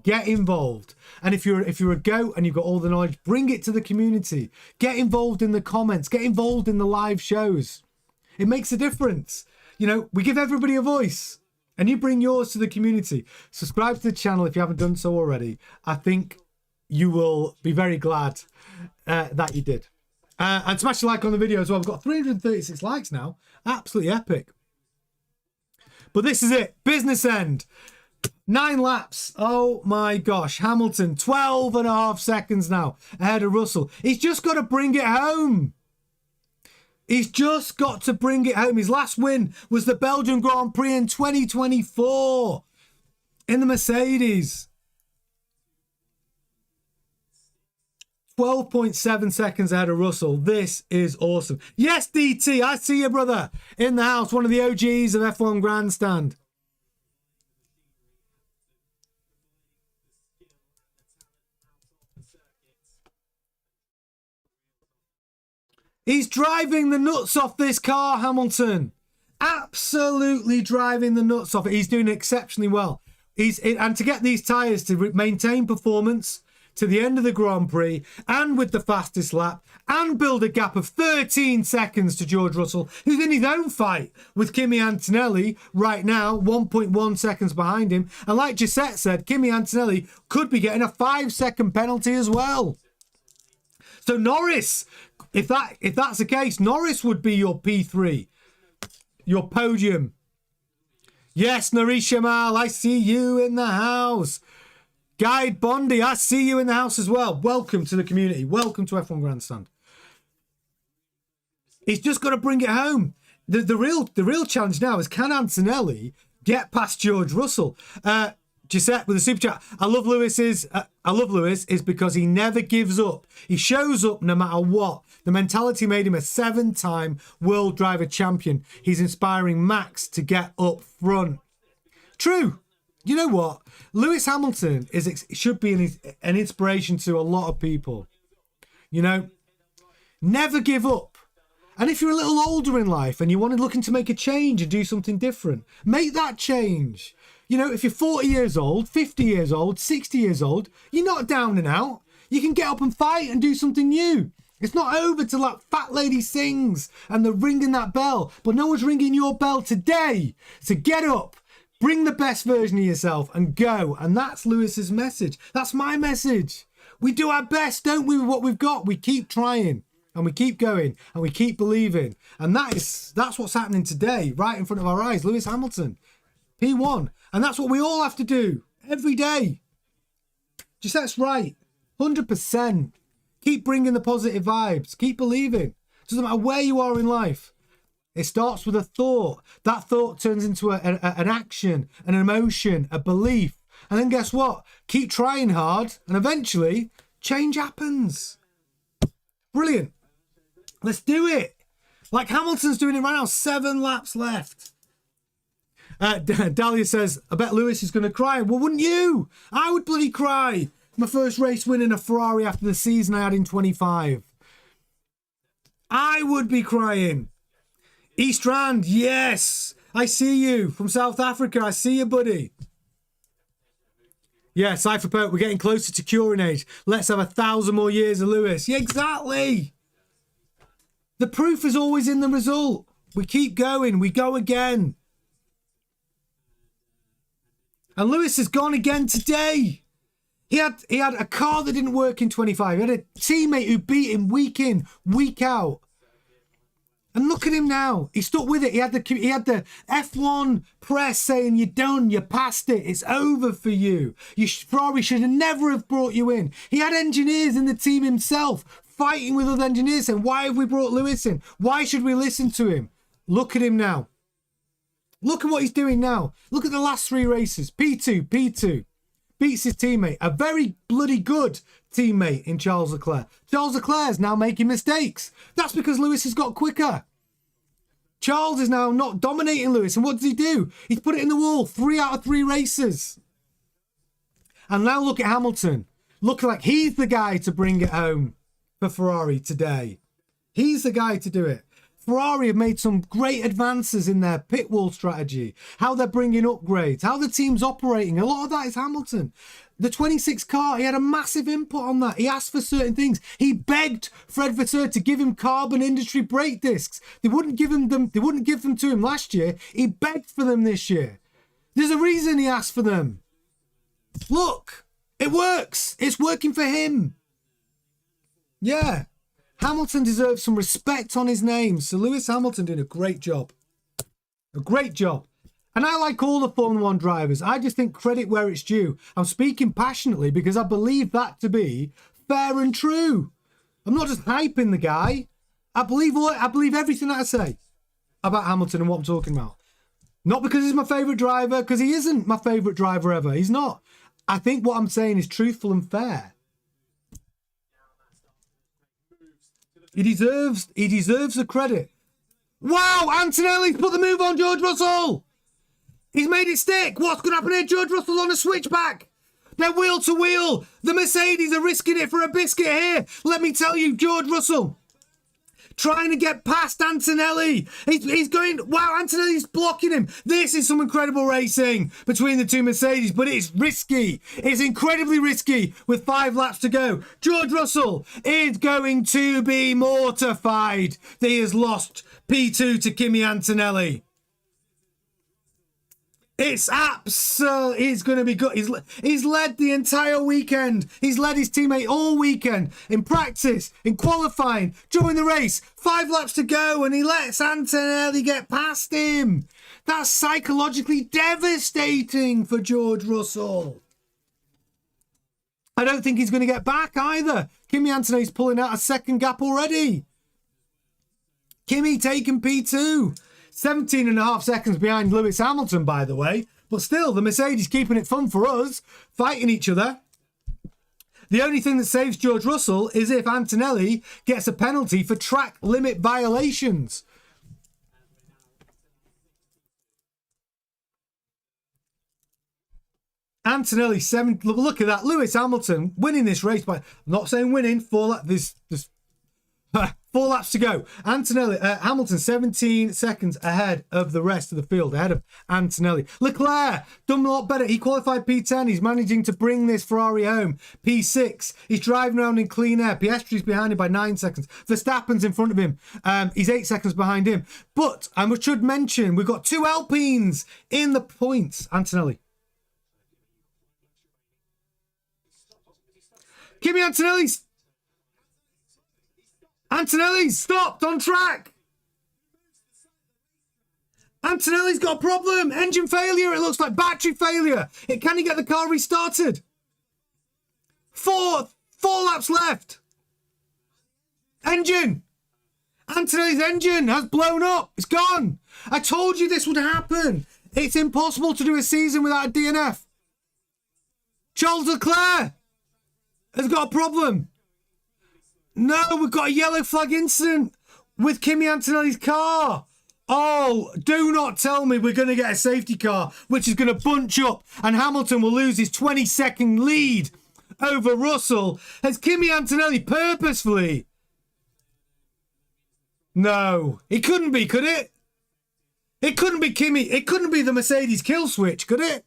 Get involved. And if you're a goat and you've got all the knowledge, bring it to the community. Get involved in the comments. Get involved in the live shows. It makes a difference. You know, we give everybody a voice. And you bring yours to the community. Subscribe to the channel if you haven't done so already. I think you will be very glad that you did. And smash a like on the video as well. We've got 336 likes now. Absolutely epic. But this is it. Business end. 9 laps. Oh my gosh. Hamilton, 12.5 seconds now ahead of Russell. He's just got to bring it home. He's just got to bring it home. His last win was the Belgian Grand Prix in 2024 in the Mercedes. 12.7 seconds ahead of Russell. This is awesome. Yes, DT, I see you, brother. In the house, one of the OGs of F1 Grandstand. He's driving the nuts off this car, Hamilton. Absolutely driving the nuts off it. He's doing exceptionally well. And to get these tyres to maintain performance to the end of the Grand Prix and with the fastest lap and build a gap of 13 seconds to George Russell, who's in his own fight with Kimi Antonelli right now, 1.1 seconds behind him. And like Gisette said, Kimi Antonelli could be getting a 5-second penalty as well. So Norris, if that's the case, Norris would be your P3, your podium. Yes, Norris Shamal, I see you in the house. Guide Bondi, I see you in the house as well. Welcome to the community. Welcome to F1 Grandstand. He's just got to bring it home. The real challenge now is, can Antonelli get past George Russell? Gisette with a super chat. I love Lewis is because he never gives up. He shows up no matter what. The mentality made him a 7-time world driver champion. He's inspiring Max to get up front. True. You know what? Lewis Hamilton should be an inspiration to a lot of people. You know, never give up. And if you're a little older in life and you're looking to make a change and do something different, make that change. You know, if you're 40 years old, 50 years old, 60 years old, you're not down and out. You can get up and fight and do something new. It's not over till that fat lady sings and they're ringing that bell. But no one's ringing your bell today. So get up, Bring the best version of yourself and go. And that's Lewis's message. That's my message. We do our best, don't we, with what we've got? We keep trying and we keep going and we keep believing. And that's what's happening today, right in front of our eyes. Lewis Hamilton, P1. And that's what we all have to do every day. Just that's right. 100%. Keep bringing the positive vibes. Keep believing. Doesn't matter where you are in life. It starts with a thought. That thought turns into an action, an emotion, a belief. And then guess what? Keep trying hard and eventually change happens. Brilliant. Let's do it. Like Hamilton's doing it right now. 7 laps left. Dahlia says, I bet Lewis is going to cry. Well, wouldn't you? I would bloody cry. My first race win in a Ferrari after the season I had in 25. I would be crying. East Rand, yes. I see you. From South Africa, I see you, buddy. Yeah, Cypher Pope, we're getting closer to curing age. Let's have 1,000 more years of Lewis. Yeah, exactly. The proof is always in the result. We keep going. We go again. And Lewis has gone again today. He had a car that didn't work in 25. He had a teammate who beat him week in, week out. And look at him now. He stuck with it. He had the F1 press saying, you're done, you're past it, it's over for you. Ferrari should have never have brought you in. He had engineers in the team himself fighting with other engineers saying, why have we brought Lewis in? Why should we listen to him? Look at him now. Look at what he's doing now. Look at the last 3 races. P2. Beats his teammate. A very bloody good teammate in Charles Leclerc. Charles Leclerc's now making mistakes. That's because Lewis has got quicker. Charles is now not dominating Lewis. And what does he do? He's put it in the wall. 3 out of 3 races. And now look at Hamilton. Looking like he's the guy to bring it home for Ferrari today. He's the guy to do it. Ferrari have made some great advances in their pit wall strategy, how they're bringing upgrades, how the team's operating. A lot of that is Hamilton. The 26 car, he had a massive input on that. He asked for certain things. He begged Fred Vasseur to give him carbon industry brake discs. They wouldn't give them to him last year. He begged for them this year. There's a reason he asked for them. Look, it works. It's working for him. Yeah. Hamilton deserves some respect on his name. So Lewis Hamilton doing a great job. A great job. And I like all the Formula 1 drivers. I just think credit where it's due. I'm speaking passionately because I believe that to be fair and true. I'm not just hyping the guy. I believe everything that I say about Hamilton and what I'm talking about. Not because he's my favourite driver, because he isn't my favourite driver ever. He's not. I think what I'm saying is truthful and fair. He deserves the credit. Wow, Antonelli's put the move on George Russell. He's made it stick. What's going to happen here? George Russell on a switchback. They're wheel to wheel. The Mercedes are risking it for a biscuit here. Let me tell you, George Russell trying to get past Antonelli. He's going, wow, Antonelli's blocking him. This is some incredible racing between the 2 Mercedes, but it's risky. It's incredibly risky with 5 laps to go. George Russell is going to be mortified that he has lost P2 to Kimi Antonelli. It's absolutely, he's going to be good. He's led the entire weekend. He's led his teammate all weekend in practice, in qualifying, during the race. 5 laps to go and he lets Antonelli get past him. That's psychologically devastating for George Russell. I don't think he's going to get back either. Kimi Antonelli's pulling out a second gap already. Kimi taking P2. 17.5 seconds behind Lewis Hamilton, by the way. But still, the Mercedes keeping it fun for us, fighting each other. The only thing that saves George Russell is if Antonelli gets a penalty for track limit violations. Antonelli, look at that. Lewis Hamilton winning this race by, I'm not saying winning, 4 4 laps to go. Hamilton 17 seconds ahead of the rest of the field, ahead of Antonelli. Leclerc done a lot better. He qualified P10. He's managing to bring this Ferrari home. P6. He's driving around in clean air. Piastri's behind him by 9 seconds. Verstappen's in front of him. He's 8 seconds behind him. But I should mention, we've got 2 Alpines in the points. Antonelli. Kimi Antonelli's stopped on track. Antonelli's got a problem. Engine failure. It looks like battery failure. Can he get the car restarted? 4 laps left. Engine. Antonelli's engine has blown up. It's gone. I told you this would happen. It's impossible to do a season without a DNF. Charles Leclerc has got a problem. No, we've got a yellow flag incident with Kimi Antonelli's car. Oh, do not tell me we're going to get a safety car, which is going to bunch up and Hamilton will lose his 20-second lead over Russell. Has Kimi Antonelli purposefully? No, it couldn't be, could it? It couldn't be Kimi. It couldn't be the Mercedes kill switch, could it?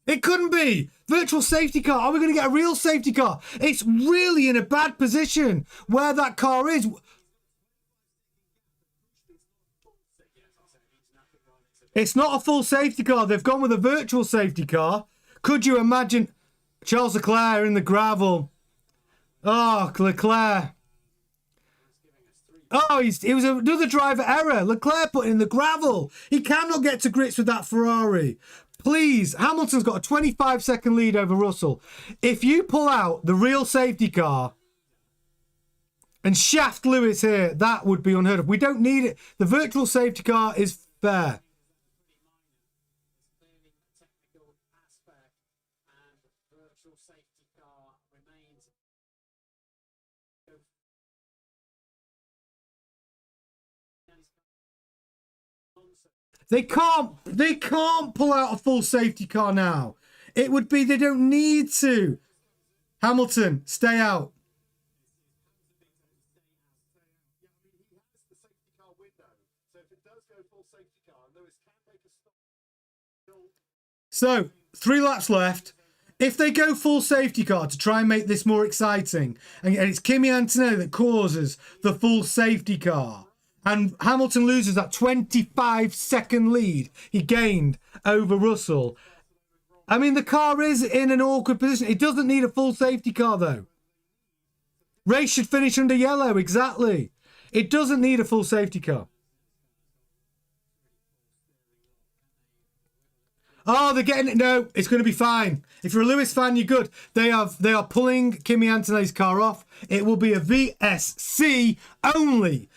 It couldn't be. Virtual safety car. Are we going to get a real safety car? It's really in a bad position where that car is. It's not a full safety car. They've gone with a virtual safety car. Could you imagine Charles Leclerc in the gravel? Oh, Leclerc. Oh, it was another driver error. Leclerc put in the gravel. He cannot get to grips with that Ferrari. Please, Hamilton's got a 25-second lead over Russell. If you pull out the real safety car and shaft Lewis here, that would be unheard of. We don't need it. The virtual safety car is fair. They can't pull out a full safety car now. It would be they don't need to. Hamilton, stay out. So, 3 laps left. If they go full safety car to try and make this more exciting, and it's Kimi Antonelli that causes the full safety car, and Hamilton loses that 25-second lead he gained over Russell. I mean, the car is in an awkward position. It doesn't need a full safety car, though. Race should finish under yellow, exactly. It doesn't need a full safety car. Oh, they're getting it. No, it's going to be fine. If you're a Lewis fan, you're good. They are pulling Kimi Antonelli's car off. It will be a VSC only.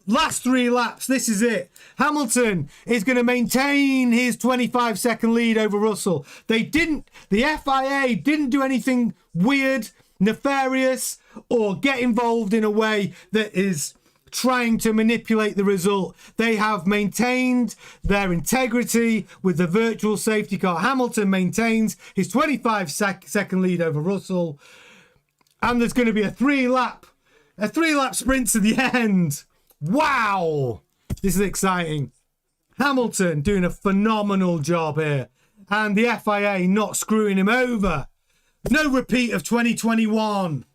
Last 3 laps, this is it. Hamilton is going to maintain his 25-second lead over Russell. The FIA didn't do anything weird, nefarious, or get involved in a way that is trying to manipulate the result. They have maintained their integrity with the virtual safety car. Hamilton maintains his 25-second lead over Russell. And there's going to be a 3-lap sprint to the end. Wow, this is exciting. Hamilton doing a phenomenal job here. And the FIA not screwing him over. No repeat of 2021.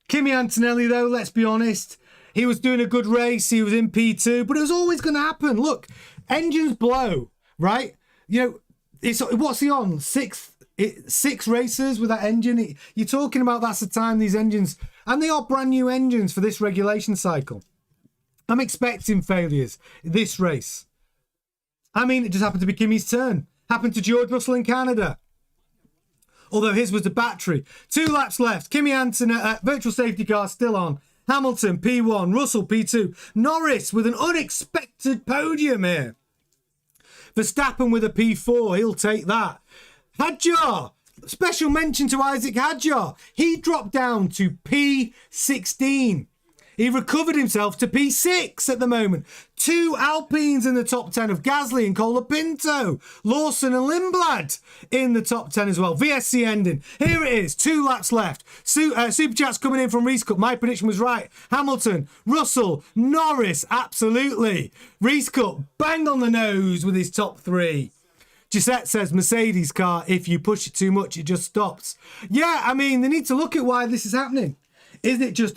Kimi Antonelli, though, let's be honest. He was doing a good race. He was in P2. But it was always going to happen. Look, engines blow, right? You know, what's he on? 6 races with that engine. You're talking about that's the time these engines, and they are brand new engines for this regulation cycle. I'm expecting failures this race. I mean, it just happened to be Kimi's turn. Happened to George Russell in Canada. Although his was the battery. 2 laps left. Kimi Antonelli, virtual safety car still on. Hamilton P1, Russell P2. Norris with an unexpected podium here. Verstappen with a P4. He'll take that. Hadjar, special mention to Isaac Hadjar. He dropped down to P16. He recovered himself to P6 at the moment. 2 Alpines in the top 10 of Gasly and Colapinto. Lawson and Lindblad in the top 10 as well. VSC ending. Here it is. 2 laps left. Super Chat's coming in from Reese Cup. My prediction was right. Hamilton, Russell, Norris. Absolutely. Reese Cup bang on the nose with his top 3. Gisette says, Mercedes car, if you push it too much, it just stops. Yeah, I mean, they need to look at why this is happening. Is it just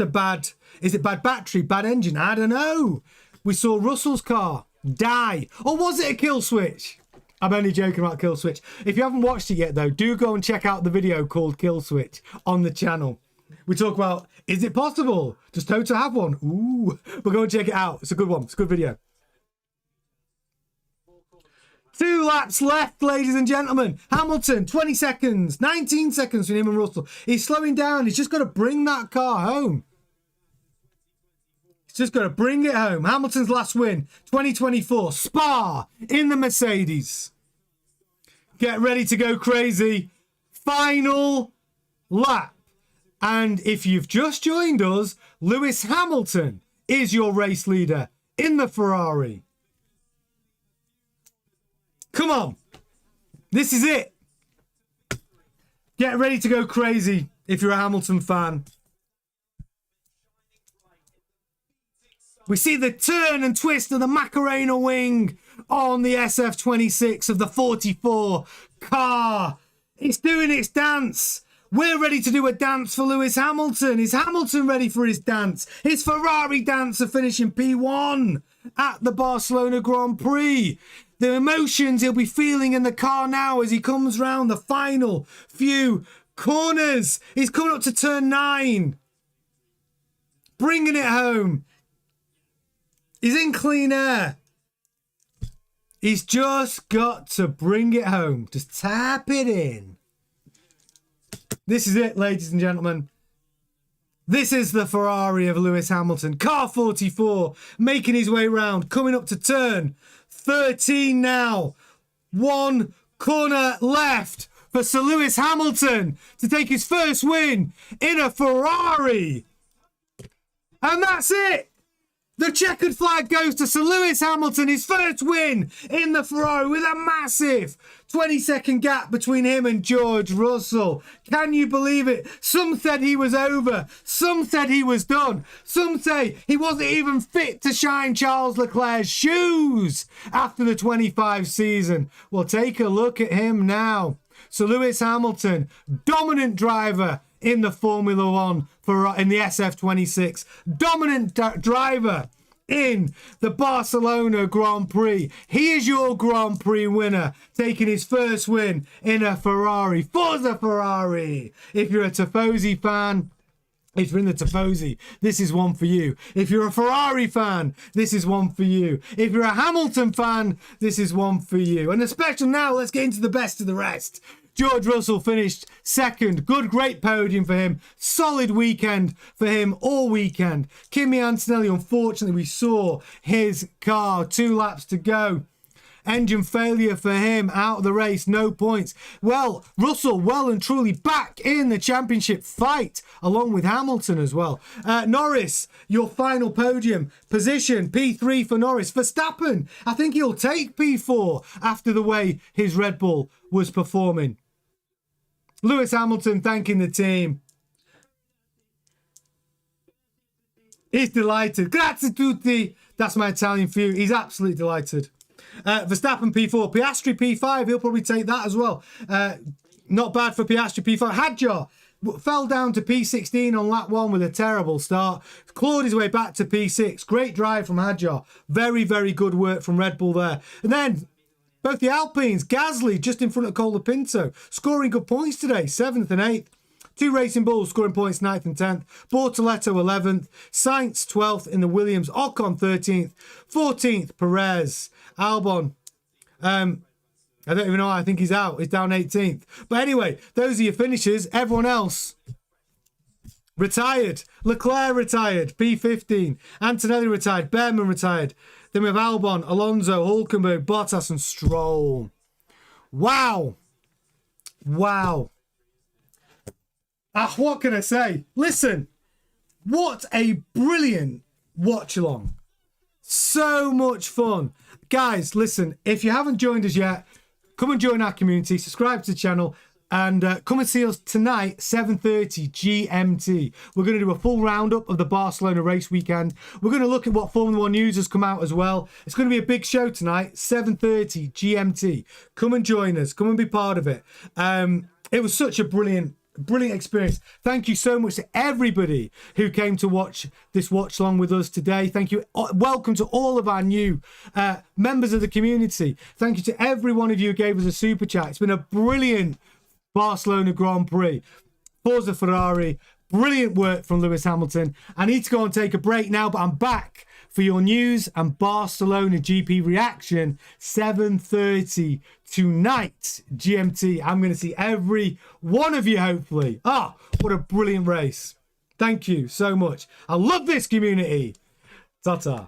is it bad battery, bad engine? I don't know. We saw Russell's car die. Or was it a kill switch? I'm only joking about kill switch. If you haven't watched it yet, though, do go and check out the video called Kill Switch on the channel. We talk about, is it possible? Does Toto have one? Ooh, but go and check it out. It's a good one. It's a good video. 2 laps left, ladies and gentlemen. Hamilton, 20 seconds, 19 seconds for him and Russell. He's slowing down. He's just got to bring that car home. He's just got to bring it home. Hamilton's last win, 2024, Spa in the Mercedes. Get ready to go crazy. Final lap. And if you've just joined us, Lewis Hamilton is your race leader in the Ferrari. Come on. This is it. Get ready to go crazy if you're a Hamilton fan. We see the turn and twist of the Macarena wing on the SF26 of the 44 car. It's doing its dance. We're ready to do a dance for Lewis Hamilton. Is Hamilton ready for his dance? His Ferrari dance of finishing P1 at the Barcelona Grand Prix. The emotions he'll be feeling in the car now as he comes round the final few corners. He's coming up to turn 9. Bringing it home. He's in clean air. He's just got to bring it home. Just tap it in. This is it, ladies and gentlemen. This is the Ferrari of Lewis Hamilton. Car 44 making his way round, coming up to turn 13 now. 1 corner left for Sir Lewis Hamilton to take his first win in a Ferrari. And that's it. The checkered flag goes to Sir Lewis Hamilton, his first win in the Ferrari with a massive 20-second gap between him and George Russell. Can you believe it? Some said he was over. Some said he was done. Some say he wasn't even fit to shine Charles Leclerc's shoes after the 25 season. Well, take a look at him now. Sir Lewis Hamilton, dominant driver in the Formula One in the SF26. Dominant driver in the Barcelona Grand Prix. He is your Grand Prix winner, taking his first win in a Ferrari. Forza Ferrari! If you're a Tifosi fan, if you're in the Tifosi, this is one for you. If you're a Ferrari fan, this is one for you. If you're a Hamilton fan, this is one for you. And especially now, let's get into the best of the rest. George Russell finished second. Good, great podium for him. Solid weekend for him all weekend. Kimi Antonelli, unfortunately, we saw his car. 2 laps to go. Engine failure for him, out of the race, no points. Well, Russell well and truly back in the championship fight, along with Hamilton as well. Norris, your final podium position, P3 for Norris. Verstappen, I think he'll take P4 after the way his Red Bull was performing. Lewis Hamilton thanking the team. He's delighted. Grazie tutti. That's my Italian for you. He's absolutely delighted. Verstappen P4. Piastri P5. He'll probably take that as well. Not bad for Piastri P5. Hadjar fell down to P16 on lap 1 with a terrible start. Clawed his way back to P6. Great drive from Hadjar. Very, very good work from Red Bull there. And then both the Alpines, Gasly just in front of Colapinto, scoring good points today, 7th and 8th. 2 Racing Bulls scoring points 9th and 10th. Bortoletto 11th. Sainz 12th in the Williams. Ocon 13th. 14th, Perez. Albon, I don't even know. I think he's out. He's down 18th. But anyway, those are your finishers. Everyone else retired. Leclerc retired. P15. Antonelli retired. Behrman retired. Then we have Albon, Alonso, Hulkenberg, Bottas and Stroll. Wow. Wow. What can I say? Listen, What a brilliant watch along. So much fun. Guys, listen, if you haven't joined us yet, come and join our community, subscribe to the channel, and come and see us tonight, 7:30 GMT. We're going to do a full roundup of the Barcelona race weekend. We're going to look at what Formula 1 news has come out as well. It's going to be a big show tonight, 7:30 GMT. Come and join us. Come and be part of it. It was such a brilliant experience. Thank you so much to everybody who came to watch this watch along with us today. Thank you. Welcome to all of our new members of the community. Thank you to every one of you who gave us a super chat. It's been a brilliant Barcelona Grand Prix. Forza Ferrari. Brilliant work from Lewis Hamilton. I need to go and take a break now, but I'm back for your news and Barcelona GP reaction, 7:30 tonight GMT. I'm going to see every one of you, hopefully. What a brilliant race. Thank you so much. I love this community. Ta-ta.